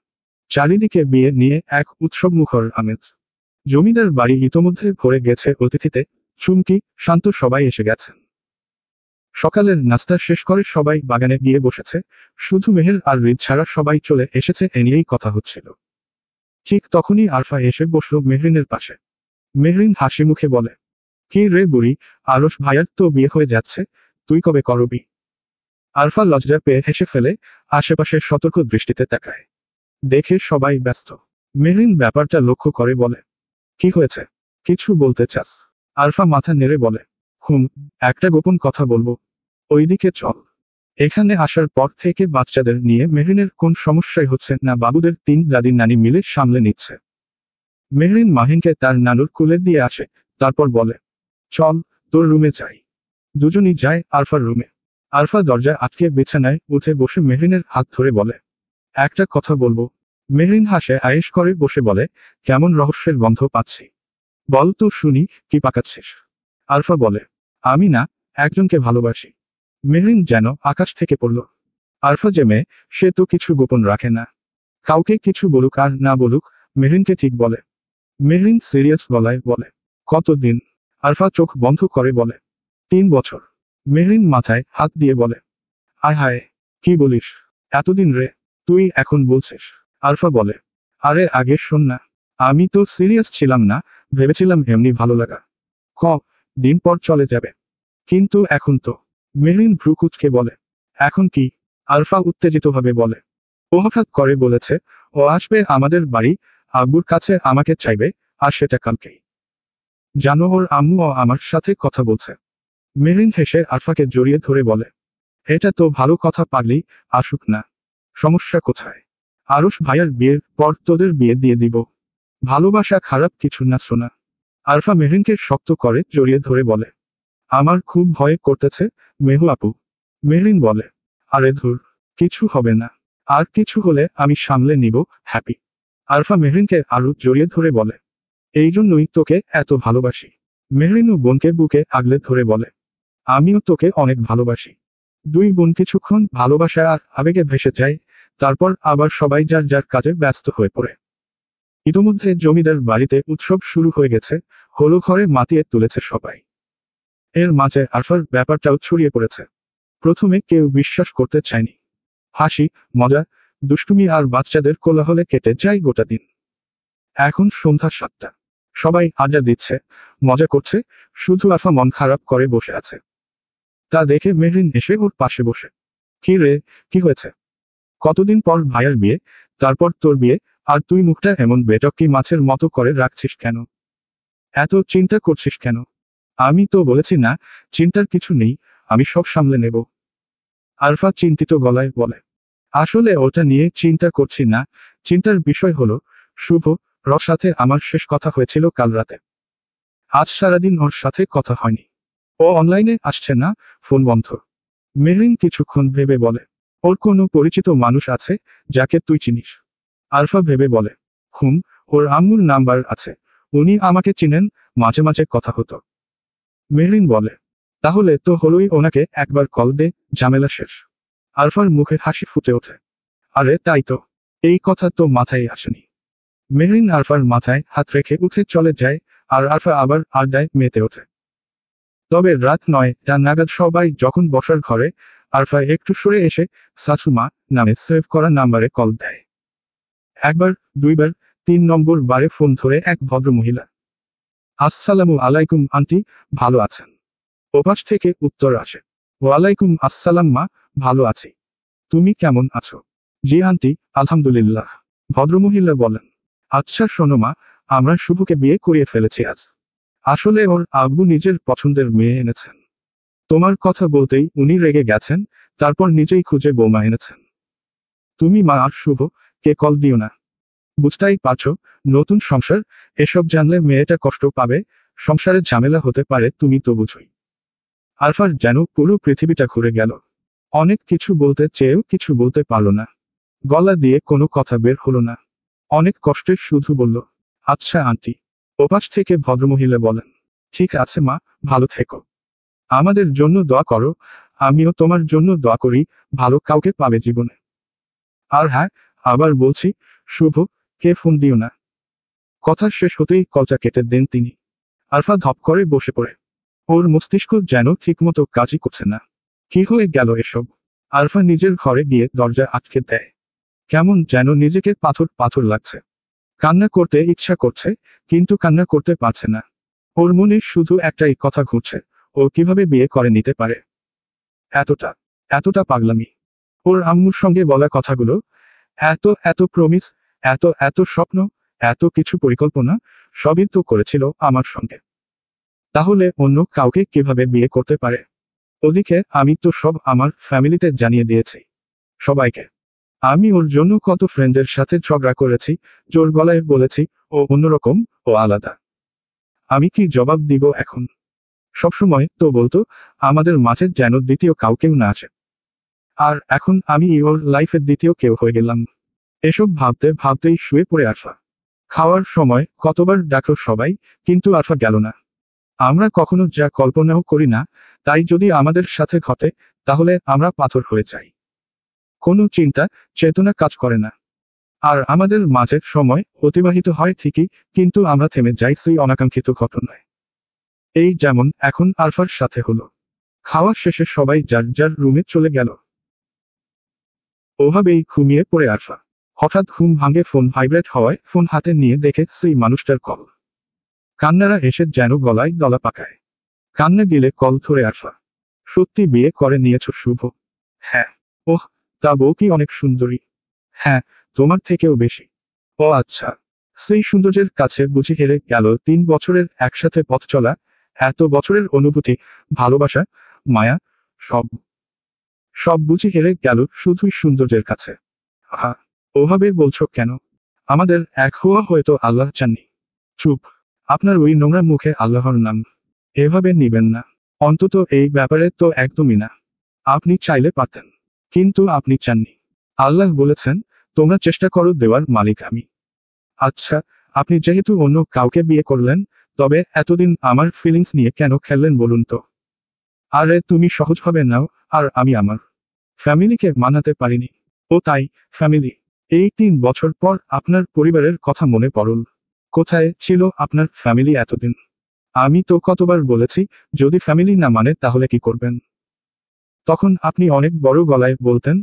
চারিদিকে বিয়ে নিয়ে এক উৎসবমুখর আমেজ। জমিদার বাড়ি ইতোমধ্যে ভরে গেছে অতিথিতে। চুমকি, শান্ত সবাই এসে গেছেন। সকালের নাস্তা শেষ করে সবাই বাগানে গিয়ে বসেছে। শুধু মেহের আর রিদ ছাড়া সবাই চলে এসেছে, এ নিয়েই কথা হচ্ছিল। ঠিক তখনই আরফা এসে বসল মেহরিনের পাশে। মেহরিন হাসি মুখে বলে, কি রে বুড়ি, আরশ ভাইয়ার তো বিয়ে হয়ে যাচ্ছে, তুই কবে করবি? আরফা লজ্জা পেয়ে হেসে ফেলে, আশেপাশে সতর্ক দৃষ্টিতে তাকায়। দেখে সবাই ব্যস্ত। মেহরিন ব্যাপারটা লক্ষ্য করে বলে, কি হয়েছে, কিছু বলতে চাস? আরফা মাথা নেড়ে বলে, একটা গোপন কথা বলবো, ওইদিকে চল। এখানে আসার পর থেকে বাচ্চাদের নিয়ে মেহরিনের কোন সমস্যাই হচ্ছে না, বাবুদের 3 দাদি নানি মিলে সামলে নিচ্ছে। মেহরিন মাহিনকে তার নানুর কোলে দিয়ে আসে, তারপর বলে, চল, তোর রুমে যাই। দুজনই যায় আরফার রুমে। আরফা দরজায় আটকে বিছানায় উঠে বসে মেহরিনের হাত ধরে বলে, একটা কথা বলবো। মেহরিন হাসে আয়েশ করে বসে বলে, কেমন রহস্যের গন্ধ পাচ্ছি, বল তো শুনি, কি পাকাচ্ছিস? আরফা বলে, আমি না, একজনকে ভালোবাসি। মেহরিন যেন আকাশ থেকে পড়ল। আরফা যে মেয়ে, সে তো কিছু গোপন রাখে না। কাউকে কিছু বলুক আর না বলুক, মেহরিনকে ঠিক বলে। মেহরিন সিরিয়াস গলায় বলে, কতদিন? আরফা চোখ বন্ধ করে বলে, 3 বছর। মেহরিন মাথায় হাত দিয়ে বলে, আয় হায়, কি বলিস, এতদিন রে? তুই এখন বলছিস? আরফা বলে, আরে আগে শোন না, আমি তো সিরিয়াস ছিলাম না, ভেবেছিলাম এমনি ভালো লাগা। দিন পর চলে যাবে, কিন্তু এখন তো। মেহরিন ভ্রু কুঁচকে বলে, এখন কি? আরফা উত্তেজিতভাবে বলে, ও হঠাৎ করে বলেছে ও আসবে আমাদের বাড়ি, আব্বুর কাছে আমাকে চাইবে, আর সেটা কালকেই। জানো ওর আম্মুও আমার সাথে কথা বলছে। মেহরিন হেসে আরফাকে জড়িয়ে ধরে বলে, এটা তো ভালো কথা পাগলি, আসুক না, সমস্যা কোথায়? আরশ ভাইয়ার বিয়ের পর তোদের বিয়ে দিয়ে দিব। ভালোবাসা খারাপ কিছু না শোনা। আরফা মেহরিনকে শক্ত করে জড়িয়ে ধরে বলে, আমার খুব ভয় করতেছে মেহু আপু। মেহরিন বলে, আরে ধুর, কিছু হবে না, আর কিছু হলে আমি সামলে নিব, হ্যাপি। আরফা মেহরিনকে আরো জড়িয়ে ধরে বলে, এই জন্যই তোকে এত ভালোবাসি। মেহরিনও বোনকে বুকে আগলে ধরে বলে, আমিও তোকে অনেক ভালোবাসি। দুই বোন কিছুক্ষণ ভালোবাসায় আর আবেগে ভেসে যায়, তারপর আবার সবাই যার যার কাজে ব্যস্ত হয়ে পড়ে। ইতোমধ্যে জমিদার বাড়িতে উৎসব শুরু হয়ে গেছে, হলো ঘরে মাতিয়ে তুলেছে সবাই। এর মাঝে আরফার ব্যাপারটাও ছড়িয়ে পড়েছে। প্রথমে কেউ বিশ্বাস করতে চায়নি। হাসি, মজা, দুষ্টুমি আর বাচ্চাদের কোলাহলে কেটে যায় গোটা দিন। এখন সন্ধ্যা 7টা। সবাই আড্ডা দিচ্ছে, মজা করছে, শুধু আরফা মন খারাপ করে বসে আছে। তা দেখে মেহরিন এসে ওর পাশে বসে, কি রে, কি হয়েছে? কতদিন পর ভাইয়ার বিয়ে, তারপর তোর বিয়ে, আর তুই মুখটা এমন বেটক্কি মাছের মতো করে রাখছিস কেন? এত চিন্তা করছিস কেন? আমি তো বলেছি না, চিন্তার কিছু নেই, আমি সব সামলে নেব। আরফা চিন্তিত গলায় বলে, আসলে ওটা নিয়ে চিন্তা করছি না, চিন্তার বিষয় হলো, শুভ রর সাথে আমার শেষ কথা হয়েছিল কাল রাতে। আজ সারাদিন ওর সাথে কথা হয়নি। ও অনলাইনে আসছে না, ফোন বন্ধ। মেহরিন কিছুক্ষণ ভেবে বলে, ওর কোনো পরিচিত মানুষ আছে যাকে তুই চিনিস? আরফা ভেবে বলে, ওর আম্মুর নাম্বার আছে, উনি আমাকে চিনেন, মাঝে মাঝে কথা হতো। মেহরিন বলে, তাহলে তো হলোই, ওনাকে একবার কল দে, ঝামেলা শেষ। আরফার মুখে হাসি ফুটে ওঠে। আরে তাই তো, এই কথা তো মাথায় আসেনি। মেহরিন আরফার মাথায় হাত রেখে উঠে চলে যায়, আর আরফা আবার আড্ডায় মেতে ওঠে। তবে রাত 9টা নাগাদ সবাই যখন বসার ঘরে, আরফা একটু সরে এসে সাসুমা নামে সেভ করা নাম্বারে কল দেয়। একবার, দুইবার, 3 নম্বর বারে ফোন ধরে এক ভদ্রমহিলা। আসসালামু আলাইকুম আন্টি, ভালো আছেন? ওপাশ থেকে উত্তর আসে, ওয়ালাইকুম আসসালাম মা, ভালো আছি। তুমি কেমন আছো? জি আন্টি, আলহামদুলিল্লাহ। ভদ্রমহিলা বলেন, আচ্ছা শোনো মা, আমরা শুভকে বিয়ে করিয়ে ফেলেছি আজ। আসলে ওর আব্বু নিজের পছন্দের মেয়ে এনেছেন। তোমার কথা বলতেই উনি রেগে গেছেন, তারপর নিজেই খুঁজে বৌমা এনেছেন। তুমি মা আর শুভ কে কল দিও না। বুঝতেই পারছো, নতুন সংসার, এসব জানলে মেয়েটা কষ্ট পাবে, সংসারে ঝামেলা হতে পারে, তুমি তো বুঝোই। আরফার যেন পুরো পৃথিবীটা ঘুরে গেল। অনেক কিছু বলতে চেয়েও কিছু বলতে পারল না। গলা দিয়ে কোনো কথা বের হলো না। অনেক কষ্টে শুধু বলল, আচ্ছা আন্টি। ওপাশ থেকে ভদ্রমহিলা বলেন, ঠিক আছে মা, ভালো থেকো। আমাদের জন্য দোয়া করো, আমিও তোমার জন্য দোয়া করি, ভালো কাউকে পাবে জীবনে। আর হ্যাঁ, আবার বলছি, শুভ কে ফোন দিও না। কথা শেষ হতেই কলটা কেটে দেন তিনি। আরফা ধপ করে বসে পড়ে। ওর মস্তিষ্ক যেন ঠিকমতো কাজই করছে না। কি হয়ে গেল এসব? আরফা নিজের ঘরে গিয়ে দরজা আটকে দেয়। কেমন যেন নিজেকে পাথর পাথর লাগছে। কান্না করতে ইচ্ছা করছে, কিন্তু কান্না করতে পারছে না। ওর মনে শুধু একটাই কথা ঘুরছে, ও কিভাবে বিয়ে করে নিতে পারে। এতটা এতটা পাগলামি। ওর আম্মুর সঙ্গে বলা কথাগুলো, এত এত প্রমিস, এত এত স্বপ্ন, এত কিছু পরিকল্পনা, সবই তো করেছিল আমার সঙ্গে। তাহলে অন্য কাউকে কিভাবে বিয়ে করতে পারে? ওদিকে আমি তো সব আমার ফ্যামিলিতে জানিয়ে দিয়েছি। সবাইকে। আমি ওর জন্য কত ফ্রেন্ডের সাথে ঝগড়া করেছি, জোর গলায় বলেছি, ও অন্যরকম, ও আলাদা। আমি কি জবাব দিব এখন? সবসময় তো বলতো, আমাদের মাঝে যেন দ্বিতীয় কাউকেও না আছে। আর এখন আমি ওর লাইফের দ্বিতীয় কেউ হয়ে গেলাম। এসব ভাবতে ভাবতেই শুয়ে পড়ে আরফা। খাওয়ার সময় কতবার ডাকলো সবাই, কিন্তু আরফা গেল না। আমরা কখনো যা কল্পনাও করি না, তাই যদি আমাদের সাথে ঘটে, তাহলে আমরা পাথর হয়ে যাই। কোনো চিন্তা, চেতনা কাজ করে না। আর আমাদের মাঝে সময় অতিবাহিত হয় ঠিকই, কিন্তু আমরা থেমে যাই সেই অনাকাঙ্ক্ষিত ঘটনায়। এই যেমন এখন আরফার সাথে হলো। খাওয়া শেষে সবাই যার যার রুমে চলে গেল। ওভাবেই ঘুমিয়ে পড়ে আরফা। হঠাৎ ঘুম ভাঙে ফোন ভাইব্রেট হওয়ায় ফোন হাতে নিয়ে দেখে সেই মানুষটার কল। কান্নারা এসে যেন গলায় দলা পাকায়। কান্না গিলে কল ধরে আরফা। সত্যি বিয়ে করে নিয়েছ শুভ? হ্যাঁ। ওহ, তা বউ কি অনেক সুন্দরী? হ্যাঁ, তোমার থেকেও বেশি। ও আচ্ছা। সেই সৌন্দর্যের কাছে বুঝি হেরে গেল 3 বছরের একসাথে পথ চলা, এত বছরের অনুভূতি, ভালোবাসা, মায়া, সব সব বুঝি হেরে গেল শুধুই সৌন্দর্যের কাছে। আহা, ওভাবে বলছো কেন? আমাদের এক হওয়া হয়তো আল্লাহ চাননি। চুপ। আপনার ওই নোংরা মুখে আল্লাহর নাম এভাবে নিবেন না। অন্তত এই ব্যাপারে তো একদমই না। আপনি চাইলে পারতেন, কিন্তু আপনি চাননি। আল্লাহ বলেছেন, তোমরা চেষ্টা করো, দেওয়ার মালিক আমি। আচ্ছা, আপনি যেহেতু অন্য কাউকে বিয়ে করলেন, তবে এতদিন আমার ফিলিংস নিয়ে কেন খেললেন বলুন তো? আরে তুমি সহজভাবে নাও, আর আমি আমার ফ্যামিলিকে মানাতে পারিনি। ও তাই, ফ্যামিলি। এই 3 বছর পর আপনার পরিবারের কথা মনে পড়ল। কোথায় ছিল আপনার ফ্যামিলি এতদিন? আমি তো কতবার বলেছি, যদি ফ্যামিলি না মানে তাহলে কি করবেন? তখন আপনি অনেক বড় গলায় বলতেন,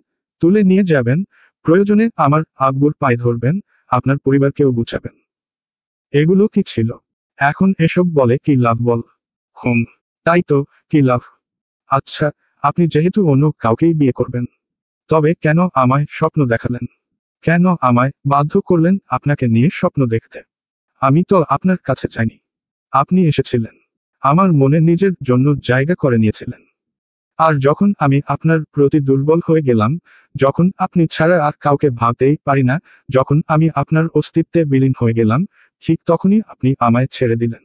তুলে নিয়ে যাবেন, প্রয়োজনে আমার আব্বুর পায়ে ধরবেন, আপনার পরিবারকেও বুঝাবেন। এগুলো কি ছিল? এখন এসব বলে কি লাভ বল? হুম, তাই তো, কি লাভ? আচ্ছা, আপনি যেহেতু অন্য কাউকেই বিয়ে করবেন, তবে কেন আমায় স্বপ্ন দেখালেন? কেন আমায় বাধ্য করলেন আপনাকে নিয়ে স্বপ্ন দেখতে? আমি তো আপনার কাছে চাইনি। আপনি এসেছিলেন, আমার মনে নিজের জন্য জায়গা করে নিয়েছিলেন। আর যখন আমি আপনার প্রতি দুর্বল হয়ে গেলাম, যখন আপনি ছাড়া আর কাউকে ভাবতেই পারি না, যখন আমি আপনার অস্তিত্বে বিলীন হয়ে গেলাম, ঠিক তখনই আপনি আমায় ছেড়ে দিলেন।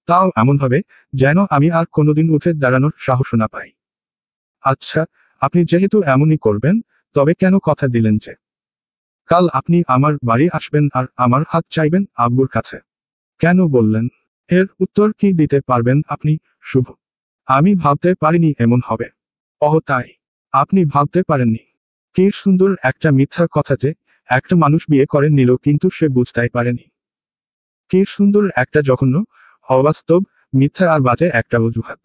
তাও এমনভাবে, যেন আমি আর কোনোদিন উঠে দাঁড়ানোর সাহস না পাই। আচ্ছা, আপনি যেহেতু এমনই করবেন, তবে কেন কথা দিলেন যে কাল আপনি আমার বাড়ি আসবেন আর আমার হাত চাইবেন আব্বুর কাছে? কেন বললেন? এর উত্তর কি দিতে পারবেন আপনি, শুভ? আমি ভাবতে পারিনি এমন হবে। ওহ তাই? আপনি ভাবতে পারেননি? কি সুন্দর একটা মিথ্যা কথা যে একটা মানুষ বিয়ে করে নিল কিন্তু সে বুঝতেই পারেনি। কি সুন্দর একটা জঘন্য, অবাস্তব, মিথ্যা আর বাজে একটা অজুহাত।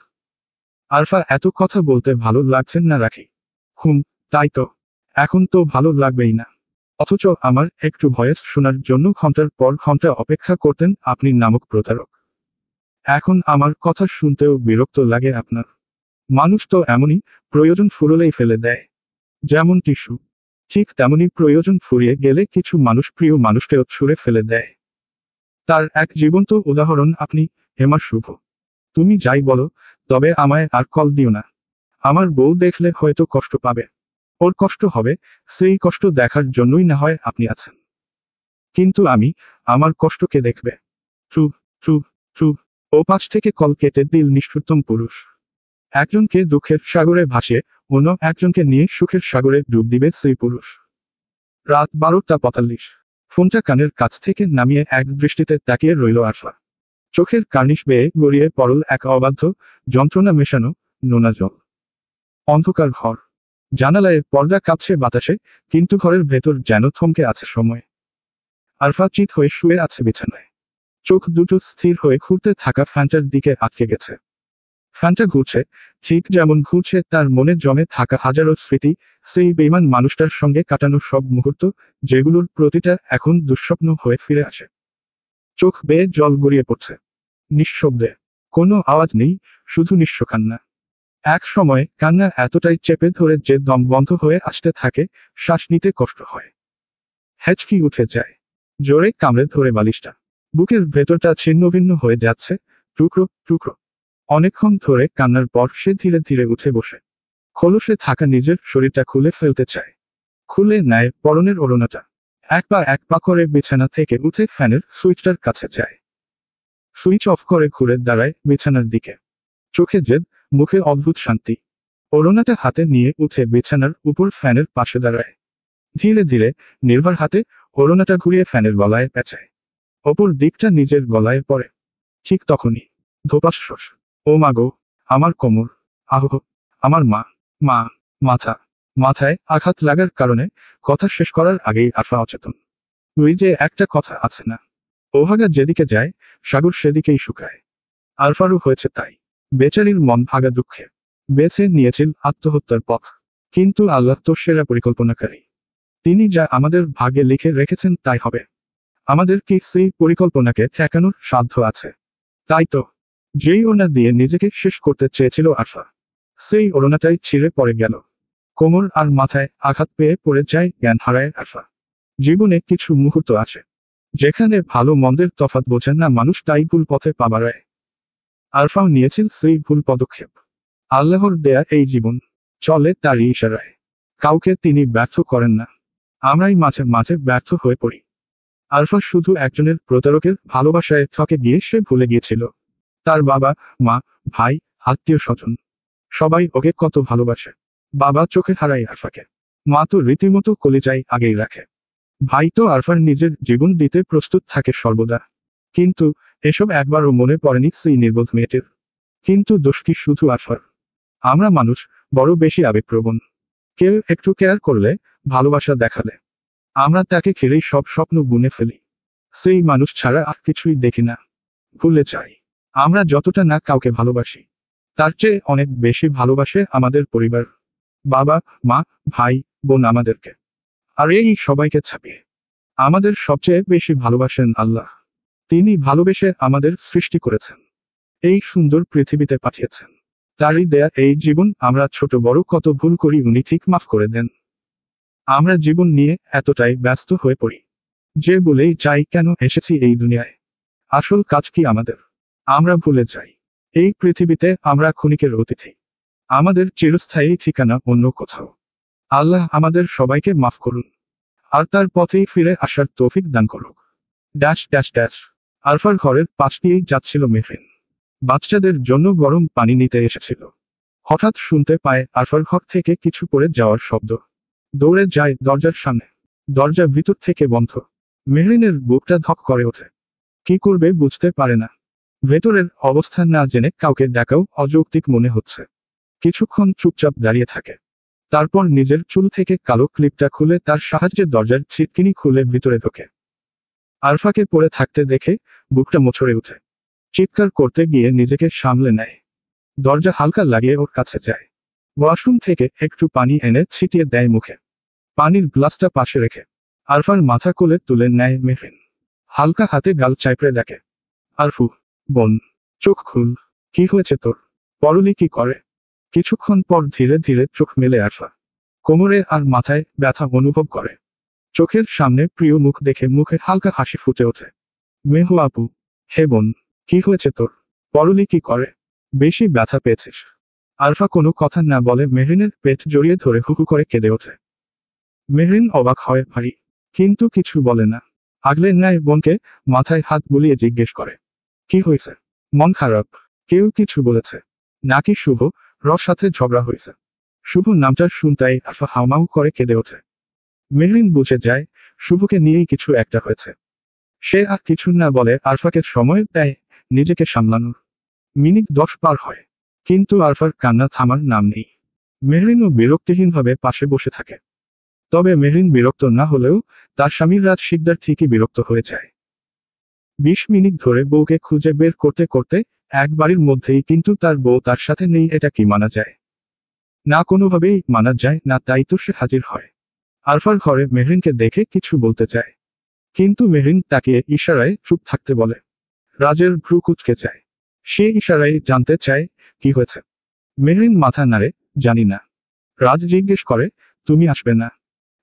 আরফা এত কথা বলতে ভালো লাগছেন না রাখি? হুম, তাই তো। এখন তো ভালো লাগবেই না। অথচ আমার একটু ভয়েস শোনার জন্য ঘন্টার পর ঘন্টা অপেক্ষা করতেন আপনি নামক প্রতারক। এখন আমার কথা শুনতেও বিরক্ত লাগে আপনার। মানুষ তো এমনই, প্রয়োজন ফুরলেই ফেলে দেয়। যেমন টিস্যু। ঠিক তেমনি প্রয়োজন ফুরিয়ে গেলে কিছু মানুষ প্রিয় মানুষকেও ছুঁড়ে ফেলে দেয়। তার এক জীবন্ত উদাহরণ আপনি, হেমা শুভ। তুমি যাই বলো, তবে আমায় আর কল দিও না। আমার বউ দেখলে হয়তো কষ্ট পাবে। ওর কষ্ট হবে, সেই কষ্ট দেখার জন্যই না হয় আপনি আছেন। কিন্তু আমি, আমার কষ্ট কে দেখবে? থু, থু, থু। ও পাশ থেকে কল কেটে দিল নিষ্ঠুরতম পুরুষ। একজনকে দুঃখের সাগরে ভাসিয়ে অন্য একজনকে নিয়ে সুখের সাগরে ডুব দিবে সেই পুরুষ। রাত 12:45। ফোনটা কানের কাছ থেকে নামিয়ে এক দৃষ্টিতে তাকিয়ে রইল আরফা। চোখের কার্নিশ বেয়ে গড়িয়ে পড়ল এক অবাধ্য, যন্ত্রণা মেশানো, নোনা জল। অন্ধকার ঘর। জানালায় পর্দা কাঁপছে বাতাসে, কিন্তু ঘরের ভেতর যেন থমকে আছে সময়। আরফা চিত হয়ে শুয়ে আছে বিছানায়। চোখ দুটো স্থির হয়ে ঘুরতে থাকা ফ্যানটার দিকে আটকে গেছে। ফ্যানটা ঘুরছে, ঠিক যেমন ঘুরছে তার মনে জমে থাকা হাজারো স্মৃতি, সেই বেইমান মানুষটার সঙ্গে কাটানো সব মুহূর্ত, যেগুলোর প্রতিটা এখন দুঃস্বপ্ন হয়ে ফিরে আসে। চোখ বেয়ে জল গড়িয়ে পড়ছে। নিঃশব্দে। কোনো আওয়াজ নেই, শুধু নিঃস্ব কান্না। এক সময় কান্না এতটাই চেপে ধরে যে দম বন্ধ হয়ে আসতে থাকে, শ্বাস নিতে কষ্ট হয়। হেঁচকি উঠে যায়। জোরে কামড়ে ধরে বালিশটা। বুকের ভেতরটা ছিন্নভিন্ন হয়ে যাচ্ছে, টুকরো টুকরো। অনেকক্ষণ ধরে কান্নার পর সে ধীরে ধীরে উঠে বসে। খোলসে থাকা নিজের শরীরটা খুলে ফেলতে চায়। খুলে নেয় পরনের ওড়নাটা। এক পা করে বিছানা থেকে উঠে ফ্যানের সুইচটার কাছে যায়। সুইচ অফ করে ঘুরে দাঁড়ায় বিছানার দিকে। চোখে জেদ, মুখে অদ্ভুত শান্তি। ওড়নাটা হাতে নিয়ে উঠে বিছানার উপর ফ্যানের পাশে দাঁড়ায়। ধীরে ধীরে, নির্ভর হাতে, ওড়নাটা ঘুরিয়ে ফ্যানের গলায় পেঁচায়। অপর দিকটা নিজের গলায় পড়ে। ঠিক তখনই ধোপাস শোষ। ও মা গো, আমার কোমর, আহ, আমার মা, মা, মাথা। মাথায় আঘাত লাগার কারণে কথা শেষ করার আগেই আরফা অচেতন। ওই যে একটা কথা আছে না, ওভাগা যেদিকে যায়, সাগর সেদিকেই শুকায়। আরফারও হয়েছে তাই। বেচারির মন ভাগা দুঃখে বেছে নিয়েছিল আত্মহত্যার পথ। কিন্তু আল্লাহ তো সেরা পরিকল্পনাকারী। তিনি যা আমাদের ভাগ্যে লিখে রেখেছেন তাই হবে। আমাদের কি সেই পরিকল্পনাকে ঠেকানোর সাধ্য আছে? তাই তো, যেই ওড়না দিয়ে নিজেকে শেষ করতে চেয়েছিল আরফা, সেই ওড়নাটাই ছিঁড়ে পড়ে গেল। কোমর আর মাথায় আঘাত পেয়ে পড়ে যায়, জ্ঞান হারায় আরফা। জীবনে কিছু মুহূর্ত আছে, যেখানে ভালো মন্দের তফাৎ বোঝেন না মানুষ, তাই ভুল পথে পা বাড়ায়। আরফাও নিয়েছিল সেই ভুল পদক্ষেপ। আল্লাহর দেয়া এই জীবন চলে তারই ইশারায়। কাউকে তিনি ব্যর্থ করেন না। আমরাই মাঝে মাঝে ব্যর্থ হয়ে পড়ি। আরফা শুধু একজনের প্রতারকের ভালোবাসায় ঠকে গিয়ে সে ভুলে গিয়েছিল তার বাবা, মা, ভাই, আত্মীয় স্বজন সবাই ওকে কত ভালোবাসে। বাবা চোখে হারায় আরফাকে। মা তো রীতিমতো কলিজায় আগেই রাখে। ভাই তো আরফার নিজের জীবন দিতে প্রস্তুত থাকে সর্বদা। কিন্তু এসব একবারও মনে পড়েনি সেই নির্বোধ মেয়েটির। কিন্তু দোষ কি শুধু আরফার? আমরা মানুষ বড় বেশি আবেগপ্রবণ। কেউ একটু কেয়ার করলে, ভালোবাসা দেখালে, আমরা তাকে ঘিরেই সব স্বপ্ন বুনে ফেলি। সেই মানুষ ছাড়া আর কিছুই দেখি না। ভুলে যাই, আমরা যতটা না কাউকে ভালোবাসি, তার চেয়ে অনেক বেশি ভালোবাসে আমাদের পরিবার, বাবা, মা, ভাই, বোন আমাদেরকে। আর এই সবাইকে ছাপিয়ে আমাদের সবচেয়ে বেশি ভালোবাসেন আল্লাহ। তিনি ভালোবেসে আমাদের সৃষ্টি করেছেন, এই সুন্দর পৃথিবীতে পাঠিয়েছেন। তারই দেয়া এই জীবন, আমরা ছোট বড় কত ভুল করি উনি ঠিক মাফ করে দেন। আমরা জীবন নিয়ে এতটাই ব্যস্ত হয়ে পড়ি যে বলেই যাই কেন এসেছি এই দুনিয়ায়, আসল কাজ কি আমাদের আমরা ভুলে যাই। এই পৃথিবীতে আমরা ক্ষণিকের অতিথি, আমাদের চিরস্থায়ী ঠিকানা অন্য কোথাও। আল্লাহ আমাদের সবাইকে মাফ করুন, আর তার পথেই ফিরে আসার তৌফিক দান করুক। Dash dash dash. আরফার ঘরের পাশ দিয়েই যাচ্ছিল মেহরিন। বাচ্চাদের জন্য গরম পানি নিতে এসেছিল। হঠাৎ শুনতে পায় আরফার ঘর থেকে কিছু পড়ে যাওয়ার শব্দ। দৌড়ে যায় দরজার সামনে। দরজা ভিতর থেকে বন্ধ। মেহরিনের বুকটা ধক করে ওঠে। কি করবে বুঝতে পারে না। ভেতরের অবস্থা না জেনে কাউকে ডাকাও অযৌক্তিক মনে হচ্ছে। কিছুক্ষণ চুপচাপ দাঁড়িয়ে থাকে। তারপর নিজের চুল থেকে কালো ক্লিপটা খুলে তার সাহায্যে দরজার ছিটকিনি খুলে ভিতরে ঢোকে। আরফাকে পড়ে থাকতে দেখে বুকটা মোচড়ে উঠে। চিৎকার করতে গিয়ে নিজেকে সামলে নেয়। দরজা হালকা লাগিয়ে ওর কাছে যায়। ওয়াশরুম থেকে একটু পানি এনে ছিটিয়ে দেয় মুখে। পানির গ্লাসটা পাশে রেখে আরফার মাথা কোলে তুলে নেয় মেহরিন। হালকা হাতে গাল চাইপড়ে ডাকে, আরফু, বোন, চোখ খুল, কি হয়েছে তোর? পরলি কি করে? কিছুক্ষণ পর ধীরে ধীরে চোখ মেলে আরফা। কোমরে আর মাথায় ব্যথা অনুভব করে। চোখের সামনে প্রিয় মুখ দেখে মুখে হালকা হাসি ফুটে ওঠে। মেহু আপু, হে বোন, কি হয়েছে তোর? পরলি কি করে? বেশি ব্যথা পেয়েছিস? আরফা কোনো কথা না বলে মেহরিনের পেট জড়িয়ে ধরে হুহু করে কেঁদে ওঠে। মেহরিন অবাক হয় ভারী, কিন্তু কিছু বলে না। আগলে নেয় বোনকে, মাথায় হাত বুলিয়ে জিজ্ঞেস করে, কি হয়েছে? মন খারাপ? কেউ কিছু বলেছে নাকি শুভ রর সাথে ঝগড়া হয়েছে? শুভ নামটা শুনতেই আরফা হাউমাউ করে কেঁদে ওঠে। মেহরিন বুঝে যায় শুভকে নিয়েই কিছু একটা হয়েছে। সে আর কিছু না বলে আরফাকে সময় দেয় নিজেকে সামলানোর। মিনিট 10 পার হয়, কিন্তু আরফার কান্না থামার নাম নেই। মেহরিনও বিরক্তিহীনভাবে পাশে বসে থাকে। তবে মেহরিন বিরক্ত না হলেও তার স্বামীর রাজ শিকদার ঠিকই বিরক্ত হয়ে যায়। 20 মিনিট ধরে বউকে খুঁজে বের করতে করতে এক বাড়ির মধ্যেই কিন্তু তার বউ তার সাথে নেই, এটা কি মানা যায়? না, কোনোভাবেই মানা যায় না। তাই তো সে হাজির হয়। আরফার ঘরে মেহরিনকে দেখে কিছু বলতে চায়, কিন্তু মেহরিন তাকে ইশারায় চুপ থাকতে বলে। রাজের ভ্রু কুঁচকে যায়। সে ইশারায় জানতে চায় কি হয়েছে। মেহরিন মাথা নাড়ে, জানি না। রাজ জিজ্ঞেস করে, তুমি আসবে না?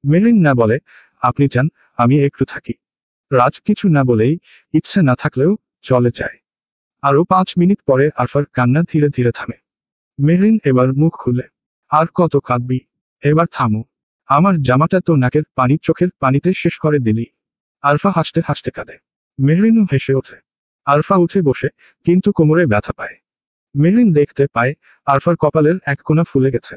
মেহরিন না বলে, আপনি চান আমি একটু থাকি। রাজ কিছু না বলেই ইচ্ছা না থাকলেও চলে যায়। আরো 5 মিনিট পরে আরফার কান্না ধীরে ধীরে থামে। মেহরিন এবার মুখ খুলে, আর কত কাঁদবি? এবার থামো। আমার জামাটা তো নাকের পানি চোখের পানিতে শেষ করে দিলি। আরফা হাসতে হাসতে কাঁদে। মেহরিনও হেসে ওঠে। আরফা উঠে বসে, কিন্তু কোমরে ব্যথা পায়। মেহরিন দেখতে পায় আরফার কপালের এক কোণা ফুলে গেছে।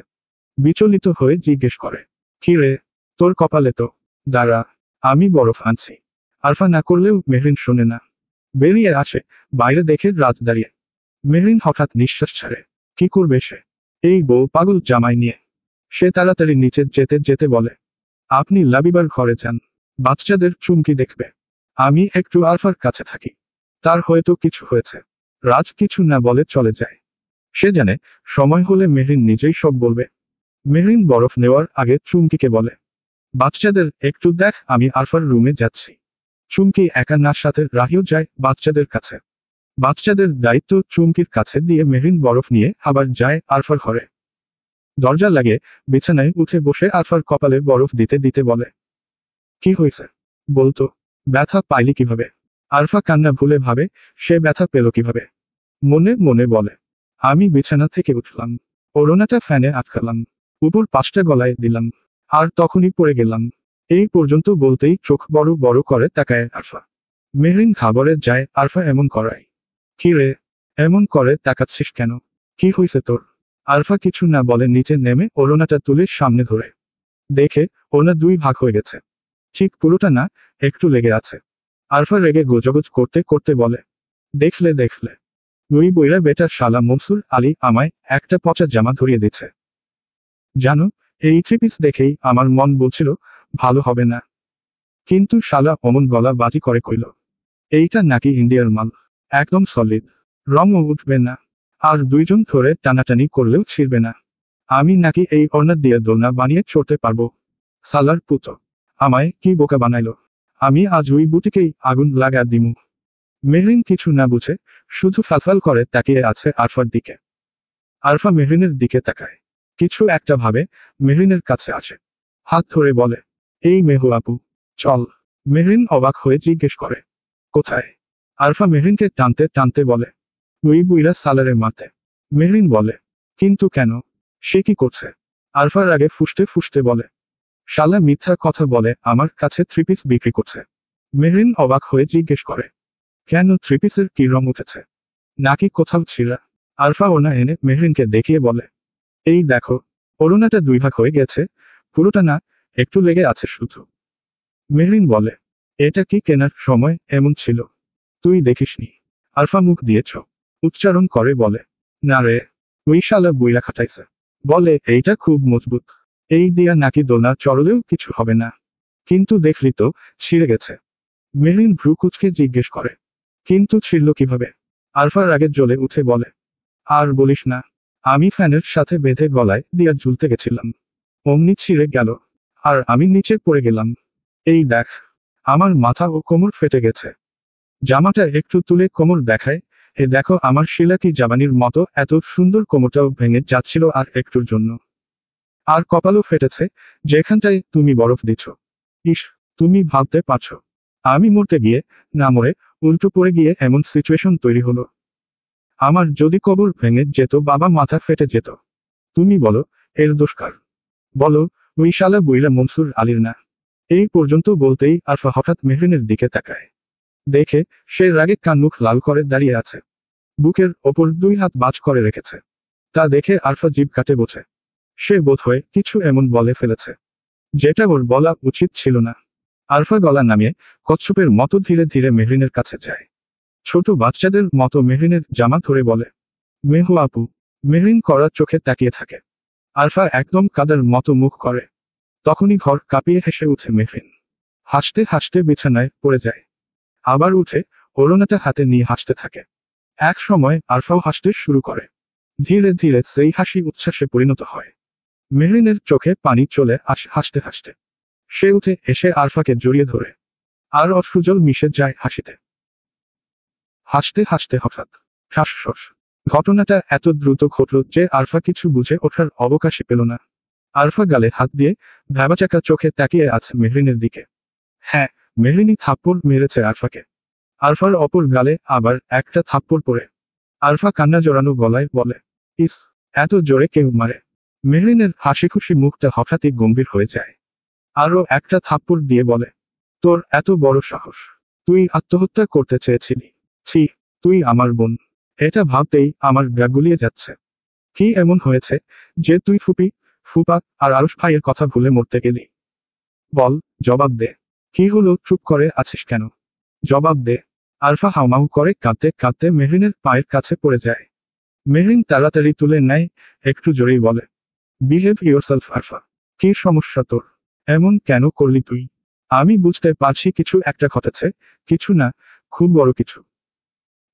বিচলিত হয়ে জিজ্ঞেস করে, কি রে, তোর কপালে তো? দাঁড়া, আমি বরফ আনছি। আরফা না করলেও মেহরিন শোনে না। বেরিয়ে আসে, বাইরে দেখে রাজ দাঁড়িয়ে। মেহরিন হঠাৎ নিঃশ্বাস ছাড়ে। কি করবে সে এই বউ পাগল জামাই নিয়ে? সে তাড়াতাড়ি নিচে যেতে যেতে বলে, আপনি লাবিবার ঘরে যান, বাচ্চাদের চুমকি দেখবে। আমি একটু আরফার কাছে থাকি, তার হয়তো কিছু হয়েছে। রাজ কিছু না বলে চলে যায়। সে জানে সময় হলে মেহরিন নিজেই সব বলবে। মেহরিন বরফ নেওয়ার আগে চুমকিকে বলে, বাচ্চাদের একটু দেখ, আমি আরফার রুমে যাচ্ছি। চুমকি একা না, সাথে রাহিও যায় বাচ্চাদের কাছে। বাচ্চাদের দায়িত্ব চুমকির কাছে দিয়ে মেহরিন বরফ নিয়ে আবার যায় আরফার ঘরে। দরজা লাগিয়ে বিছানায় উঠে বসে আরফার কপালে বরফ দিতে দিতে বলে, কি হয়েছে বলতো? ব্যথা পাইলি কিভাবে? আরফা কান্না ভুলে ভাবে সে ব্যথা পেল কিভাবে। মনে মনে বলে, আমি বিছানা থেকে উঠলাম, ওড়নাটা ফ্যানে আটকালাম, উপর পাশটা গলায় দিলাম, আর তখনই পড়ে গেলাম। এই পর্যন্ত বলতেই চোখ বড় বড় করে তাকায় আরফা। মেহরিন ঘাবড়ে যায় আরফা এমন করায়। কি রে, এমন করে তাকাচ্ছিস কেন? কি হয়েছে তোর? আরফা কিছু না বলে নিচে নেমে ওড়নাটা তুলে সামনে ধরে দেখে ওড়না 2 ভাগ হয়ে গেছে। ঠিক পুরোটা না, একটু লেগে আছে। আরফা রেগে গোজগোজ করতে করতে বলে, দেখলে দেখলে, ওই বইরা বেটা শালা মনসুর আলী আমায় একটা পচা জামা ধরিয়ে দিচ্ছে। জানো, এই 3 পিস দেখেই আমার মন বলছিল ভালো হবে না, কিন্তু শালা অমন গলা বাজি করে কইল, এইটা নাকি ইন্ডিয়ার মাল, একদম সলিড, রঙও উঠবে না, আর 2 জন ধরে টানাটানি করলেও ছিড়বে না। আমি নাকি এই ওড়না দিয়ে দোলনা বানিয়ে চড়তে পারবো। সালার পুতো, আমায় কি বোকা বানাইলো। আমি আজ ওই বুটিকেই আগুন লাগা দিমু। মেহরিন কিছু না বুঝে শুধু ফালফাল করে তাকিয়ে আছে আরফার দিকে। আরফা মেহরিনের দিকে তাকায়, কিছু একটা ভাবে, মেহরিনের কাছে আসে, হাত ধরে বলে, এই মেহু আপু, চল। মেহরিন অবাক হয়ে জিজ্ঞেস করে, কোথায়? আরফা মেহরিনকে টানতে টানতে বলে, ওই বুইরা সালারে মারতে। মেহরিন বলে, কিন্তু কেন? সে কি করছে? আরফার আগে ফুসতে ফুসতে বলে, শালা মিথ্যা কথা বলে আমার কাছে 3 পিস বিক্রি করছে। মেহরিন অবাক হয়ে জিজ্ঞেস করে, কেন 3 পিসের কি রং উঠেছে? নাকি কোথাও ছিঁড়া? আরফা ওড়না এনে মেহরিনকে দেখিয়ে বলে, এই দেখো, ওড়নাটা 2 ভাগ হয়ে গেছে, পুরোটা না, একটু লেগে আছে শুধু। মেহরিন বলে, এটা কি কেনার সময় এমন ছিল? তুই দেখিসনি? আরফা মুখ দিয়েছ উচ্চারণ করে বলে, না রে, ওই শালা বইরা খাটাইছে। বলে, এইটা খুব মজবুত, এই দিয়া নাকি দোলনা চড়লেও কিছু হবে না। কিন্তু দেখলি তো, ছিঁড়ে গেছে। মেহরিন ভ্রু কুচকে জিজ্ঞেস করে, কিন্তু ছিঁড়ল কিভাবে? আরফা রাগে জ্বলে উঠে বলে, আর বলিস না, আমি ফ্যানের সাথে বেঁধে গলায় দিয়া ঝুলতে গেছিলাম, অমনি ছিঁড়ে গেল, আর আমি নিচে পড়ে গেলাম। এই দেখ, আমার মাথা ও কোমর ফেটে গেছে। জামাটা একটু তুলে কোমর দেখায়, এ দেখো আমার শিলাকি জাবানির মতো এত সুন্দর কোমরটাও ভেঙে যাচ্ছিল আর একটুর জন্য। আর কপালও ফেটেছে, যেখানটায় তুমি বরফ দিছ। ইস, তুমি ভাবতে পারছো, আমি মরতে গিয়ে, না মরে, উল্টো পড়ে গিয়ে এমন সিচুয়েশন তৈরি হলো। আমার যদি কবর ভেঙে যেত, বাবা মাথা ফেটে যেত, তুমি বলো এর দোষ কার? বলো, ওই শালা বুইরা মনসুর আলীর না? এই পর্যন্ত বলতেই আরফা হঠাৎ মেহরিনের দিকে তাকায়। দেখে সে রাগে কান মুখ লাল করে দাঁড়িয়ে আছে, বুকের ওপর 2 হাত বাজ করে রেখেছে। তা দেখে আরফা জিভ কাটে বোঝে, সে বোধহয় কিছু এমন বলে ফেলেছে যেটা ওর বলা উচিত ছিল না। আরফা গলা নামিয়ে কচ্ছপের মতো ধীরে ধীরে মেহরিনের কাছে যায়। ছোট বাচ্চাদের মতো মেহরিনের জামা ধরে বলে, মেহু আপু। মেহরিন কড়া চোখে তাকিয়ে থাকে। আরফা একদম কাদার মতো মুখ করে। তখনই ঘর কাঁপিয়ে হেসে উঠে মেহরিন। হাসতে হাসতে বিছানায় পড়ে যায়। আবার উঠে ওড়নাটা হাতে নিয়ে হাসতে থাকে। এক সময় আরফাও হাসতে শুরু করে। ধীরে ধীরে সেই হাসি উচ্ছ্বাসে পরিণত হয়। মেহরিনের চোখে পানি চলে আসে হাসতে হাসতে। সে উঠে এসে আরফাকে জড়িয়ে ধরে, আর অশ্রুজল মিশে যায় হাসিতে। হাসতে হাসতে হঠাৎ ঠাসঠস। ঘটনাটা এত দ্রুত ঘটল যে আরফা কিছু বুঝে ওঠার অবকাশই পেল না। আরফা গালে হাত দিয়ে ভ্যাবাচাকা চোখে তাকিয়ে আছে মেহরিনের দিকে। হ্যাঁ, মেহরিনই থাপ্পড় মেরেছে আরফাকে। আরফার অপর গালে আবার একটা থাপ্পড় পড়ে। আরফা কান্না জড়ানো গলায় বলে, ইস, এত জোরে কেউ মারে? মেহরিনের হাসিখুশি মুখটা হঠাৎই গম্ভীর হয়ে যায়। আরও একটা থাপ্পড় দিয়ে বলে, তোর এত বড় সাহস, তুই আত্মহত্যা করতে চেয়েছিলি? ছি, তুই আমার বোন। এটা ভাবতেই আমার গা গুলিয়ে যাচ্ছে। কি এমন হয়েছে যে তুই ফুপি, ফুপা আর আরুষ ভাইয়ের কথা ভুলে মরতে গেলি? বল, জবাব দে। কি হলো, চুপ করে আছিস কেন? জবাব দে। আরফা হাউমাউ করে কাঁদতে কাঁদতে মেহরিনের পায়ের কাছে পড়ে যায়। মেহরিন তাড়াতাড়ি তুলে নেয়, একটু জোরেই বলে, বিহেভ ইয়োরসেলফ আরফা। কি সমস্যা তোর? এমন কেন করলি তুই? আমি বুঝতে পারছি কিছু একটা ঘটেছে, কিছু না, খুব বড় কিছু,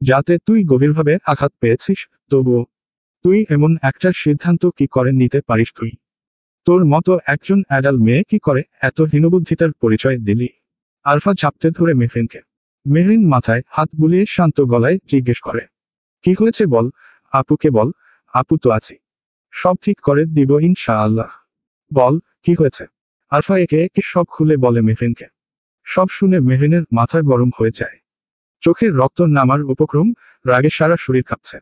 যাতে তুই গভীরভাবে আঘাত পেয়েছিস। তবুও তুই এমন একটা সিদ্ধান্ত কি করে নিতে পারিস? তুই, তোর মতো একজন অ্যাডাল মেয়ে কি করে এত হীনবুদ্ধিতার পরিচয় দিলি? আরফা ঝাপটে ধরে মেহরিনকে। মেহরিন মাথায় হাত বুলিয়ে শান্ত গলায় জিজ্ঞেস করে, কি হয়েছে বল, আপুকে বল, আপু তো আছি, সব ঠিক করে দিব ইনশাআল্লাহ। বল, কি হয়েছে? আরফা একে একে সব খুলে বলে মেহরিনকে। সব শুনে মেহরিনের মাথা গরম হয়ে যায়। চোখের রক্ত নামার উপক্রম, রাগে সারা শরীর কাঁপছে।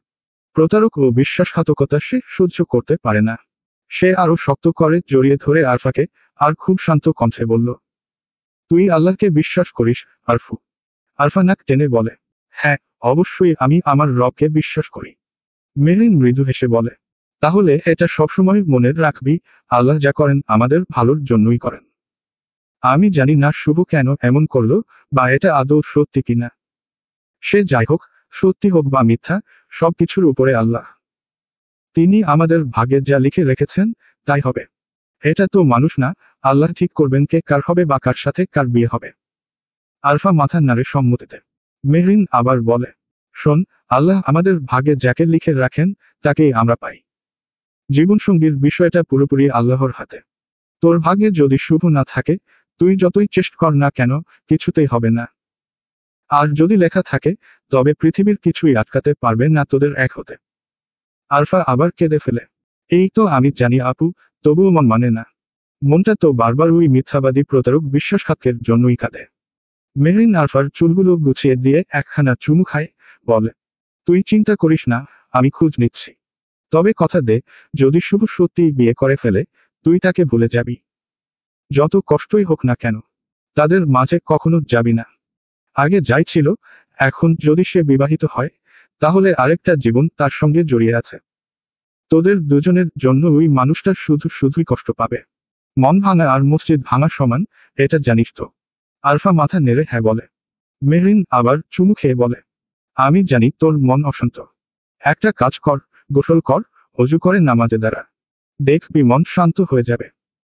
প্রতারক ও বিশ্বাসঘাতকতা সে সহ্য করতে পারে না। সে আরো শক্ত করে জড়িয়ে ধরে আরফাকে, আর খুব শান্ত কণ্ঠে বলল, তুই আল্লাহকে বিশ্বাস করিস, আরফু? আরফা নাক টেনে বলে, হ্যাঁ, অবশ্যই আমি আমার রবকে বিশ্বাস করি। মেহরিন মৃদু হেসে বলে, তাহলে এটা সবসময় মনে রাখবি, আল্লাহ যা করেন আমাদের ভালোর জন্যই করেন। আমি জানি না শুভ কেন এমন করলো, বা এটা আদৌ সত্যি কিনা। সে যাই হোক, সত্যি হোক বা মিথ্যা, সবকিছুর উপরে আল্লাহ। তিনি আমাদের ভাগ্যে যা লিখে রেখেছেন তাই হবে। এটা তো মানুষ না, আল্লাহ ঠিক করবেন কে কার হবে বা কার সাথে কার বিয়ে হবে। আরফা মাথা নাড়ে সম্মতিতে। মেহরিন আবার বলে, শোন, আল্লাহ আমাদের ভাগ্যে যাকে লিখে রাখেন তাকেই আমরা পাই। জীবনসঙ্গীর বিষয়টা পুরোপুরি আল্লাহর হাতে। তোর ভাগ্যে যদি শুভ না থাকে, তুই যতই চেষ্টা কর না কেন, কিছুতেই হবে না। আর যদি লেখা থাকে, তবে পৃথিবীর কিছুই আটকাতে পারবে না তোদের এক হতে। আরফা আবার কেঁদে ফেলে। এই তো আমি জানি আপু, তবুও মন মানে না। মনটা তো বারবার ওই মিথ্যাবাদী প্রতারক বিশ্বাসঘাতকের জন্যই কাঁদে। মেহরিন আরফার চুলগুলো গুছিয়ে দিয়ে একখানা চুমু খায়, বলে, তুই চিন্তা করিস না, আমি খোঁজ নিচ্ছি। তবে কথা দে, যদি শুভ সত্যিই বিয়ে করে ফেলে, তুই তাকে ভুলে যাবি। যত কষ্টই হোক না কেন, তাদের মাঝে কখনো যাবি না। আগে যাই ছিল, এখন যদি সে বিবাহিত হয়, তাহলে আরেকটা জীবন তার সঙ্গে জড়িয়ে আছে। তোদের দুজনের জন্য ওই মানুষটা শুধুই কষ্ট পাবে। মন ভাঙা আর মসজিদ ভাঙা সমান, এটা জানিস তো? আরফা মাথা নেড়ে হ্যাঁ বলে। মেহরিন আবার চুমু খেয়ে বলে, আমি জানি তোর মন অশান্ত। একটা কাজ কর, গোসল কর, অজু করে নামাজে দাঁড়া। দেখবি মন শান্ত হয়ে যাবে।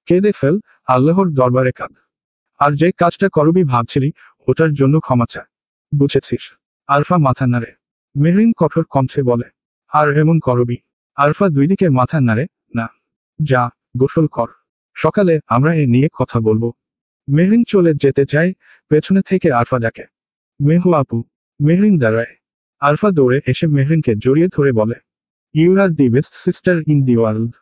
কেঁদে ফেল, আল্লাহর দরবারে কাঁদ। আর যে কাজটা করবি ভাবছিলি, ওটার জন্য ক্ষমা চা। বুঝেছিস? আরফা মাথা নাড়ে। মেহরিন কঠোর কণ্ঠে বলে, আর এমন করবি? আরফা দুই দিকে মাথা নাড়ে, না। যা, গোসল কর। সকালে আমরা এ নিয়ে কথা বলবো। মেহরিন চলে যেতে চায়, পেছনে থেকে আরফা ডাকে, মেহু আপু। মেহরিন দাঁড়ায়। আরফা দৌড়ে এসে মেহরিনকে জড়িয়ে ধরে বলে, you are the best sister in the world.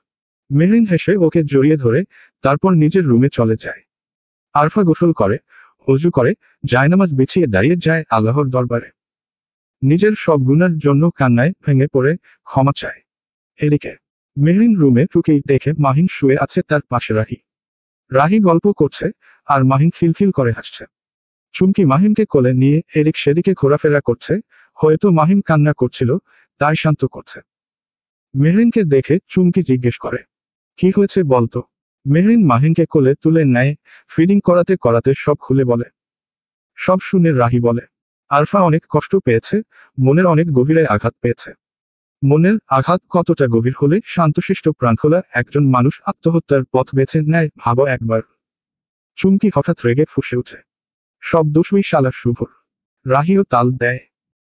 Mehrin হেসে ওকে জড়িয়ে ধরে তারপর নিজের রুমে চলে যায়। আরফা গোসল করে, অজু করে, জায়নামাজ বিছিয়ে দাঁড়িয়ে যায় আল্লাহর দরবারে। নিজের সব গুনার জন্য কান্নায় ভেঙে পড়ে ক্ষমা চায়। এদিকে মেহরিন রুমে ঢুকেই দেখে মাহিন শুয়ে আছে তার পাশে রাহি। রাহি গল্প করছে আর মাহিন খিলখিল করে হাসছে। চুমকি মাহিনকে কোলে নিয়ে এদিক সেদিকে ঘোরাফেরা করছে, হয়তো মাহিন কান্না করছিল, তাই শান্ত করছে। মেহরিনকে দেখে চুমকি জিজ্ঞেস করে, কি হয়েছে বলতো? মেহরিন মাহিনকে কোলে তুলে নেয়, ফিডিং করাতে করাতে সব খুলে বলে। সব শুনে রাহি বলে, আরফা অনেক কষ্ট পেয়েছে, মনের অনেক গভীরে আঘাত পেয়েছে। মনের আঘাত কতটা গভীর হলে শান্তশিষ্ট প্রাণখোলা একজন মানুষ আত্মহত্যার পথ বেছে নেয় ভাবো একবার। চুমকি হঠাৎ রেগে ফুঁসে উঠে, সব দোষই শালা শুভর। রাহিও তাল দেয়,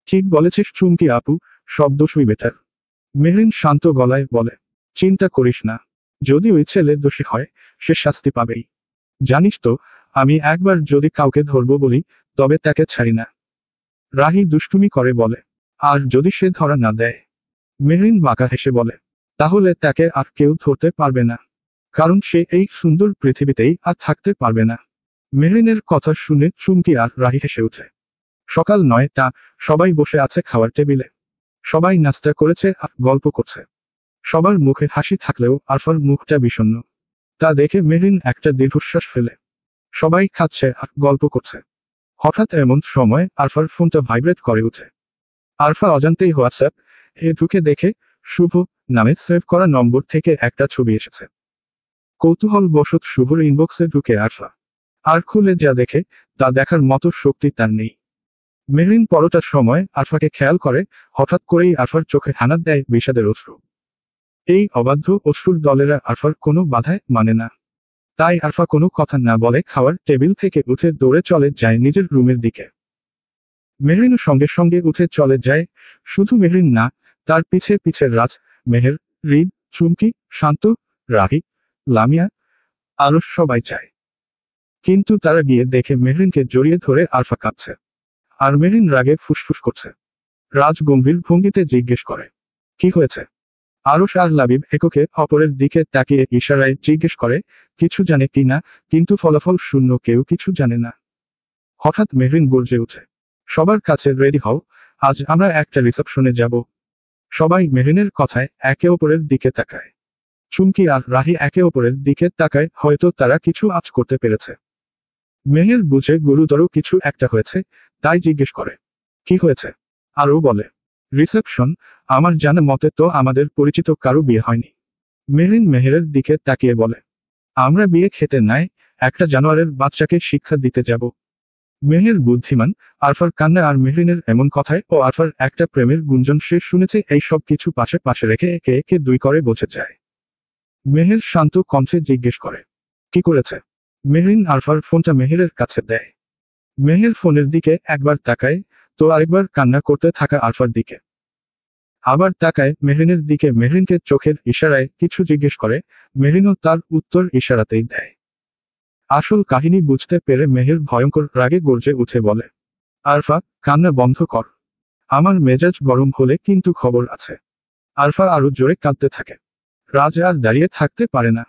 ঠিক বলেছিস চুমকি আপু, সব দোষই বেটার। মেহরিন শান্ত গলায় বলে, চিন্তা করিস না, যদি ওই ছেলে দোষী হয়, সে শাস্তি পাবেই। জানিস তো, আমি একবার যদি কাউকে ধরবো বলি, তবে তাকে ছাড়ি না। রাহি দুষ্টুমি করে বলে, আর যদি সে ধরা না দেয়? মেহরিন বাঁকা হেসে বলে, তাহলে তাকে আর কেউ ধরতে পারবে না, কারণ সে এই সুন্দর পৃথিবীতেই আর থাকতে পারবে না। মেহরিনের কথা শুনে চুমকি আর রাহি হেসে ওঠে। সকাল 9টা, সবাই বসে আছে খাওয়ার টেবিলে। সবাই নাস্তা করেছে আর গল্প করছে। সবার মুখে হাসি থাকলেও আরফার মুখটা বিষণ্ণ। তা দেখে মেহরিন একটা দীর্ঘশ্বাস ফেলে। সবাই খাচ্ছে আর গল্প করছে। হঠাৎ এমন সময় আরফার ফোনটা ভাইব্রেট করে ওঠে। আরফা অজান্তেই হোয়াটসঅ্যাপ এ ঢুকে দেখে শুভ নামে সেভ করা নম্বর থেকে একটা ছবি এসেছে। কৌতূহলবশত শুভর ইনবক্সে ঢুকে আরফা আর খুলে যা দেখে তা দেখার মতো শক্তি তার নেই। মেহরিন পরোটার সময় আরফাকে খেয়াল করে, হঠাৎ করেই আরফার চোখে হানা দেয় বিষাদের অশ্রু। এই অবাধ্য অশ্রুর দলেরা আরফার কোনো বাধায় মানে না। তাই আরফা কোনো কথা না বলে খাওয়ার টেবিল থেকে উঠে দৌড়ে চলে যায় নিজের রুমের দিকে। মেহরিনও সঙ্গে সঙ্গে উঠে চলে যায়। শুধু মেহরিন না, তার পিছে পিছে রাজ, মেহের, হৃদ, চুমকি, শান্ত, রাহি, লামিয়া, আরো সবাই যায়। কিন্তু তারা গিয়ে দেখে মেহরিনকে জড়িয়ে ধরে আরফা কাঁদছে। আর মেহরিন রাগে ফুসফুস করছে। রাজ গম্ভীর ভঙ্গিতে জিজ্ঞেস করে, কি হয়েছে? আরশ আর লাবিব এককে অপরের দিকে তাকিয়ে ইশারায় জিজ্ঞেস করে, কিছু জানে কি না, কিন্তু ফলাফল শূন্য, কেউ কিছু জানে না। হঠাৎ মেহরিন গর্জে উঠে, সবার কাছে রেডি হও, আজ আমরা একটা রিসেপশনে যাব। সবাই মেহরিনের কথায় একে অপরের দিকে তাকায়। চুমকি আর রাহি একে অপরের দিকে তাকায়, হয়তো তারা কিছু আঁচ করতে পেরেছে। মেহের বুঝে গুরুতর কিছু একটা হয়েছে, তাই জিজ্ঞেস করে, কি হয়েছে? আরও বলে, রিসেপশন, আমার জানা মতে তো আমাদের পরিচিত কারো বিয়ে হয়নি। মেহরিন মেহেরের দিকে তাকিয়ে বলে, আমরা বিয়ে খেতে নাই, একটা জানোয়ারের বাচ্চাকে শিক্ষা দিতে যাব। মেহের বুদ্ধিমান, আরফার কান্না আর মেহরিনের এমন কথায় ও আরফার একটা প্রেমের গুঞ্জন সে শুনেছে, এই সব কিছু পাশে পাশে রেখে একে একে দুই করে বোঝে যায়। মেহের শান্ত কণ্ঠে জিজ্ঞেস করে, কি করেছে? মেহরিন আরফার ফোনটা মেহেরের কাছে দেয়। মেহের ফোনের দিকে একবার তাকায়, তো আরেকবার কান্না করতে থাকা আরফার দিকে। আবার তাকায় মেহরিনের দিকে, মেহরিনকে চোখের ইশারায় কিছু জিজ্ঞেস করে, মেহরিনও তার উত্তর ইশারাতেই দেয়। আসল কাহিনী বুঝতে পেরে মেহের ভয়ঙ্কর রাগে গর্জে উঠে বলে, আরফা, কান্না বন্ধ কর। আমার মেজাজ গরম হলে কিন্তু খবর আছে। আরফা আরো জোরে কাঁদতে থাকে। রাজ আর দাঁড়িয়ে থাকতে পারে না।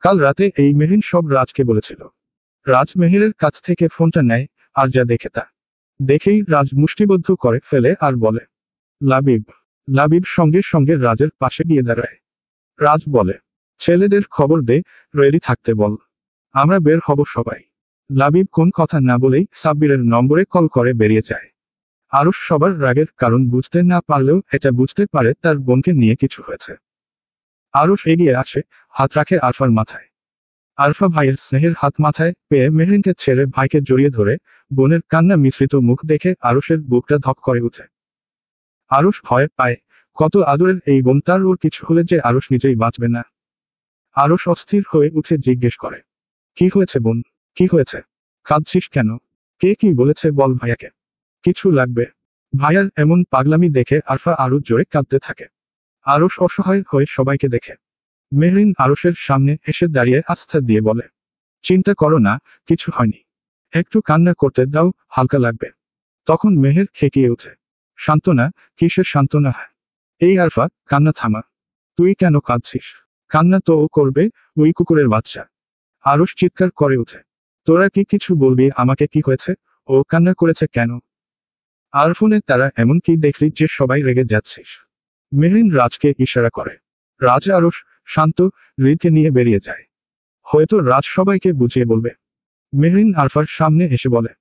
কাল রাতে এই মেহরিন সব রাজকে বলেছিল। রাজ মেহেরের কাছ থেকে ফোনটা নেয়, আর যা দেখে তা দেখেই রাজ মুষ্টিবদ্ধ করে ফেলে আর বলে, লাবিব। লাবিব সঙ্গে সঙ্গে রাজের পাশে গিয়ে দাঁড়ায়। রাজ বলে, ছেলেদের খবর দে, রেডি থাকতে বল, আমরা বের হব সবাই। লাবিব কোন কথা না বলেই সাব্বিরের নম্বরে কল করে বেরিয়ে যায়। আরশ সবার রাগের কারণ বুঝতে না পারলেও এটা বুঝতে পারে তার বোনকে নিয়ে কিছু হয়েছে। আরশ এগিয়ে আসে, হাত রাখে আরফার মাথায়। আরফা ভাইয়ের স্নেহের হাত মাথায় পেয়ে মেহরিনকে ছেড়ে ভাইকে জড়িয়ে ধরে, বোনের কান্না মিশ্রিত মুখ দেখে আরশের বুকটা ধক করে উঠে। আরশ ভয় পায়, কত আদরের এই বোন তার, ওর কিছু হলে যে আরশ নিজেই বাঁচবে না। আরশ অস্থির হয়ে উঠে জিজ্ঞেস করে, কি হয়েছে বোন, কি হয়েছে? কাঁদছিস কেন? কে কি বলেছে বল ভাইয়াকে। কিছু লাগবে। ভাইয়ার এমন পাগলামি দেখে আরফা আরো জোরে কাঁদতে থাকে। আরশ অসহায় হয়ে সবাইকে দেখে। মেহরিন আরশের সামনে এসে দাঁড়িয়ে আস্থা দিয়ে বলে, চিন্তা করো না, কিছু হয়নি। একটু কান্না করতে দাও, হালকা লাগবে। তখন মেহের খেকিয়ে ওঠে, সান্ত্বনা? কিসের সান্ত্বনা? হ্যাঁ, এই আরফা, কান্না থামা। তুই কেন কাঁদছিস? কান্না তো ও করবে, ওই কুকুরের বাচ্চা। আরশ চিৎকার করে ওঠে, তোরা কি কিছু বলবি আমাকে, কি হয়েছে? ও কান্না করেছে কেন? আর ফোনে তারা এমন কি দেখলি যে সবাই রেগে যাচ্ছিস? মেহরিন রাজকে ইশারা করে। রাজ আরশ, শান্ত, হৃদকে নিয়ে বেরিয়ে যায়। হয়তো রাজ সবাইকে বুঝিয়ে বলবে। মেহরিন আরফার সামনে এসে বলে,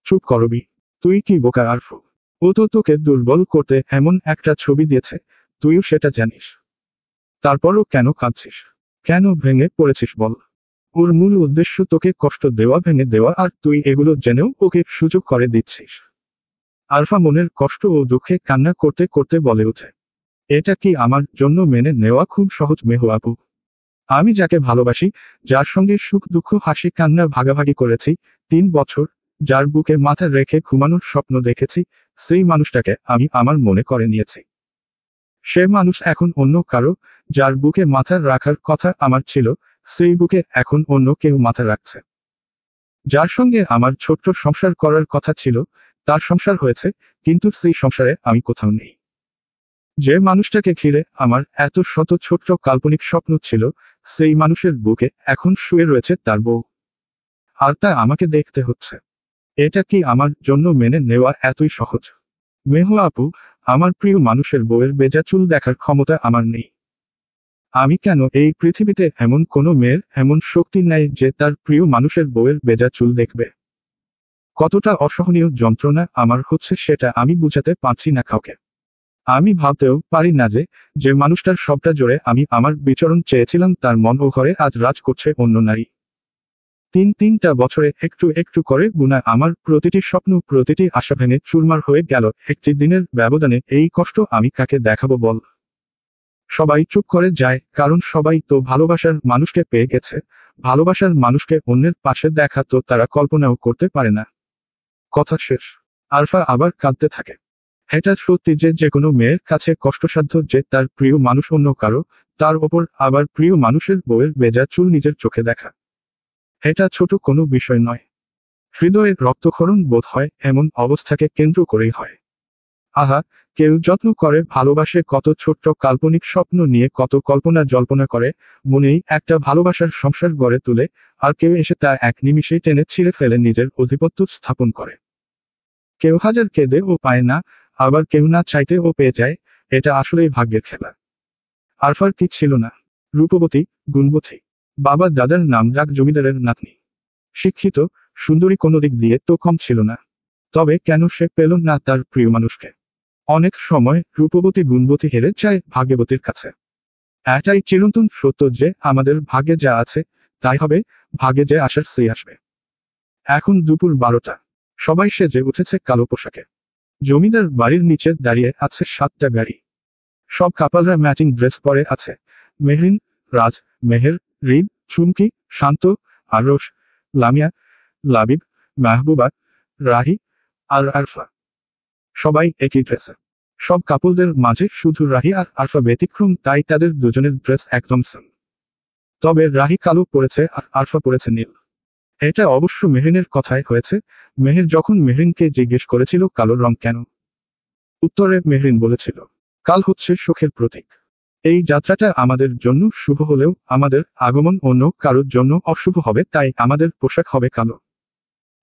চুপ করবি? তুই কি বোকা আরফু? ও তো তোকে দুর্বল করতে এমন একটা ছবি দিয়েছে, তুইও সেটা জানিস। তারপরও কেন কাঁদছিস? কেন ভেঙে পড়েছিস বল? ওর মূল উদ্দেশ্য তোকে কষ্ট দেওয়া, ভেঙে দেওয়া, আর তুই এগুলো জেনেও ওকে সুযোগ করে দিচ্ছিস। আরফা মনের কষ্ট ও দুঃখে কান্না করতে করতে বলে ওঠে, এটা কি আমার জন্য মেনে নেওয়া খুব সহজ মেহু আপু? আমি যাকে ভালোবাসি, যার সঙ্গে সুখ দুঃখ হাসি কান্না ভাগাভাগি করেছি 3 বছর, যার বুকে মাথা রেখে ঘুমানোর স্বপ্ন দেখেছি, সেই মানুষটাকে আমি আমার মনে করে নিয়েছি। সে মানুষ এখন অন্য কারো, যার বুকে মাথা রাখার কথা আমার ছিল, সেই বুকে এখন অন্য কেউ মাথা রাখছে। যার সঙ্গে আমার ছোট্ট সংসার করার কথা ছিল, তার সংসার হয়েছে, কিন্তু সেই সংসারে আমি কোথাও নেই। যে মানুষটাকে ঘিরে আমার এত শত ছোট্ট কাল্পনিক স্বপ্ন ছিল, সেই মানুষের বুকে এখন শুয়ে রয়েছে তার বউ। আর তা আমাকে দেখতে হচ্ছে। এটা কি আমার জন্য মেনে নেওয়া এতই সহজ? মেহু আপু, আমার প্রিয় মানুষের বউয়ের বেজা চুল দেখার ক্ষমতা আমার নেই। আমি কেন এই পৃথিবীতে এমন কোনো মেয়ের এমন শক্তি নেই যে তার প্রিয় মানুষের বউয়ের বেজা চুল দেখবে? কতটা অসহনীয় যন্ত্রণা আমার হচ্ছে সেটা আমি বুঝাতে পারছি না কাউকে। আমি ভাবতেও পারি না যে, যে মানুষটার সবটা জোরে আমি আমার বিচরণ চেয়েছিলাম, তার মন ও ঘরে আজ রাজ করছে অন্য নারী। 3টা বছরে একটু একটু করে গুনা আমার প্রতিটি স্বপ্ন, প্রতিটি আশা ভেঙে চুরমার হয়ে গেল একটি দিনের ব্যবধানে। এই কষ্ট আমি কাকে দেখাবো বল? সবাই চুপ করে যায়, কারণ সবাই তো ভালোবাসার মানুষকে পেয়ে গেছে। ভালোবাসার মানুষকে অন্যের পাশে দেখা তো তারা কল্পনাও করতে পারে না। কথা শেষ। আরফা আবার কাঁদতে থাকে। এটা সত্যি যে যে কোনো মেয়ের কাছে কষ্টসাধ্য যে তার প্রিয় মানুষ অন্য কারো, তার ওপর আবার প্রিয় মানুষের বউয়ের বেজা চুল নিজের চোখে দেখা। এটা ছোট কোনো বিষয় নয়। হৃদয়ের রক্তক্ষরণ বোধ হয় এমন অবস্থাকে কেন্দ্র করেই হয়। আহা, কেউ যত্ন করে ভালোবাসে, কত ছোট্ট কাল্পনিক স্বপ্ন নিয়ে কত কল্পনা জল্পনা করে, মনেই একটা ভালোবাসার সংসার গড়ে তুলে, আর কেউ এসে তা এক নিমিষেই টেনে ছিঁড়ে ফেলে নিজের আধিপত্য স্থাপন করে। কেউ হাজার কেঁদে ও পায় না, আবার কেউ না চাইতে ও পেয়ে যায়। এটা আসলেই ভাগ্যের খেলা। আরফার কি ছিল না? রূপবতী, গুণবতী, বাবা দাদার নাম ডাক জমিদারের নাতনি। শিক্ষিত, সুন্দরী, কোনো দিক দিয়ে তো কম ছিল না। তবে কেন সে পেল না তার প্রিয় মানুষকে? অনেক সময় রূপবতী গুণবতী হেরে যায় ভাগ্যবতীর কাছে। এটাই চিরন্তন সত্য যে আমাদের ভাগ্যে যা আছে তাই হবে, ভাগ্যে যে আসার সেই আসবে। এখন দুপুর 12টা। সবাই সেজে উঠেছে কালো পোশাকে। জমিদার বাড়ির নিচে দাঁড়িয়ে আছে 7টা গাড়ি। সব কাপালরা ম্যাচিং ড্রেস পরে আছে। মেহরিন, রাজ, মেহের, হৃদ, চুমকি, শান্ত, আরশ, লামিয়া, লাবিব, মাহবুবা, রাহি আর আরফা। সবাই একই ড্রেসে। সব কাপলদের মাঝে শুধু রাহি আর আরফা ব্যতিক্রম, তাই তাদের দুজনের ড্রেস একদম সেম। তবে রাহি কালো পরেছে আর আরফা পরেছে নীল। এটা অবশ্য মেহরিনের কথায় হয়েছে। মেহের যখন মেহরিনকে জিজ্ঞেস করেছিল কালোর রং কেন, উত্তরে মেহরিন বলেছিল, কাল হচ্ছে সুখের প্রতীক। এই যাত্রাটা আমাদের জন্য শুভ হলেও আমাদের আগমন অন্য কারোর জন্য অশুভ হবে, তাই আমাদের পোশাক হবে কালো।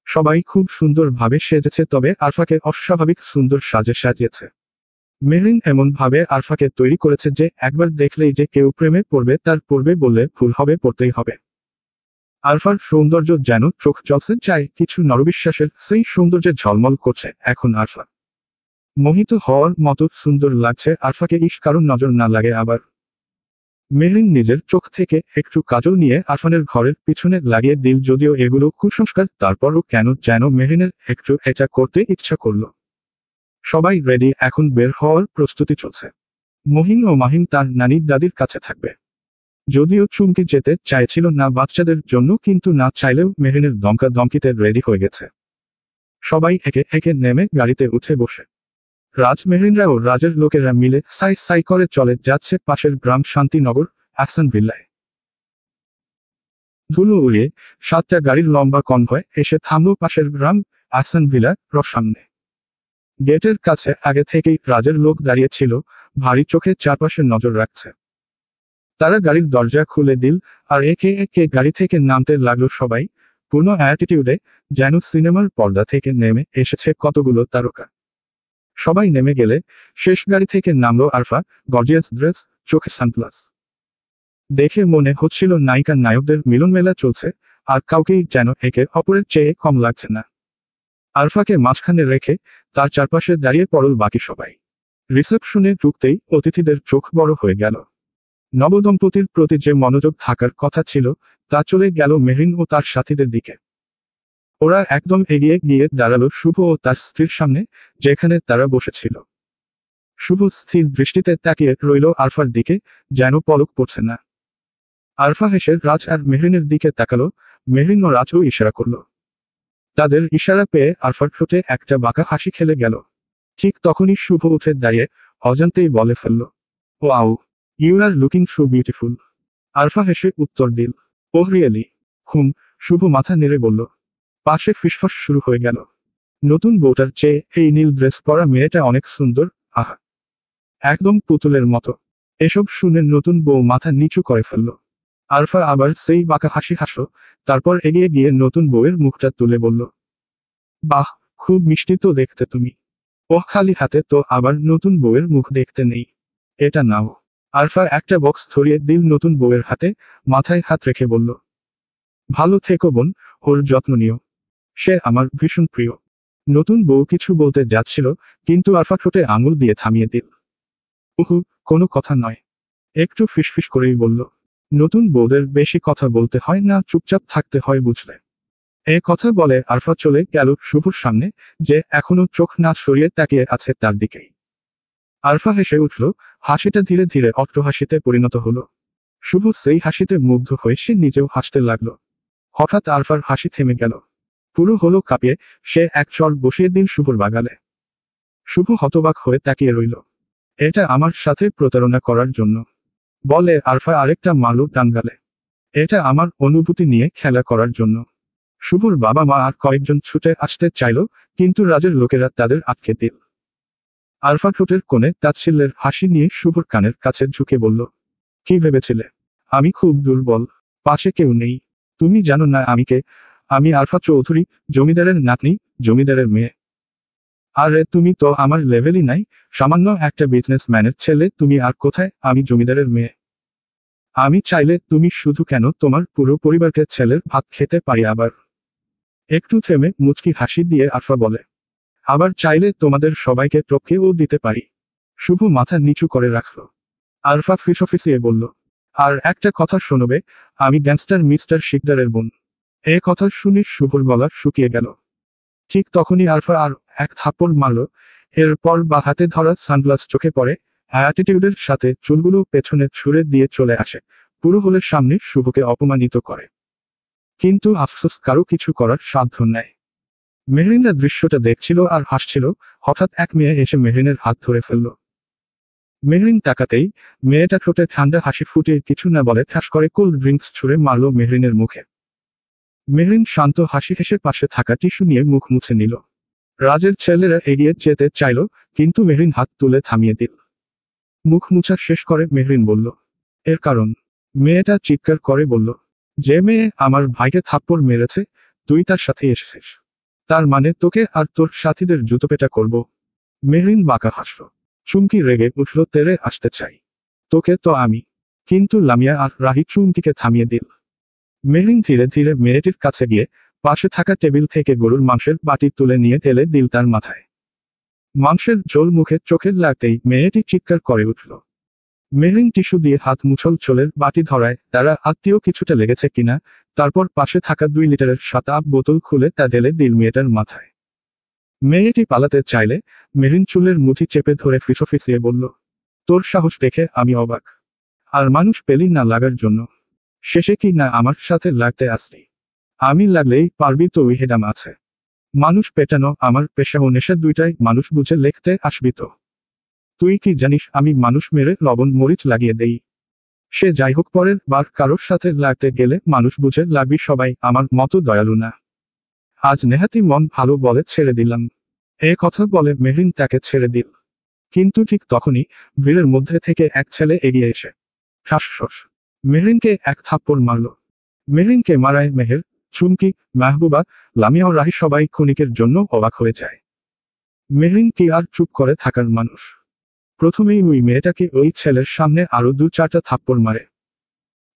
সবাই খুব সুন্দরভাবে সেজেছে, তবে আরফাকে অস্বাভাবিক সুন্দর সাজে সাজিয়েছে। মেহরিন এমন ভাবে আরফাকে তৈরি করেছে যে একবার দেখলেই যে কেউ প্রেমে পড়বে, তার পড়বে বললে ভুল হবে, পড়তেই হবে। আরফার সৌন্দর্য যেন চোখ জলসে যায় কিছু নরবিশ্বাসের, সেই সৌন্দর্যে ঝলমল করছে এখন আরফা। মোহিত হওয়ার মতো সুন্দর লাগছে আরফাকে, কারণ নজর না লাগে আবার। মেহরিন নিজের চোখ থেকে একটু কাজল নিয়ে আরফানের ঘরের পিছনে লাগিয়ে দিল, যদিও এগুলো কুসংস্কার, তারপরও কেন যেন মেহরিনের একটু এটা করতে ইচ্ছা করলো। সবাই রেডি, এখন বের হওয়ার প্রস্তুতি চলছে। মহিন ও মাহিন তার নানির দাদির কাছে থাকবে। যদিও চুমকি যেতে চাইছিল না বাচ্চাদের জন্য, কিন্তু না চাইলেও মেহরিনের দমকা দমকিতে রেডি হয়ে গেছে। সবাই একে একে নেমে গাড়িতে উঠে বসে। রাজ মেহরিনরা ও রাজের লোকেরা মিলে সাই সাই করে চলে যাচ্ছে পাশের গ্রাম শান্তিনগর আহসান ভিল্লায়। ধুলো উড়িয়ে 7টা গাড়ির লম্বা কনভয় এসে থামল পাশের গ্রাম আহসান ভিলা র সামনে। গেটের কাছে আগে থেকেই রাজের লোক দাঁড়িয়ে ছিল, ভারী চোখে চারপাশে নজর রাখছে। তারা গাড়ির দরজা খুলে দিল, আর একে একে গাড়ি থেকে নামতে লাগলো সবাই, পূর্ণ অ্যাটিটিউডে, যেন সিনেমার পর্দা থেকে নেমে এসেছে কতগুলো তারকা। সবাই নেমে গেলে শেষ গাড়ি থেকে নামলো আরফা, গর্জিয়াস ড্রেস, চোখে সানগ্লাস। দেখে মনে হচ্ছিল নায়িকা নায়কদের মিলনমেলা চলছে, আর কাউকেই যেন একে অপরের চেয়ে কম লাগছে না। আরফাকে মাঝখানে রেখে তার চারপাশে দাঁড়িয়ে পড়ল বাকি সবাই। রিসেপশনে ঢুকতেই অতিথিদের চোখ বড় হয়ে গেল। নবদম্পতির প্রতি যে মনোযোগ থাকার কথা ছিল তা চলে গেল মেহরিন ও তার সাথীদের দিকে। ওরা একদম এগিয়ে গিয়ে দাঁড়ালো শুভ ও তার স্ত্রীর সামনে, যেখানে তারা বসেছিল। শুভ স্থির দৃষ্টিতে তাকিয়ে রইল আরফার দিকে, যেন পলক পড়ছে না। আরফা হেসে রাজ আর মেহরিনের দিকে তাকালো, মেহরিন ও রাজও ইশারা করল। তাদের ইশারা পেয়ে আরফার ঠোঁটে একটা বাঁকা হাসি খেলে গেল। ঠিক তখনই শুভ উঠে দাঁড়িয়ে অজান্তেই বলে ফেলল, wow, you are looking so beautiful. Arfa হেসে উত্তর দিল, ওহ রিয়েলি? হুম। শুভ মাথা নেড়ে বলল। পাশে ফিসফাস শুরু হয়ে গেল, নতুন বউটার চেয়ে এই নীল ড্রেস পরা মেয়েটা অনেক সুন্দর, আহা, একদম পুতুলের মতো। এসব শুনে নতুন বউ মাথা নিচু করে ফেলল। আরফা আবার সেই বাঁকা হাসি হাসল, তারপর এগিয়ে গিয়ে নতুন বউয়ের মুখটা তুলে বলল, বাহ, খুব মিষ্টি তো দেখতে তুমি। ওহ, খালি হাতে তো আবার নতুন বউয়ের মুখ দেখতে নেই, এটা নাও। আরফা একটা বক্স ধরিয়ে দিল নতুন বউয়ের হাতে, মাথায় হাত রেখে বলল, ভালো থেকো বোন, ওর যত্ন নিও, সে আমার ভীষণ প্রিয়। নতুন বউ কিছু বলতে যাচ্ছিল, কিন্তু আরফা ঠোঁটে আঙুল দিয়ে থামিয়ে দিল। উহু, কোনো কথা নয়, একটু ফিসফিস করেই বলল, নতুন বউদের বেশি কথা বলতে হয় না, চুপচাপ থাকতে হয় বুঝলে। এ কথা বলে আরফা চলে গেল শুভর সামনে, যে এখনো চোখ না সরিয়ে তাকিয়ে আছে তার দিকেই। আরফা হেসে উঠল, হাসিটা ধীরে ধীরে অট্টহাসিতে পরিণত হলো। শুভ সেই হাসিতে মুগ্ধ হয়ে সে নিজেও হাসতে লাগলো। হঠাৎ আরফার হাসি থেমে গেল, পুরো হলো কাঁপিয়ে, সে এক চড় বসিয়ে দিল শুভর বাগালে। শুভ হতবাক হয়ে তাকিয়ে রইল। এটা আমার সাথে প্রতারণা করার জন্য, বলে আরফা আরেকটা মারল টাঙ্গালে। এটা আমার অনুভূতি নিয়ে খেলা করার জন্য। শুভর বাবা মা আর কয়েকজন ছুটে আসতে চাইল, কিন্তু রাজের লোকেরা তাদের আটকে দিল। আরফা ঠোঁটের কোণে তাচ্ছিল্যের হাসি নিয়ে শুভর কানের কাছে ঝুঁকে বলল, কি ভেবেছিলে আমি খুব দুর্বল? পাশে কেউ নেই, তুমি জানো না আমি কে? আমি আরফা চৌধুরী, জমিদারের নাতনি, জমিদারের মেয়ে। আরে তুমি তো আমার লেভেলই নাই, সামান্য একটা বিজনেসম্যানের ছেলে তুমি, আর কোথায় আমি জমিদারের মেয়ে। আমি চাইলে তুমি শুধু কেন, তোমার পুরো পরিবারকে ছেলের ভাত খেতে পারি। আবার একটু থেমে মুচকি হাসি দিয়ে আরফা বলে, আবার চাইলে তোমাদের সবাইকে টপকেও দিতে পারি। শুভ মাথা নিচু করে রাখল। আরফা ফিসফিসিয়ে বলল, আর একটা কথা শোনবে, আমি গ্যাংস্টার মিস্টার শিকদারের বোন। এ কথা শুনে শুভর গলা শুকিয়ে গেল। ঠিক তখনই আরফা আর এক থাপ্পড় মারল, এরপর বা হাতে ধরা সানগ্লাস চোখে পড়ে, অ্যাটিটিউডের সাথে চুলগুলো পেছনে ছুঁড়ে দিয়ে চলে আসে, পুরো হলের সামনে শুভকে অপমানিত করে। কিন্তু আফসোস কারো কিছু করার সাধ্য নেই। মেহরিনরা দৃশ্যটা দেখছিল আর হাসছিল, হঠাৎ এক মেয়ে এসে মেহরিনের হাত ধরে ফেলল। মেহরিন তাকাতেই মেয়েটা ঠোঁটে ঠান্ডা হাসি ফুটিয়ে কিছু না বলে ঠাস করে কোল্ড ড্রিঙ্কস ছুঁড়ে মারল মেহরিনের মুখে। মেহরিন শান্ত হাসি হেসে পাশে থাকা টিস্যু নিয়ে মুখ মুছে নিল। রাজের ছেলেরা এগিয়ে যেতে চাইল, কিন্তু মেহরিন হাত তুলে থামিয়ে দিল। মুখ মুছা শেষ করে মেহরিন বলল, এর কারণ? মেয়েটা চিৎকার করে বলল, যে মেয়ে আমার ভাইকে থাপ্পড় মেরেছে, তুই তার সাথে এসেছিস, তার মানে তোকে আর তোর সাথীদের জুতোপেটা করব। মেহরিন বাঁকা হাসল। চুমকি রেগে উঠল, তেরে আসতে চাই, তোকে তো আমি। কিন্তু লামিয়া আর রাহি চুমকিকে থামিয়ে দিল। মেহরিন ধীরে ধীরে মেয়েটির কাছে গিয়ে পাশে থাকা টেবিল থেকে গরুর মাংসের বাটি তুলে নিয়ে ঢেলে দিল তার মাথায়। মাংসের ঝোল মুখে চোখে লাগতেই মেয়েটি চিৎকার করে উঠল। মেহরিন টিস্যু দিয়ে হাত মুছল ঝোলের বাটি ধরায়, তারা আত্মীয় কিছুটা লেগেছে কিনা, তারপর পাশে থাকা 2 লিটারের 7 আপ বোতল খুলে তা ঢেলে দিল মেয়েটার মাথায়। মেয়েটি পালাতে চাইলে মেরিন চুলের মুঠি চেপে ধরে ফিসফিসিয়ে বলল, তোর সাহস দেখে আমি অবাক। আর মানুষ পেলি না লাগার জন্য? শেষে কি না আমার সাথে লাগতে আসলি? আমি লাগলেই পারবি তো? উইহেদাম আছে। মানুষ পেটানো আমার পেশা ও নেশা দুইটাই। মানুষ বুঝে লিখতে আসবি তো? তুই কি জানিস আমি মানুষ মেরে লবণ মরিচ লাগিয়ে দেই? সে যাই হোক, পরের বার কারোর সাথে লাগতে গেলে মানুষ বুঝে লাগবি। সবাই আমার মতো দয়ালু না। আজ নেহাতি মন ভালো বলে ছেড়ে দিলাম। এ কথা বলে মেহরিন তাকে ছেড়ে দিল। কিন্তু ঠিক তখনই ভিড়ের মধ্যে থেকে এক ছেলে এগিয়ে এসে ঠাসঠস মেহরিনকে এক থাপ্পড় মারল। মেহরিনকে মারায় মেহের, চুমকি, মাহবুবা, লামিয়া ও রাহি সবাই ক্ষণিকের জন্য অবাক হয়ে যায়। মেহরিন কি আর চুপ করে থাকার মানুষ? প্রথমেই ওই মেয়েটাকে ওই ছেলের সামনে আরো 2-4টা থাপ্পড় মারে।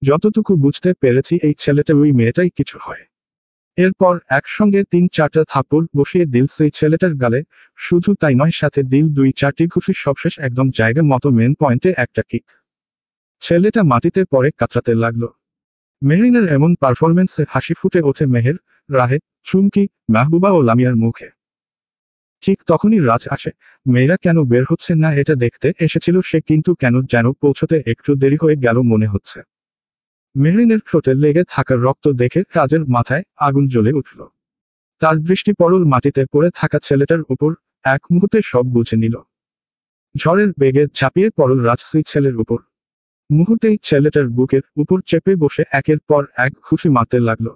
যতটুকু বুঝতে পেরেছি এই ছেলেটা ওই মেয়েটাই কিছু হয়। এরপর একসঙ্গে 3-4টা থাপ্পড় বসিয়ে দিল সেই ছেলেটার গালে। শুধু তাই নয়, সাথে দিল 2-4টি ঘুষি। সবশেষ একদম জায়গা মতো মেন পয়েন্টে একটা কিক। ছেলেটা মাটিতে পড়ে কাতরাতে লাগলো। মেহরিনের এমন পারফরমেন্সে হাসি ফুটে ওঠে মেহের, রাহেত, চুমকি, মাহবুবা ও লামিয়ার মুখে। ঠিক তখনই রাজ আসে। মেয়েরা কেন বের হচ্ছে না এটা দেখতে এসেছিল সে, কিন্তু কেন যেন পৌঁছতে একটু দেরি হয়ে গেল মনে হচ্ছে। মেহরিনের ঠোঁটে লেগে থাকা রক্ত দেখে রাজের মাথায় আগুন জ্বলে উঠল। তার দৃষ্টি পড়ল মাটিতে পড়ে থাকা ছেলেটার উপর। এক মুহূর্তে সব বুঝে নিল। ঝড়ের বেগে ঝাঁপিয়ে পড়ল রাজ সেই ছেলের উপর। মুহূর্তেই ছেলেটার বুকের উপর চেপে বসে একের পর এক ঘুষি মারতে লাগলো।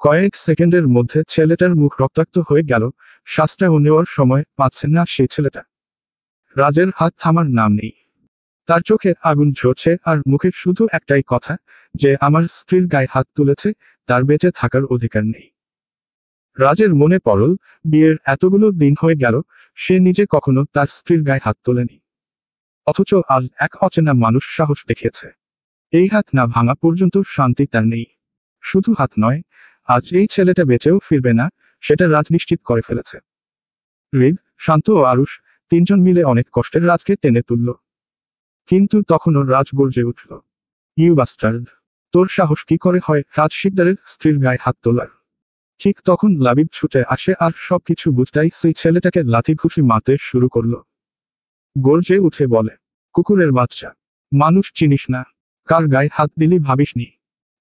কয়েক সেকেন্ডের মধ্যে ছেলেটার মুখ রক্তাক্ত হয়ে গেল। শ্বাসটাও নেওয়ার সময় পাচ্ছে না সেই ছেলেটা। রাজের হাত থামার নাম নেই। তার চোখে আগুন ঝরছে আর মুখে শুধু একটাই কথা, যে আমার স্ত্রীর গায়ে হাত তুলেছে তার বেঁচে থাকার অধিকার নেই। রাজের মনে পড়ল, বিয়ের এতগুলো দিন হয়ে গেল সে নিজে কখনো তার স্ত্রীর গায়ে হাত তোলেনি। অথচ আজ এক অচেনা মানুষ সাহস দেখিয়েছে। এই হাত না ভাঙা পর্যন্ত শান্তি তার নেই। শুধু হাত নয়, আজ এই ছেলেটা বেঁচেও ফিরবে না সেটা রাজ নিশ্চিত করে ফেলেছে। হৃদ, শান্ত ও আরুষ তিনজন মিলে অনেক কষ্টের রাজকে টেনে তুলল। কিন্তু তখনও রাজ গর্জে উঠল, ইউ বাস্টার্ড! তোর সাহস কি করে হয় রাজ শিকদারের স্ত্রীর গায়ে হাত তোলার? ঠিক তখন লাবিব ছুটে আসে আর সবকিছু বুঝতেই সেই ছেলেটাকে লাথি ঘুষি মারতে শুরু করলো। গর্জে উঠে বলে, কুকুরের বাচ্চা! মানুষ চিনিস না? কার গায়ে হাত দিলি ভাবিসনি?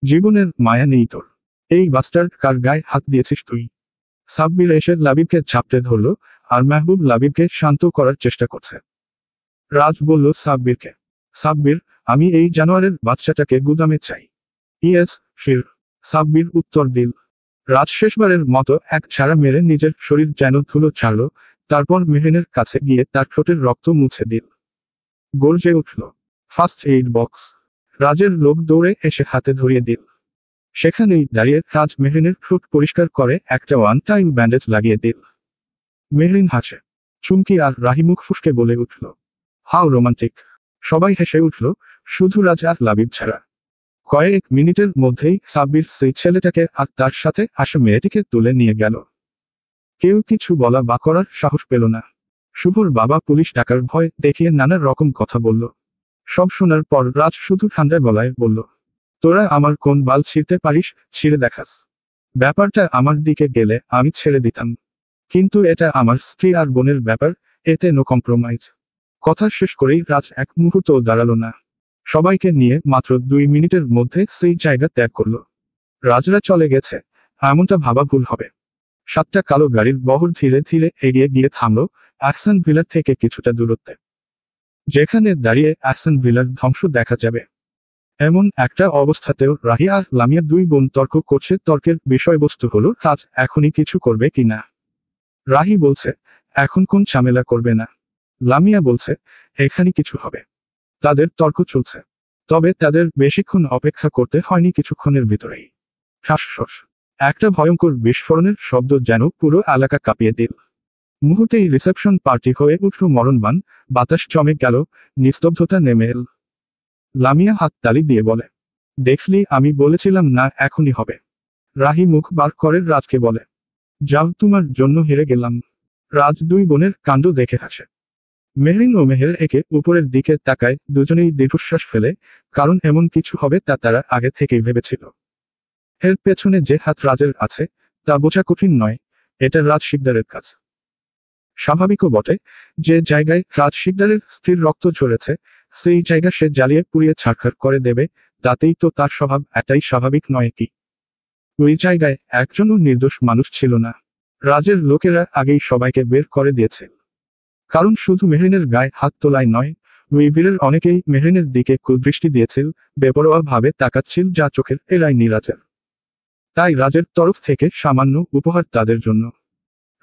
জীবনের মায়া নেই তোর? এই বাস্টার্ড, কার গায়ে হাত দিয়েছিস তুই? সাব্বির এসে লাবিবকে ঝাপটে ধরল আর মেহবুব লাবিবকে শান্ত করার চেষ্টা করছে। রাজ বলল সাব্বিরকে, সাব্বির, আমি এই জানোয়ারের বাচ্চাটাকে গুদামে চাই। ইয়েস, ফির। সাব্বির উত্তর দিল। রাজ শেষবারের মতো এক ছাড়া মেরে নিজের শরীর যেন ধুলো ছাড়ল। তারপর মেহরিনের কাছে গিয়ে তার ঠোঁটের রক্ত মুছে দিল। গর্জে উঠল, ফার্স্ট এইড বক্স! রাজের লোক দৌড়ে এসে হাতে ধরিয়ে দিল। সেখানেই দাঁড়িয়ে রাজ মেহরিনের ঠোঁট পরিষ্কার করে একটা ওয়ান টাইম ব্যান্ডেজ লাগিয়ে দিল। মেহরিন হাসে। চুমকি আর রাহি মুখ ফুসকে বলে উঠল, হাউ রোমান্টিক! সবাই হেসে উঠল, শুধু রাজ আর লাবিব ছাড়া। কয়েক মিনিটের মধ্যেই সাব্বির সেই ছেলেটাকে আর তার সাথে আসা মেয়েটিকে তুলে নিয়ে গেল। কেউ কিছু বলা বা করার সাহস পেল না। শুভর বাবা পুলিশ ডাকার ভয় দেখিয়ে নানা রকম কথা বলল। সব শোনার পর রাজ শুধু ঠান্ডা গলায় বলল, তোরা আমার কোন বাল ছিঁড়তে পারিস, ছিঁড়ে দেখাস। ব্যাপারটা আমার দিকে গেলে আমি ছেড়ে দিতাম, কিন্তু এটা আমার স্ত্রী আর বোনের ব্যাপার, এতে নো কম্প্রোমাইজ। কথা শেষ করেই রাজ এক মুহূর্তও দাঁড়ালো না। সবাইকে নিয়ে মাত্র 2 মিনিটের মধ্যে সেই জায়গা ত্যাগ করল। রাজরা চলে গেছে এমনটা ভাবা ভুল হবে। 7টা কালো গাড়ির বহর ধীরে ধীরে এগিয়ে গিয়ে থামল অ্যাকশন ভিলার থেকে কিছুটা দূরত্বে, যেখানে দাঁড়িয়ে অ্যাকশন ভিলার ধ্বংস দেখা যাবে। এমন একটা অবস্থাতেও রাহি আর লামিয়া 2 বোন তর্ক করছে। তর্কের বিষয়বস্তু হলো রাজ এখনই কিছু করবে কিনা। রাহি বলছে, এখন কোন ঝামেলা করবে না। লামিয়া বলছে, এখানে কিছু হবে। তাদের তর্ক চলছে, তবে তাদের বেশিক্ষণ অপেক্ষা করতে হয়নি। কিছুক্ষণের ভিতরেই ঠাসঠস একটা ভয়ঙ্কর বিস্ফোরণের শব্দ যেন পুরো এলাকা কাঁপিয়ে দিল। মুহূর্তেই রিসেপশন পার্টি হয়ে উঠল মরণবান। বাতাস জমে গেল, নিস্তব্ধতা নেমে এল। লামিয়া হাত তালি দিয়ে বলে, দেখলি, আমি বলেছিলাম না এখনই হবে। রাহি মুখ বার করে রাজকে বলে, যাও, তোমার জন্য হেরে গেলাম। রাজ 2 বোনের কাণ্ড দেখে হাসে। মেহরিন ও মেহের একে উপরের দিকে তাকায়, দুজনেই দীর্ঘশ্বাস ফেলে, কারণ এমন কিছু হবে তা তারা আগে থেকেই ভেবেছিল। এর পেছনে যে হাত রাজের আছে তা বোঝা কঠিন নয়, এটা রাজ শিকদারের কাজ। স্বাভাবিকও বটে, যে জায়গায় রাজ শিকদারের স্ত্রীর রক্ত ঝরেছে সেই জায়গা সে জ্বালিয়ে পুড়িয়ে ছারখার করে দেবে, তাতেই তো তার স্বভাব এটাই স্বাভাবিক নয় কি? ওই জায়গায় একজনও নির্দোষ মানুষ ছিল না। রাজের লোকেরা আগেই সবাইকে বের করে দিয়েছে। কারণ শুধু মেহরিনের গায়ে হাত তোলায় নয়, ওই বীরের অনেকেই মেহরিনের দিকে কুদৃষ্টি দিয়েছিল, বেপরোয়া ভাবে তাকাচ্ছিল, যা চোখের এড়ায়নি রাজের। তাই রাজের তরফ থেকে সামান্য উপহার তাদের জন্য।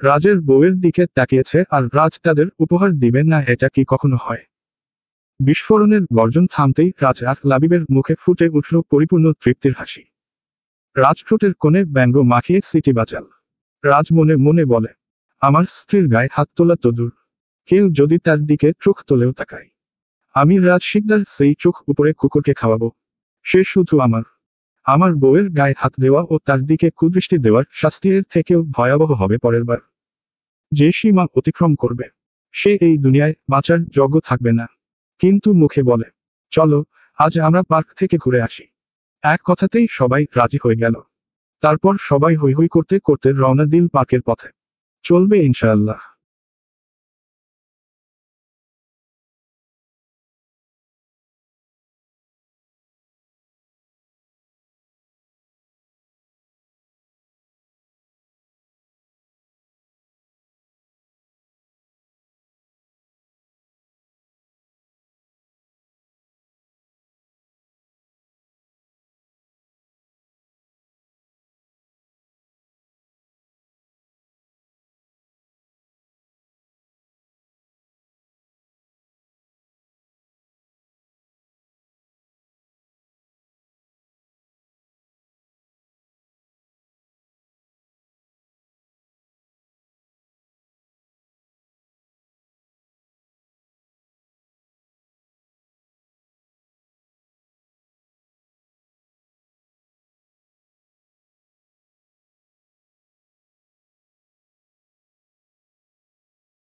রাজের বউয়ের দিকে তাকিয়েছে আর রাজ তাদের উপহার দিবেন না, এটা কি কখনো হয়? বিস্ফোরণের গর্জন থামতেই রাজ আর লাবিবের মুখে ফুটে উঠল পরিপূর্ণ তৃপ্তির হাসি। রাজঠোঁটের কোণে ব্যঙ্গ মাখিয়ে সিটি বাজাল। রাজ মনে মনে বলে, আমার স্ত্রীর গায়ে হাত তোলা তো দূর, কেউ যদি তার দিকে চোখ তোলেও তাকায়, আমি রাজ শিকদার সেই চোখ উপরে কুকুরকে খাওয়াবো। সে শুধু আমার বউয়ের গায়ে হাত দেওয়া ও তার দিকে কুদৃষ্টি দেওয়ার শাস্তি এর থেকেও ভয়াবহ হবে পরের বার। যে সীমা অতিক্রম করবে, সে এই দুনিয়ায় বাঁচার যোগ্য থাকবে না। কিন্তু মুখে বলে, চলো আজ আমরা পার্ক থেকে ঘুরে আসি। এক কথাতেই সবাই রাজি হয়ে গেল। তারপর সবাই হৈ হৈ করতে করতে রওনা দিল পার্কের পথে। চলবে ইনশাআল্লাহ।